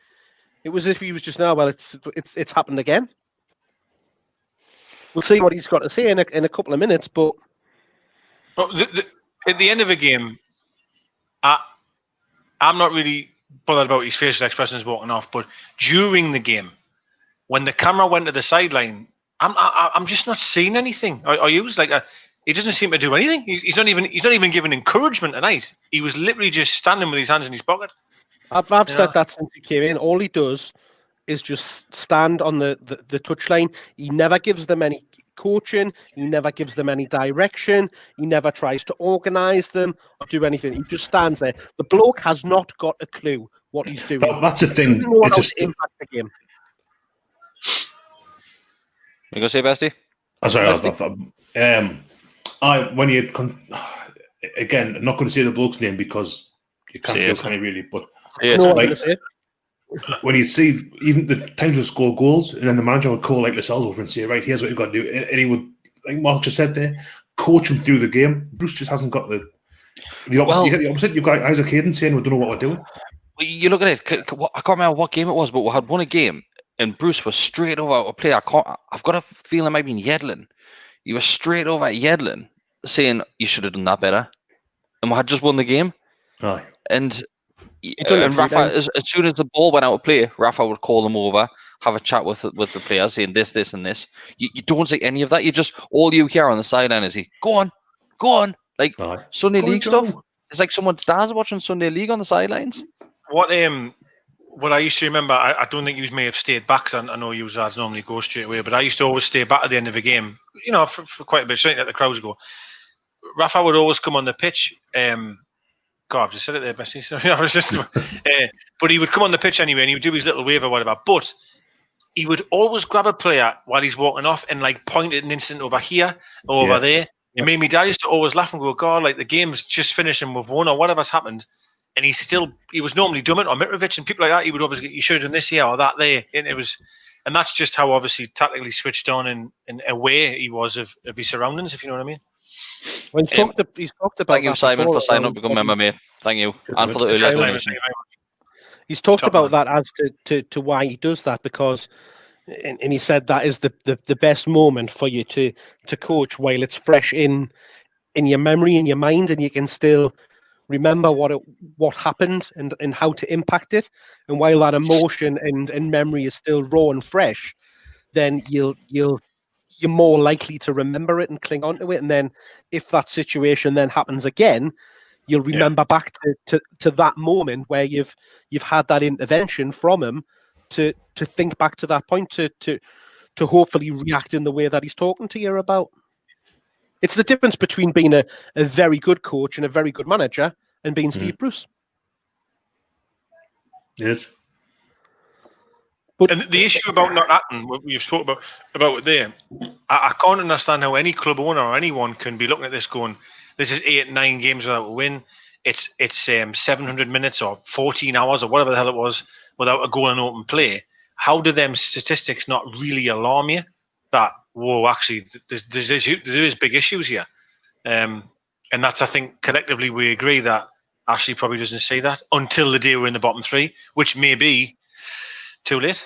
It was as if he was just it's happened again. We'll see what he's got to say in a couple of minutes, but at the end of a game, I'm not really bothered about his facial expressions walking off, but during the game, when the camera went to the sideline, I'm just not seeing anything. Are you? He doesn't seem to do anything. He's not even giving encouragement tonight. He was literally just standing with his hands in his pocket. I've said that since he came in. All he does is just stand on the touchline. He never gives them any coaching. He never gives them any direction. He never tries to organise them or do anything. He just stands there. The bloke has not got a clue what he's doing. That's the thing. It's just impact the game. You gonna say, Bestie? When you again, I'm not going to say the bloke's name because you can't do it really, but when you see even the times we score goals, and then the manager would call like Lascelles over and say, "Right, here's what you've got to do," and he would, like Mark just said there, coach him through the game. Bruce just hasn't got the opposite. You get the opposite. You've got Isaac Hayden saying, "We don't know what we're doing." You look at it. I can't remember what game it was, but we had won a game, and Bruce was straight over a player. I've got a feeling it might be Yedlin. He was straight over at Yedlin, saying you should have done that better, and we had just won the game. Aye. And Rafa, as soon as the ball went out of play, Rafa would call them over, have a chat with the players, saying this, this, and this. You don't say any of that. You just all you hear on the sideline is go on, like Sunday League stuff. It's like someone's dad's watching Sunday League on the sidelines. What I used to remember, I don't think you may have stayed back, 'cause I know you lads normally go straight away, but I used to always stay back at the end of a game, for quite a bit, certainly let the crowds go. Rafa would always come on the pitch. God, I've just said it there, Bessie. Sorry, I was just. But he would come on the pitch anyway, and he would do his little wave or whatever. But he would always grab a player while he's walking off and like point at an instant over here or over there. It made me dad used to always laugh and go, God, like the game's just finished and we've won or whatever's happened. And he was normally Dummett or Mitrovic and people like that. He would always get, you should have done this here or that there. And that's just how obviously tactically switched on and aware he was of his surroundings, if you know what I mean. When he's talked about. Thank you, Simon, for signing up to become a member, mate. Thank you. And for the early explanation. He's talked about that as to why he does that, because, and he said that is the best moment for you to coach while it's fresh in your memory, in your mind, and you can still remember what happened and how to impact it. And while that emotion and memory is still raw and fresh, then you're more likely to remember it and cling on to it. And then if that situation then happens again, you'll remember back to that moment where you've had that intervention from him to think back to that point to hopefully react in the way that he's talking to you about. It's the difference between being a very good coach and a very good manager and being Steve Bruce. Yes. And the issue about not acting, what you've spoken about it there, I can't understand how any club owner or anyone can be looking at this going, this is 8-9 games without a win. It's 700 minutes or 14 hours or whatever the hell it was without a goal and open play. How do them statistics not really alarm you that, whoa, actually, there is big issues here? And that's, I think, collectively we agree that Ashley probably doesn't see that until the day we're in the bottom three, which may be too late.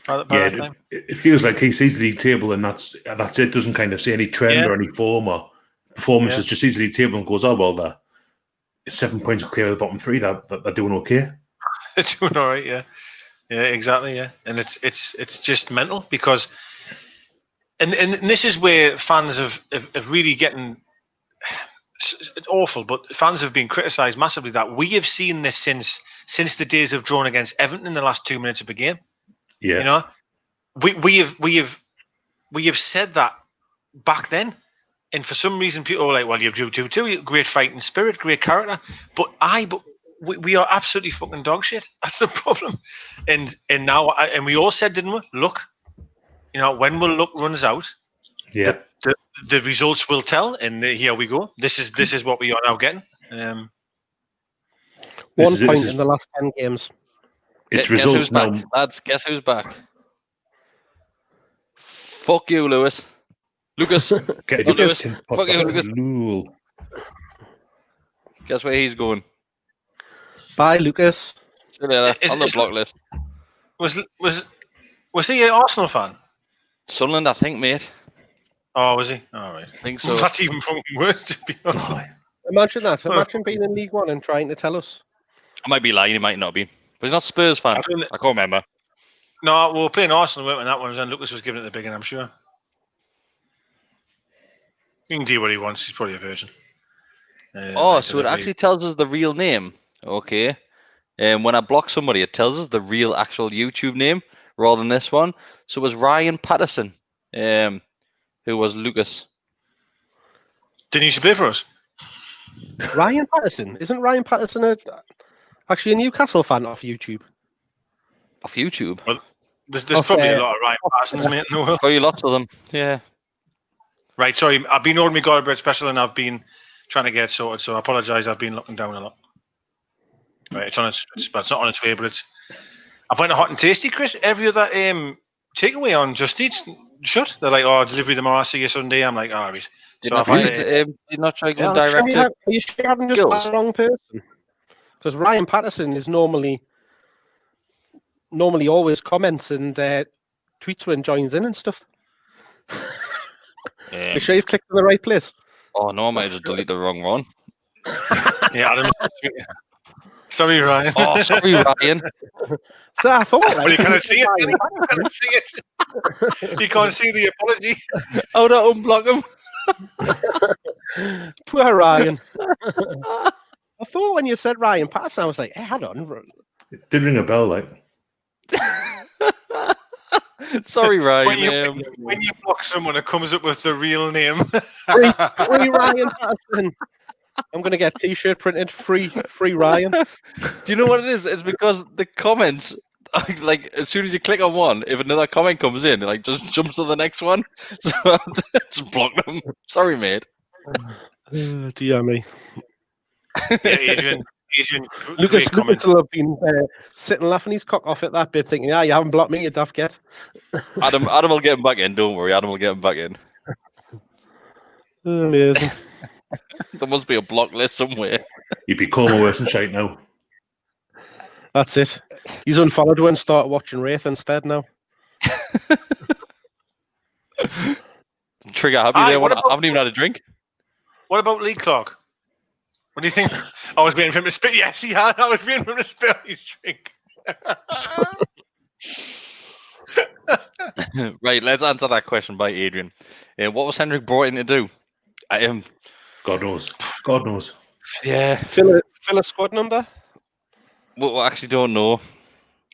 By that time. It feels like he sees the league table and that's it. Doesn't kind of see any trend or any form or performances. Just sees the league table and goes, oh well, it's 7 points clear of the bottom three. They're doing okay. They're doing all right. Yeah, exactly. Yeah, and it's just mental because, and this is where fans have really getting. It's awful, but fans have been criticised massively that we have seen this since the days of drawn against Everton in the last 2 minutes of a game. Yeah, you know, we have said that back then, and for some reason people are like, "Well, you drew 2-2, great fighting spirit, great character," but we are absolutely fucking dog shit. That's the problem, and now we all said, didn't we? Look, you know, when luck runs out, the results will tell, and here we go. This is what we are now getting. 1 point in the last 10 games. It's results now. Back? Lads, guess who's back? Fuck you, Lewis. Lucas. Lucas. Fuck you, Lucas. Guess where he's going? Bye, Lucas. See you later. On the block list. Was he an Arsenal fan? Sunderland, I think, mate. Oh, was he? All right. I think so. That's even fucking worse, to be honest. Imagine that. Imagine being in League One and trying to tell us. I might be lying, he might not be. But he's not Spurs fan. I can't remember. No, we were playing Arsenal, weren't we, that one, and Lucas was giving it the big one, I'm sure. He can do what he wants. He's probably a virgin. So it actually tells us the real name. Okay. When I block somebody, it tells us the real actual YouTube name rather than this one. So it was Ryan Patterson, who was Lucas. Didn't he used to play for us? Ryan Patterson? Isn't Ryan Patterson actually a Newcastle fan off YouTube? Off YouTube? Well, there's probably a lot of Ryan Pattersons, mate, in the world. Probably lots of them, yeah. Right, sorry. I've been ordering my garlic bread special and I've been trying to get it sorted, so I apologise. I've been looking down a lot. Right, it's not on its way, but I find it hot and tasty, Chris. Every other takeaway on Just Eat shut. They're like, oh, delivery tomorrow, see you Sunday. I'm like, all right. Did not try going direct? Are you sure you haven't just got the wrong person? Because Ryan Patterson is normally always comments and tweets when joins in and stuff. You sure you've clicked on the right place? Oh no, I might have just deleted the wrong one. Yeah, Adam. Sorry, Ryan. Oh, sorry, Ryan. So I thought, Well, you can't see it. You can't see it. You can't see the apology. How to unblock him? Poor Ryan. I thought when you said Ryan Patterson, I was like, hey, hold on. It did ring a bell, like. Sorry, Ryan. When you block someone, it comes up with the real name. Free Ryan Patterson. I'm going to get a t-shirt printed, free Ryan. Do you know what it is? It's because the comments, like as soon as you click on one, if another comment comes in, it like just jumps to the next one. So I just block them. Sorry, mate. Dear me. Yeah, Adrian, Lucas will have been sitting laughing his cock off at that bit, thinking, you haven't blocked me, you daft get. Adam will get him back in. Don't worry, Adam will get him back in. Amazing. There must be a block list somewhere. You'd be calmer worse than shite now. That's it. He's unfollowed and started watching Wraith instead now. Trigger happy there. I haven't even had a drink. What about Lee Clark? What do you think? I was waiting for him to spit. Yes, he had. I was waiting for him to spit his drink. Right, let's answer that question by Adrian. What was Hendrick brought in to do? God knows. God knows. Yeah. Fill a squad number? We actually don't know.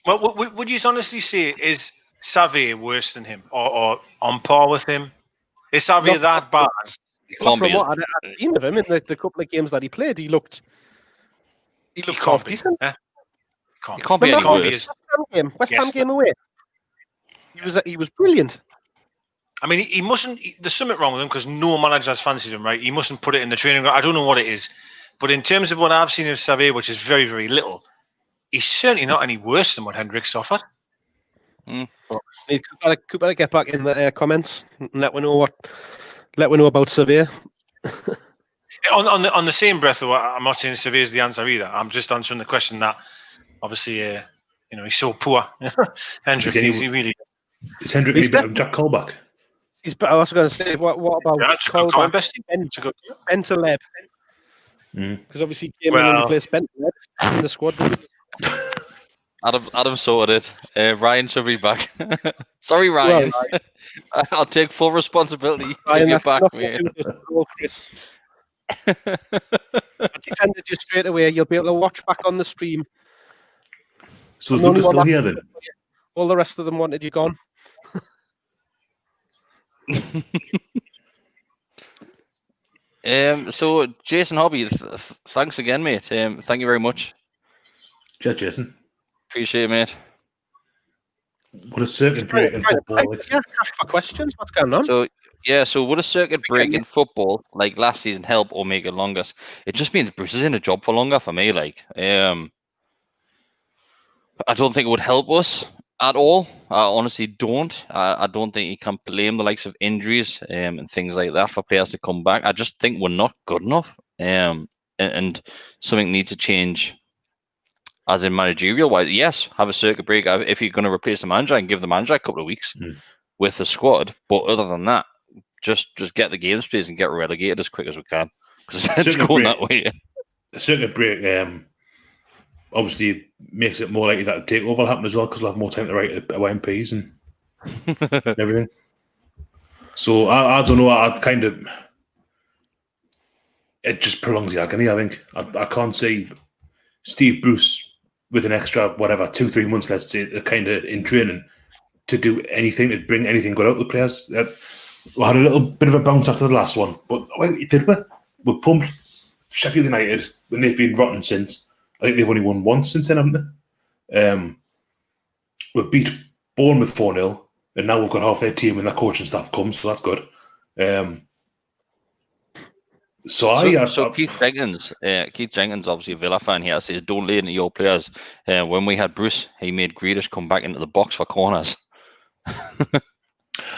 Well, would you honestly say, is Xavier worse than him or on par with him? Is Xavier that bad? From what I'd seen of him in the couple of games that he played, he looked half decent. He can't be any worse. West Ham game away. He was brilliant. I mean, he mustn't. There's something wrong with him because no manager has fancied him, right? He mustn't put it in the training ground. I don't know what it is, but in terms of what I've seen of Xavier, which is very, very little, he's certainly not any worse than what Hendricks offered. Could better get back in the comments and let we know about Xavier. On the same breath, though, I'm not saying Xavier's the answer either. I'm just answering the question that obviously, he's so poor. Hendrick, is he really? Is Hendrick any better than Jack Colback? I was going to say, what about Colback? Bentaleb? Because obviously he came in and replaced Bentaleb in the squad. Adam sorted it. Ryan should be back. Sorry, Ryan. Well, I'll take full responsibility. Ryan, Get back, mate. Chris. I defended you straight away. You'll be able to watch back on the stream. So is Lucas still here then? All the rest of them wanted you gone. So Jason Hobby, thanks again, mate. Thank you very much. Yeah, Jason. Appreciate it, mate. What a circuit break in football. Yeah, for questions. What's going on? So would a circuit break in football like last season help or make it longer? It just means Bruce is in a job for longer for me. I don't think it would help us at all. I honestly don't. I don't think you can blame the likes of injuries and things like that for players to come back. I just think we're not good enough, and something needs to change. As in managerial wise, yes, have a circuit break. If you're going to replace the manager, and give the manager a couple of weeks with the squad. But other than that, just get the games played and get relegated as quick as we can, because it's going that way. The circuit break obviously makes it more likely that a takeover will happen as well, because we'll have more time to write MPs and everything. So I don't know. It just prolongs the agony. I think I can't see Steve Bruce with an extra 2-3 months, let's say, kind of in training to do anything to bring anything good out of the players. We had a little bit of a bounce after the last one, but did we? We pumped Sheffield United when they've been rotten since. I think they've only won once since then, haven't they? We beat Bournemouth 4-0, and now we've got half their team when their coaching staff comes, so that's good. So Keith Jenkins, obviously a Villa fan here, says don't lay into your players. When we had Bruce, he made Grealish come back into the box for corners.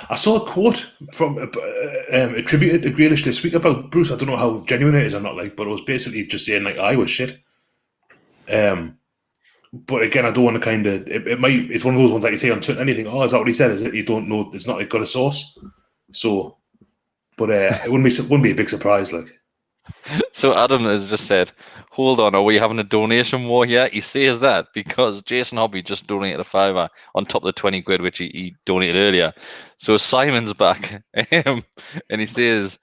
I saw a quote from attributed to Grealish this week about Bruce. I don't know how genuine it is or not, but it was basically just saying I was shit. But again, I don't want to kind of. It's one of those ones that you say on Twitter. Anything? Oh, is that what he said? Is it? You don't know. It's not got a source. So, but it wouldn't be a big surprise. Like, So Adam has just said, hold on, are we having a donation war here? He says that because Jason Hobby just donated a £5 on top of the 20 quid which he donated earlier. So Simon's back, and he says,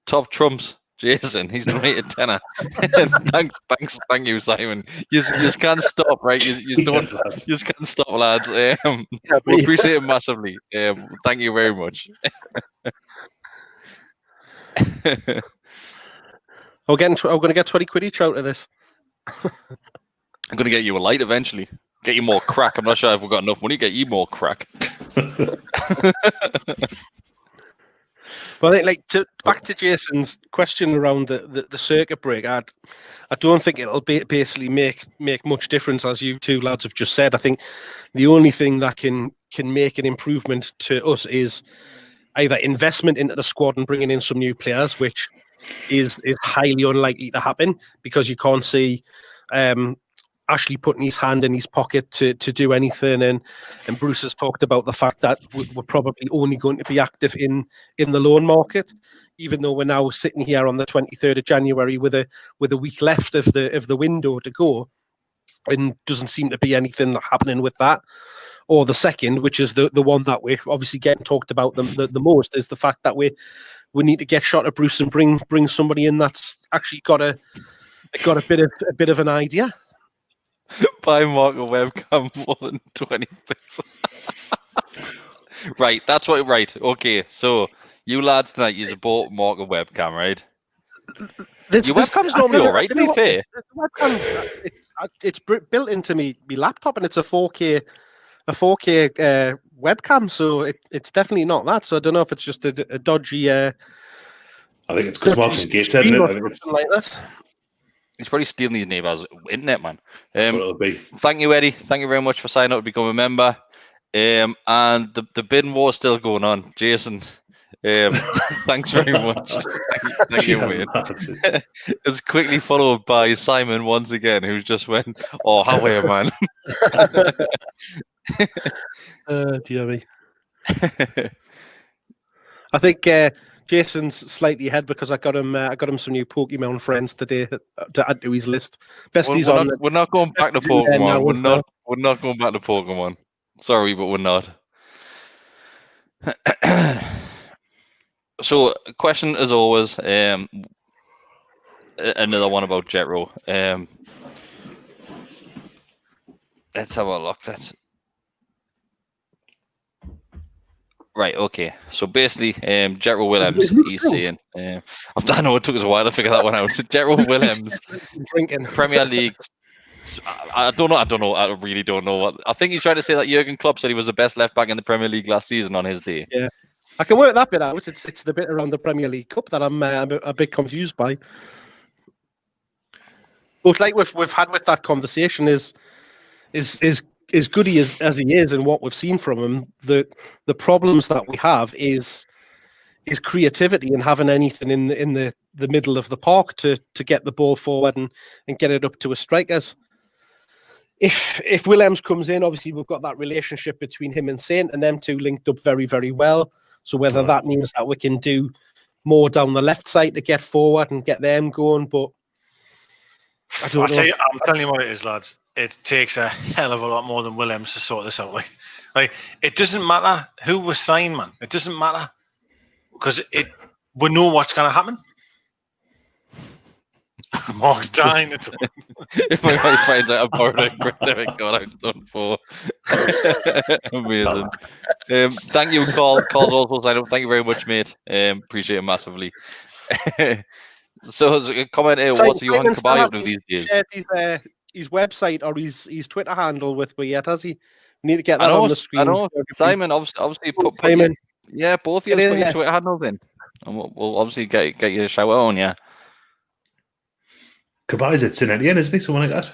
top trumps, Jason. He's donated tenner. Thank you, Simon. You can't stop, right? You can't stop, lads. We appreciate it massively. Thank you very much. I'm going to get 20 quid each out of this. I'm going to get you a light eventually. Get you more crack. I'm not sure if we've got enough money. Get you more crack. But I think, back to Jason's question around the circuit break, I don't think it'll basically make much difference, as you two lads have just said. I think the only thing that can make an improvement to us is either investment into the squad and bringing in some new players, which is highly unlikely to happen because you can't see Ashley putting his hand in his pocket to do anything, and Bruce has talked about the fact that we're probably only going to be active in the loan market, even though we're now sitting here on the 23rd of January with a week left of the window to go, and doesn't seem to be anything happening with that. Or the second, which is the one that we're obviously getting talked about the most, is the fact that we need to get shot at Bruce and bring somebody in that's actually got a bit of an idea. Buy Mark a webcam more than 20 pixels. Right, that's what. Right, okay. So you lads tonight, you bought Mark a webcam, right? Your webcam's normally all right, to be fair. It's built into me laptop, and it's a 4K webcam, so it's definitely not that. So I don't know if it's just a dodgy. I think it's because Mark's engaged, isn't it? I think it's like that. He's probably stealing his neighbour's internet, man. That's what it'll be. Thank you, Eddie. Thank you very much for signing up to become a member. And the bidding war is still going on. Jason, thanks very much. Thank you, mate. It's quickly followed by Simon once again, who's just went, "Oh, how are you, man?" Dear me. I think Jason's slightly ahead because I got him some new Pokemon friends today to add to his list. Besties on. We're not going back to Pokemon. We're not going back to Pokemon. Sorry, but we're not. So, question as always. Another one about Jetro. Let's have a look. Right, okay. So basically, Jetro Williams, he's saying, I know it took us a while to figure that one out. So Jetro Williams, Premier League. I don't know. I really don't know what. I think he's trying to say that Jurgen Klopp said he was the best left back in the Premier League last season on his day. Yeah, I can work that bit out. It's the bit around the Premier League Cup that I'm a bit confused by. But like we've had with that conversation is good as he is and what we've seen from him, the problems that we have is creativity and having anything in the middle of the park to get the ball forward and get it up to his strikers. If Williams comes in, obviously we've got that relationship between him and Saint, and them two linked up very, very well. So whether that means that we can do more down the left side to get forward and get them going, but I don't know. I'm telling you what it is, lads. It takes a hell of a lot more than Williams to sort this out. Like it doesn't matter who was signed, man. It doesn't matter because we know what's going to happen. Mark's dying to talk. If my wife finds out I borrowed a crypto, God, I'm done for. Amazing. Thank you, Carl. Carl's also signed up. Thank you very much, mate. Appreciate it massively. So, a comment here. What's Johan Kabay up to these days? His website or his Twitter handle with me yet, has he? We need to get that on the screen. I know. Simon, obviously put Simon. Both of you put your Twitter handles in. And we'll obviously get you a shout out on, yeah. Kabay's at St-Etienne, isn't he? Someone like that?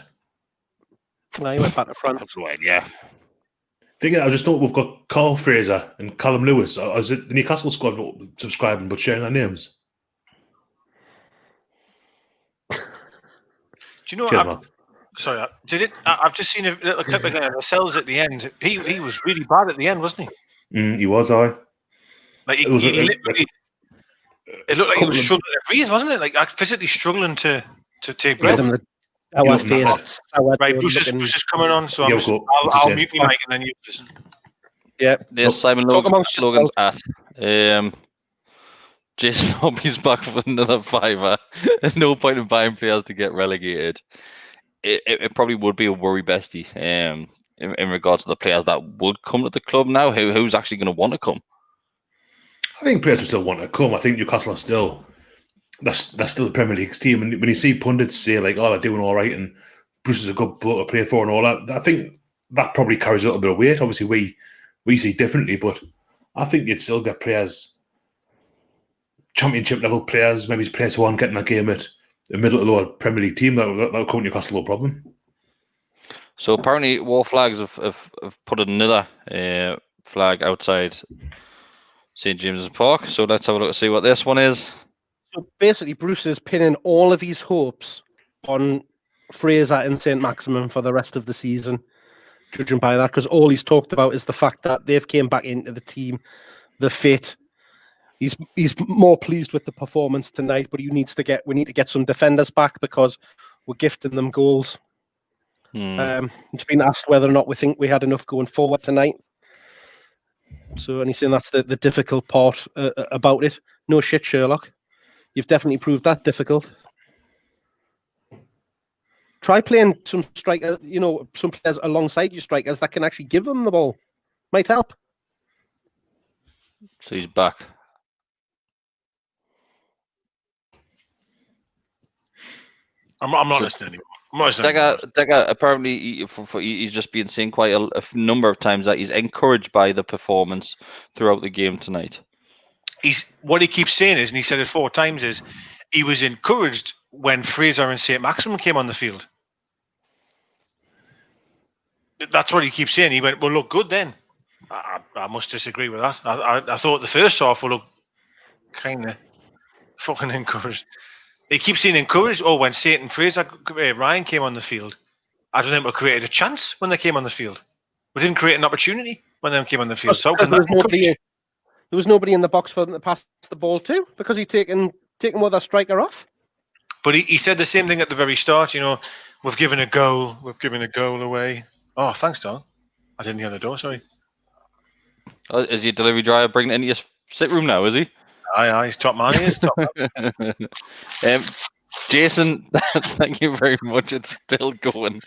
No, he went back to France. That's right, yeah. I just thought we've got Carl Fraser and Callum Lewis. Is it the Newcastle squad subscribing but sharing their names? Do you know Sorry, did it? I've just seen a little clip again of Lascelles at the end. He was really bad at the end, wasn't he? He was, like he literally. It looked like he was struggling to breathe, wasn't it? Like physically struggling to take breath. Right, Bruce is coming on, so I'll mute my mic and then you listen. Yeah. There's Simon Logan's at. Jason Hobby's back with another $5. There's no point in buying players to get relegated. It probably would be a worry, Bestie, in regards to the players that would come to the club now. Who's actually going to want to come? I think players will still want to come. I think Newcastle are still that's still the Premier League's team. And when you see pundits say like, "Oh, they're doing all right," and Bruce is a good bloke to play for, and all that, I think that probably carries a little bit of weight. Obviously, we see differently, but I think you'd still get players, Championship level players, maybe players who aren't getting a game at a middle to lower Premier League team that will come to Newcastle no problem. So apparently, War Flags have put another flag outside St James's Park. So let's have a look and see what this one is. So basically, Bruce is pinning all of his hopes on Fraser and St Maximin for the rest of the season, judging by that, because all he's talked about is the fact that they've came back into the team, the fit. He's more pleased with the performance tonight, but we need to get some defenders back because we're gifting them goals. He's been asked whether or not we think we had enough going forward tonight. So, and he's saying that's the difficult part about it. No shit, Sherlock. You've definitely proved that difficult. Try playing some strikers, some players alongside your strikers that can actually give them the ball. Might help. So he's back. I'm not listening anymore. Dega apparently he's just been saying quite a number of times that he's encouraged by the performance throughout the game tonight. What he keeps saying is, and he said it 4 times, is he was encouraged when Fraser and St Maximin came on the field. That's what he keeps saying. He went, "Well, look good then." I must disagree with that. I thought the first half will look kind of fucking encouraged. He keeps saying encouraged. Oh, when St and Fraser, Ryan came on the field, I don't think we created a chance when they came on the field. We didn't create an opportunity when they came on the field. So there was nobody in the box for them to pass the ball to because he'd taken other striker off. But he said the same thing at the very start. We've given a goal away. Oh, thanks, Don. I didn't hear the door. Sorry. Oh, is your delivery driver bringing it into your sit room now? Is he? Aye, he's top man. He is top man. Jason, thank you very much. It's still going.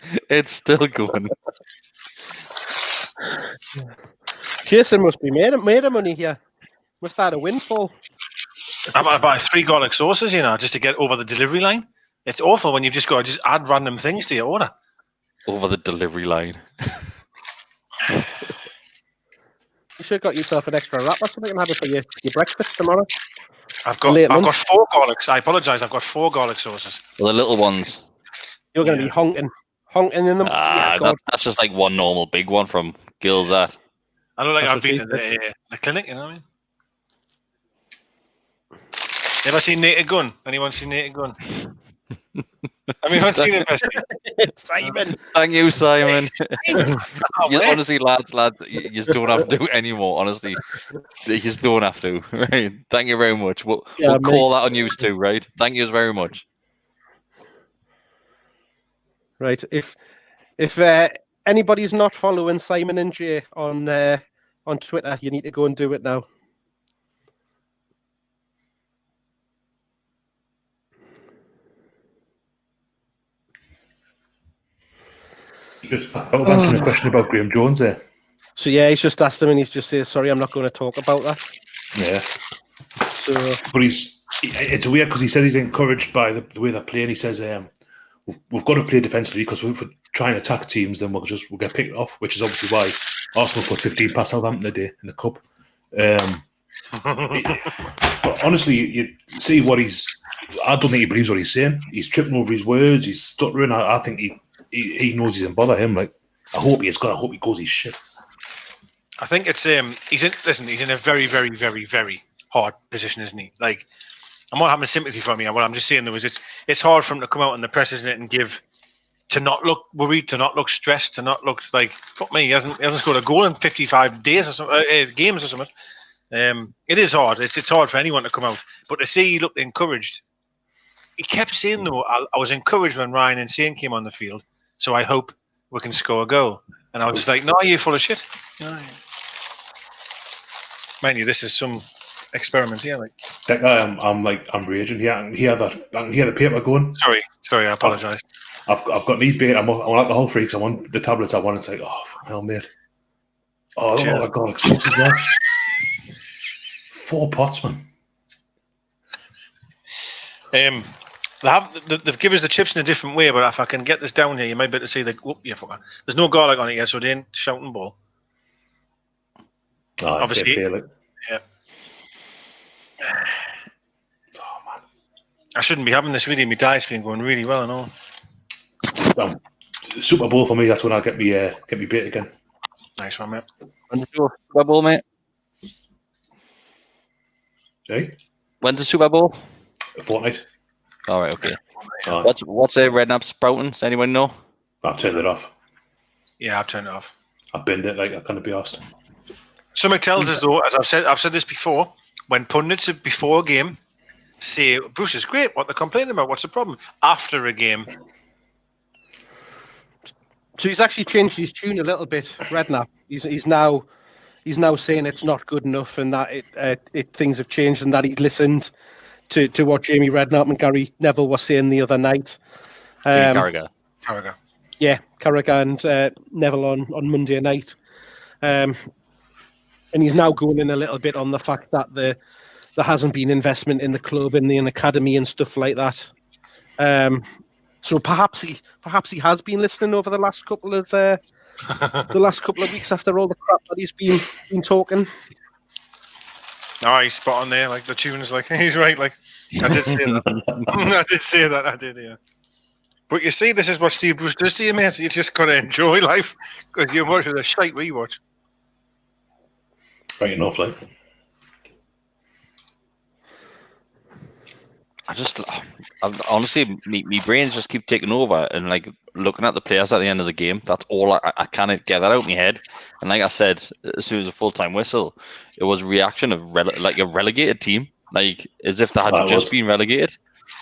Jason must be made of money here. Must have had a windfall. I might buy 3 garlic sauces, just to get over the delivery line. It's awful when you've just got to just add random things to your order. Over the delivery line. You should have got yourself an extra wrap or something and have it for your breakfast tomorrow. I've got 4 garlics. I apologise. I've got 4 garlic sauces. Well, the little ones. You're going to be honking in them. That's just like one normal big one from Gill's. That. I don't like I've been to the clinic. You know what I mean? Ever seen Naked Gun? Anyone seen Naked Gun? I've seen it, Simon. Thank you, Simon. Honestly, lads, you just don't have to do any more. Honestly, you just don't have to. Right? Thank you very much. We'll call that on news too, right? Thank you very much. Right. If anybody's not following Simon and Jay on Twitter, you need to go and do it now. Just answering a question about Graham Jones there. So yeah, he's just asked him, and he's just said, "Sorry, I'm not going to talk about that." Yeah. So, but it's weird because he says he's encouraged by the way they're playing. He says, "We've got to play defensively because if we try and attack teams, then we'll get picked off." Which is obviously why Arsenal put 15 past Southampton today in the cup. But honestly, you see what I don't think he believes what he's saying. He's tripping over his words. He's stuttering. I think he knows he's in bother him. Like, I hope he goes his shit. I think it's he's in a very, very, very, very hard position, isn't he? Like, I'm not having sympathy for him. What I'm just saying though is it's hard for him to come out in the press, isn't it, and give to not look worried, to not look stressed, to not look like fuck me. He hasn't scored a goal in 55 days or something, games or something. It is hard. It's hard for anyone to come out, but to see he looked encouraged. He kept saying though, I was encouraged when Ryan Insane came on the field, so I hope we can score a goal. And I was just like, no, you're full of shit. No. Mind you, this is some experiment here. Like that guy, I'm raging. Yeah, I can hear the paper going. Sorry, I apologise. I've got knee pain. I'm on alcohol freaks. I'm on the tablets. I want to say, oh, fucking hell, mate. Oh, I don't know what I got excuses as well. 4 pots, man. They've given us the chips in a different way, but if I can get this down here, you might be able to see there's no garlic on it yet, so they ain't shouting ball. Oh, obviously, yeah. Oh man, I shouldn't be having this really. My diet's been going really well and all. Well, Super Bowl for me. That's when I get me bait again. Nice one, mate. When's the Super Bowl, mate? Hey, when's the Super Bowl? A fortnight. All right, okay. Right. What's a Redknapp sprouting? Does anyone know? I've turned it off. Yeah, I've turned it off. I've binned it like I can't be asked. Something tells us though, as I've said this before, when pundits before a game say Bruce is great, what they're complaining about, what's the problem? After a game. So he's actually changed his tune a little bit, Redknapp. He's now saying it's not good enough and that things have changed and that he's listened to what Jamie Redknapp and Gary Neville were saying the other night. Carragher. Yeah, Carragher and Neville on Monday night. And he's now going in a little bit on the fact that there hasn't been investment in the club and the academy and stuff like that. So perhaps he has been listening over the last couple of weeks after all the crap that he's been talking. Oh, he's spot on there. Like the tune is like he's right. Like I did say that. I did, yeah. But you see, this is what Steve Bruce does to you, mate. You just gotta enjoy life because you're watching the shite we watch. Right enough, like. Honestly, me brains just keep taking over and like looking at the players at the end of the game. That's all I can't get that out of my head. And like I said, as soon as a full-time whistle, it was a reaction of like a relegated team, like as if they had just been relegated.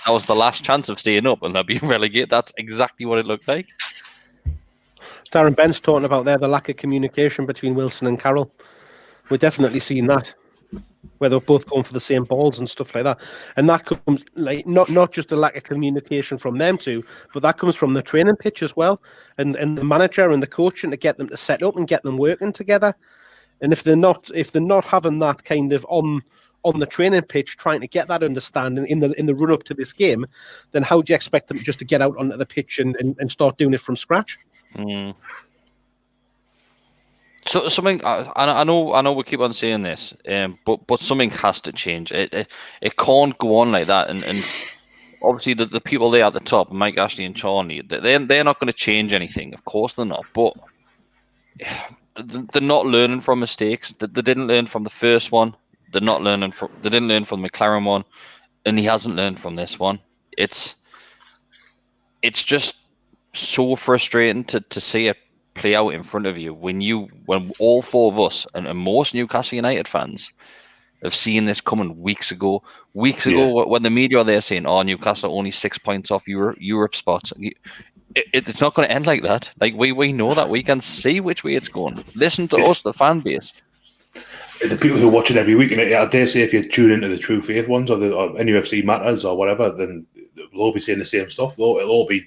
That was the last chance of staying up, and they're being relegated. That's exactly what it looked like. Darren Ben's talking about there the lack of communication between Wilson and Carroll. We're definitely seeing that, where they're both going for the same balls and stuff like that. And that comes like not just a lack of communication from them two, but that comes from the training pitch as well, and the manager and the coaching to get them to set up and get them working together. And if they're not having that kind of on the training pitch, trying to get that understanding in the run up to this game, then how do you expect them just to get out onto the pitch and start doing it from scratch? Mm. So something I know we keep on saying this, but something has to change. It can't go on like that. And obviously the people there at the top, Mike, Ashley, and Charlie, they're not going to change anything. Of course they're not. But they're not learning from mistakes. They didn't learn from the first one. They didn't learn from the McLaren one, and he hasn't learned from this one. It's just so frustrating to see it play out in front of you when all four of us and most Newcastle United fans have seen this coming weeks ago when the media are there saying, "Oh, Newcastle only 6 points off Europe spots." It's not going to end like that. Like we know that. We can see which way it's going. Listen to us, the fan base. The people who watch it every week, and I dare say if you tune into the True Faith ones or NUFC Matters or whatever, then they'll all be saying the same stuff. It'll all be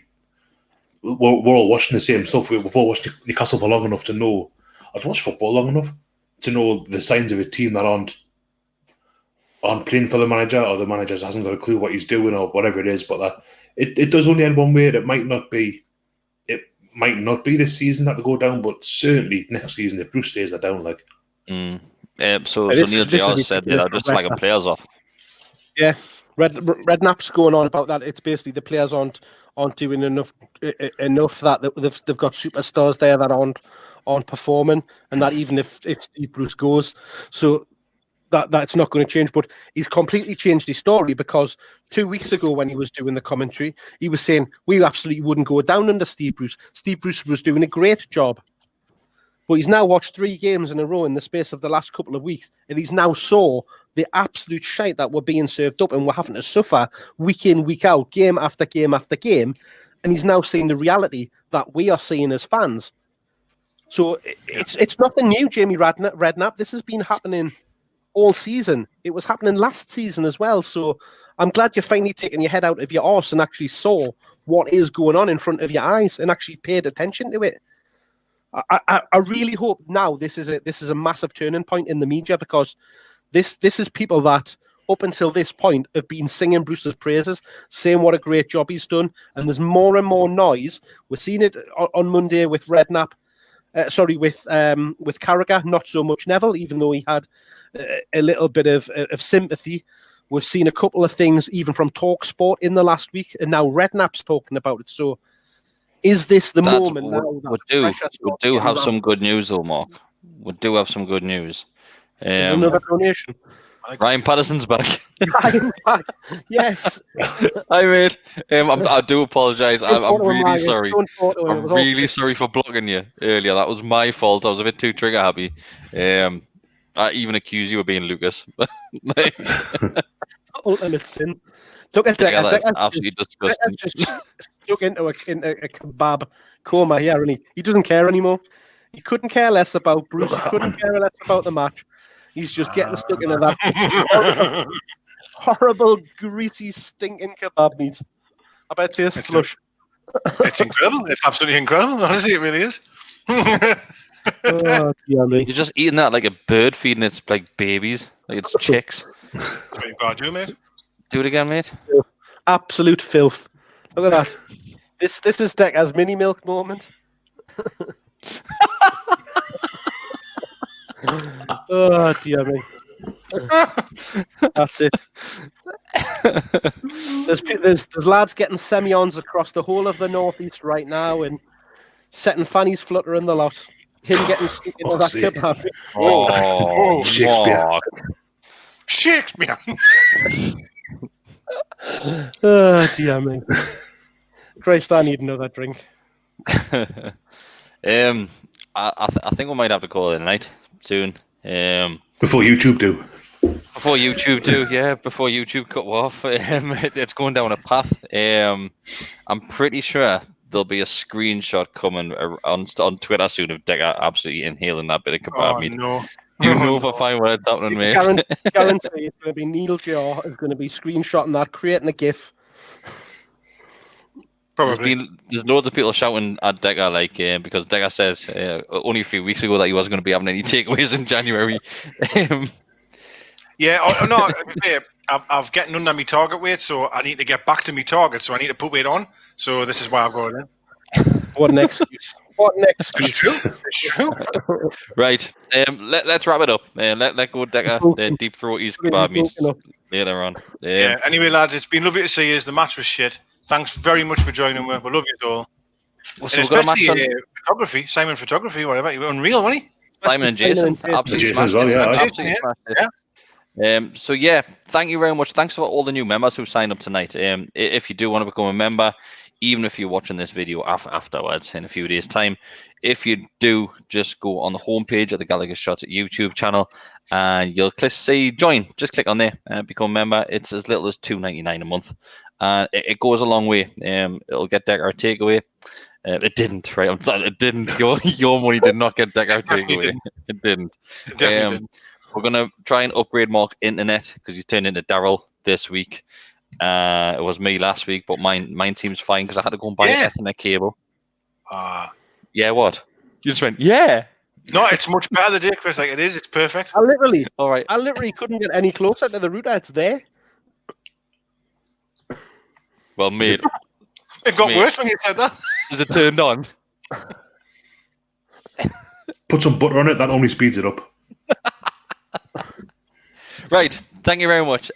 we're all watching the same stuff. We've all watched Newcastle for long enough to know. I've watched football long enough to know the signs of a team that aren't playing for the manager, or the manager hasn't got a clue what he's doing or whatever it is. But that it does only end one way. It might not be this season that they go down, but certainly next season if Bruce stays down, like. So Neil Giles said that just like a players off. Yeah, Redknapp's going on about that. It's basically the players aren't doing enough that they've got superstars there that aren't performing, and that even if Steve Bruce goes, so that's not going to change. But he's completely changed his story, because 2 weeks ago when he was doing the commentary, he was saying we absolutely wouldn't go down under Steve Bruce. Steve Bruce was doing a great job. But he's now watched 3 games in a row in the space of the last couple of weeks, and he's now saw the absolute shite that we're being served up, and we're having to suffer week in, week out, game after game after game. And he's now seeing the reality that we are seeing as fans. So it's nothing new, Jamie Redknapp. This has been happening all season. It was happening last season as well. So I'm glad you're finally taking your head out of your arse and actually saw what is going on in front of your eyes and actually paid attention to it. I really hope now this is a massive turning point in the media, because this is people that up until this point have been singing Bruce's praises, saying what a great job he's done, and there's more and more noise. We're seeing it on Monday with Redknapp. With Carragher, not so much Neville, even though he had a little bit of sympathy. We've seen a couple of things even from TalkSport in the last week, and now Redknapp's talking about it. So is this the moment now? We do have some good news, though, Mark. We do have some good news. Another donation. Ryan Patterson's back. Yes. Hi, mate. I do apologise. I'm really sorry. I'm really sorry for blocking you earlier. That was my fault. I was a bit too trigger happy. I even accuse you of being Lucas. Ultimate sin. Look at that. That's absolutely disgusting. Just stuck into a kebab coma here, and he doesn't care anymore. He couldn't care less about Bruce. He couldn't care less about the match. He's just getting stuck into that horrible, greasy, stinking kebab meat. I bet it tastes slush. It's incredible. It's absolutely incredible. Honestly, it really is. Oh, you're just eating that like a bird feeding its like babies, like it's chicks. That's what you've got to do, mate. Do it again, mate. Absolute filth. Look at that. This is Decker's mini milk moment. Oh dear me. That's it. There's lads getting semi-ons across the whole of the northeast right now and setting fannies fluttering the lot. Him getting stuck into that kebab. Oh, Shakespeare. Shakespeare. Oh dear me. Christ, I need another drink. I think we might have to call it a night soon. Before YouTube do. Before YouTube cut off. It's going down a path. I'm pretty sure there'll be a screenshot coming on Twitter soon of Decker absolutely inhaling that bit of kebab meat. No. You know for fine what it's happening, mate. Guarantee it's going to be Neil Jar is going to be screenshotting that, creating a GIF. Probably. There's loads of people shouting at Decker, because Decker said only a few weeks ago that he wasn't going to be having any takeaways in January. I've getting under my target weight, so I need to get back to my target, so I need to put weight on. So this is why I'm going in. What an excuse. What an excuse. It's true. Right. Let's wrap it up. Let go Decker deep throat his kebab meat later on. Anyway, lads, it's been lovely to see you. The match was shit. Thanks very much for joining me. We love you all. So we've got a match on Simon Photography, whatever. You were unreal, wasn't he? Simon and Jason. Absolutely Jason as well, yeah. Absolutely smashed. So yeah, thank you very much. Thanks for all the new members who signed up tonight. If you do want to become a member, even if you're watching this video afterwards in a few days' time, if you do, just go on the homepage of the Gallowgateshots YouTube channel and you'll see join. Just click on there and become a member. It's as little as $2.99 a month. It goes a long way. It'll get Decker a takeaway. It didn't, right? I'm sorry, it didn't. Your money did not get Decker a takeaway. It didn't. It definitely didn't. We're gonna try and upgrade Mark internet because he's turned into Daryl this week. It was me last week, but mine seems fine because I had to go and buy an Ethernet cable. Yeah, what? You just went, yeah. No, it's much better the day, Chris. Like it is, it's perfect. I literally couldn't get any closer to the router. It's there. Well, mate. It got worse when you said that. Is it turned on? Put some butter on it. That only speeds it up. Right. Thank you very much.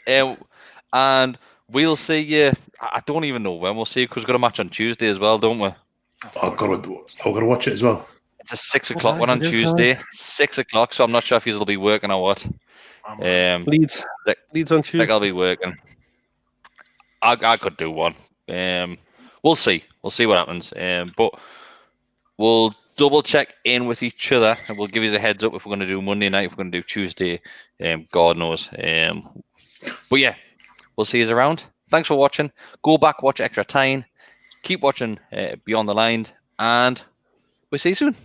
And we'll see you. I don't even know when we'll see you because we've got a match on Tuesday as well, don't we? I've got to watch it as well. It's a 6 o'clock one on Tuesday. 6 o'clock, so I'm not sure if he'll be working or what. Leeds on I think Tuesday. I'll be working. I could do one. We'll see. We'll see what happens. But we'll double check in with each other, and we'll give you a heads up if we're going to do Monday night, if we're going to do Tuesday. God knows. But yeah, we'll see you around. Thanks for watching. Go back, watch Extra Time. Keep watching Beyond the Line, and we'll see you soon.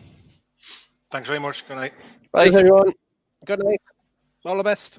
Thanks very much. Good night. Bye. Cheers, everyone. Good night. All the best.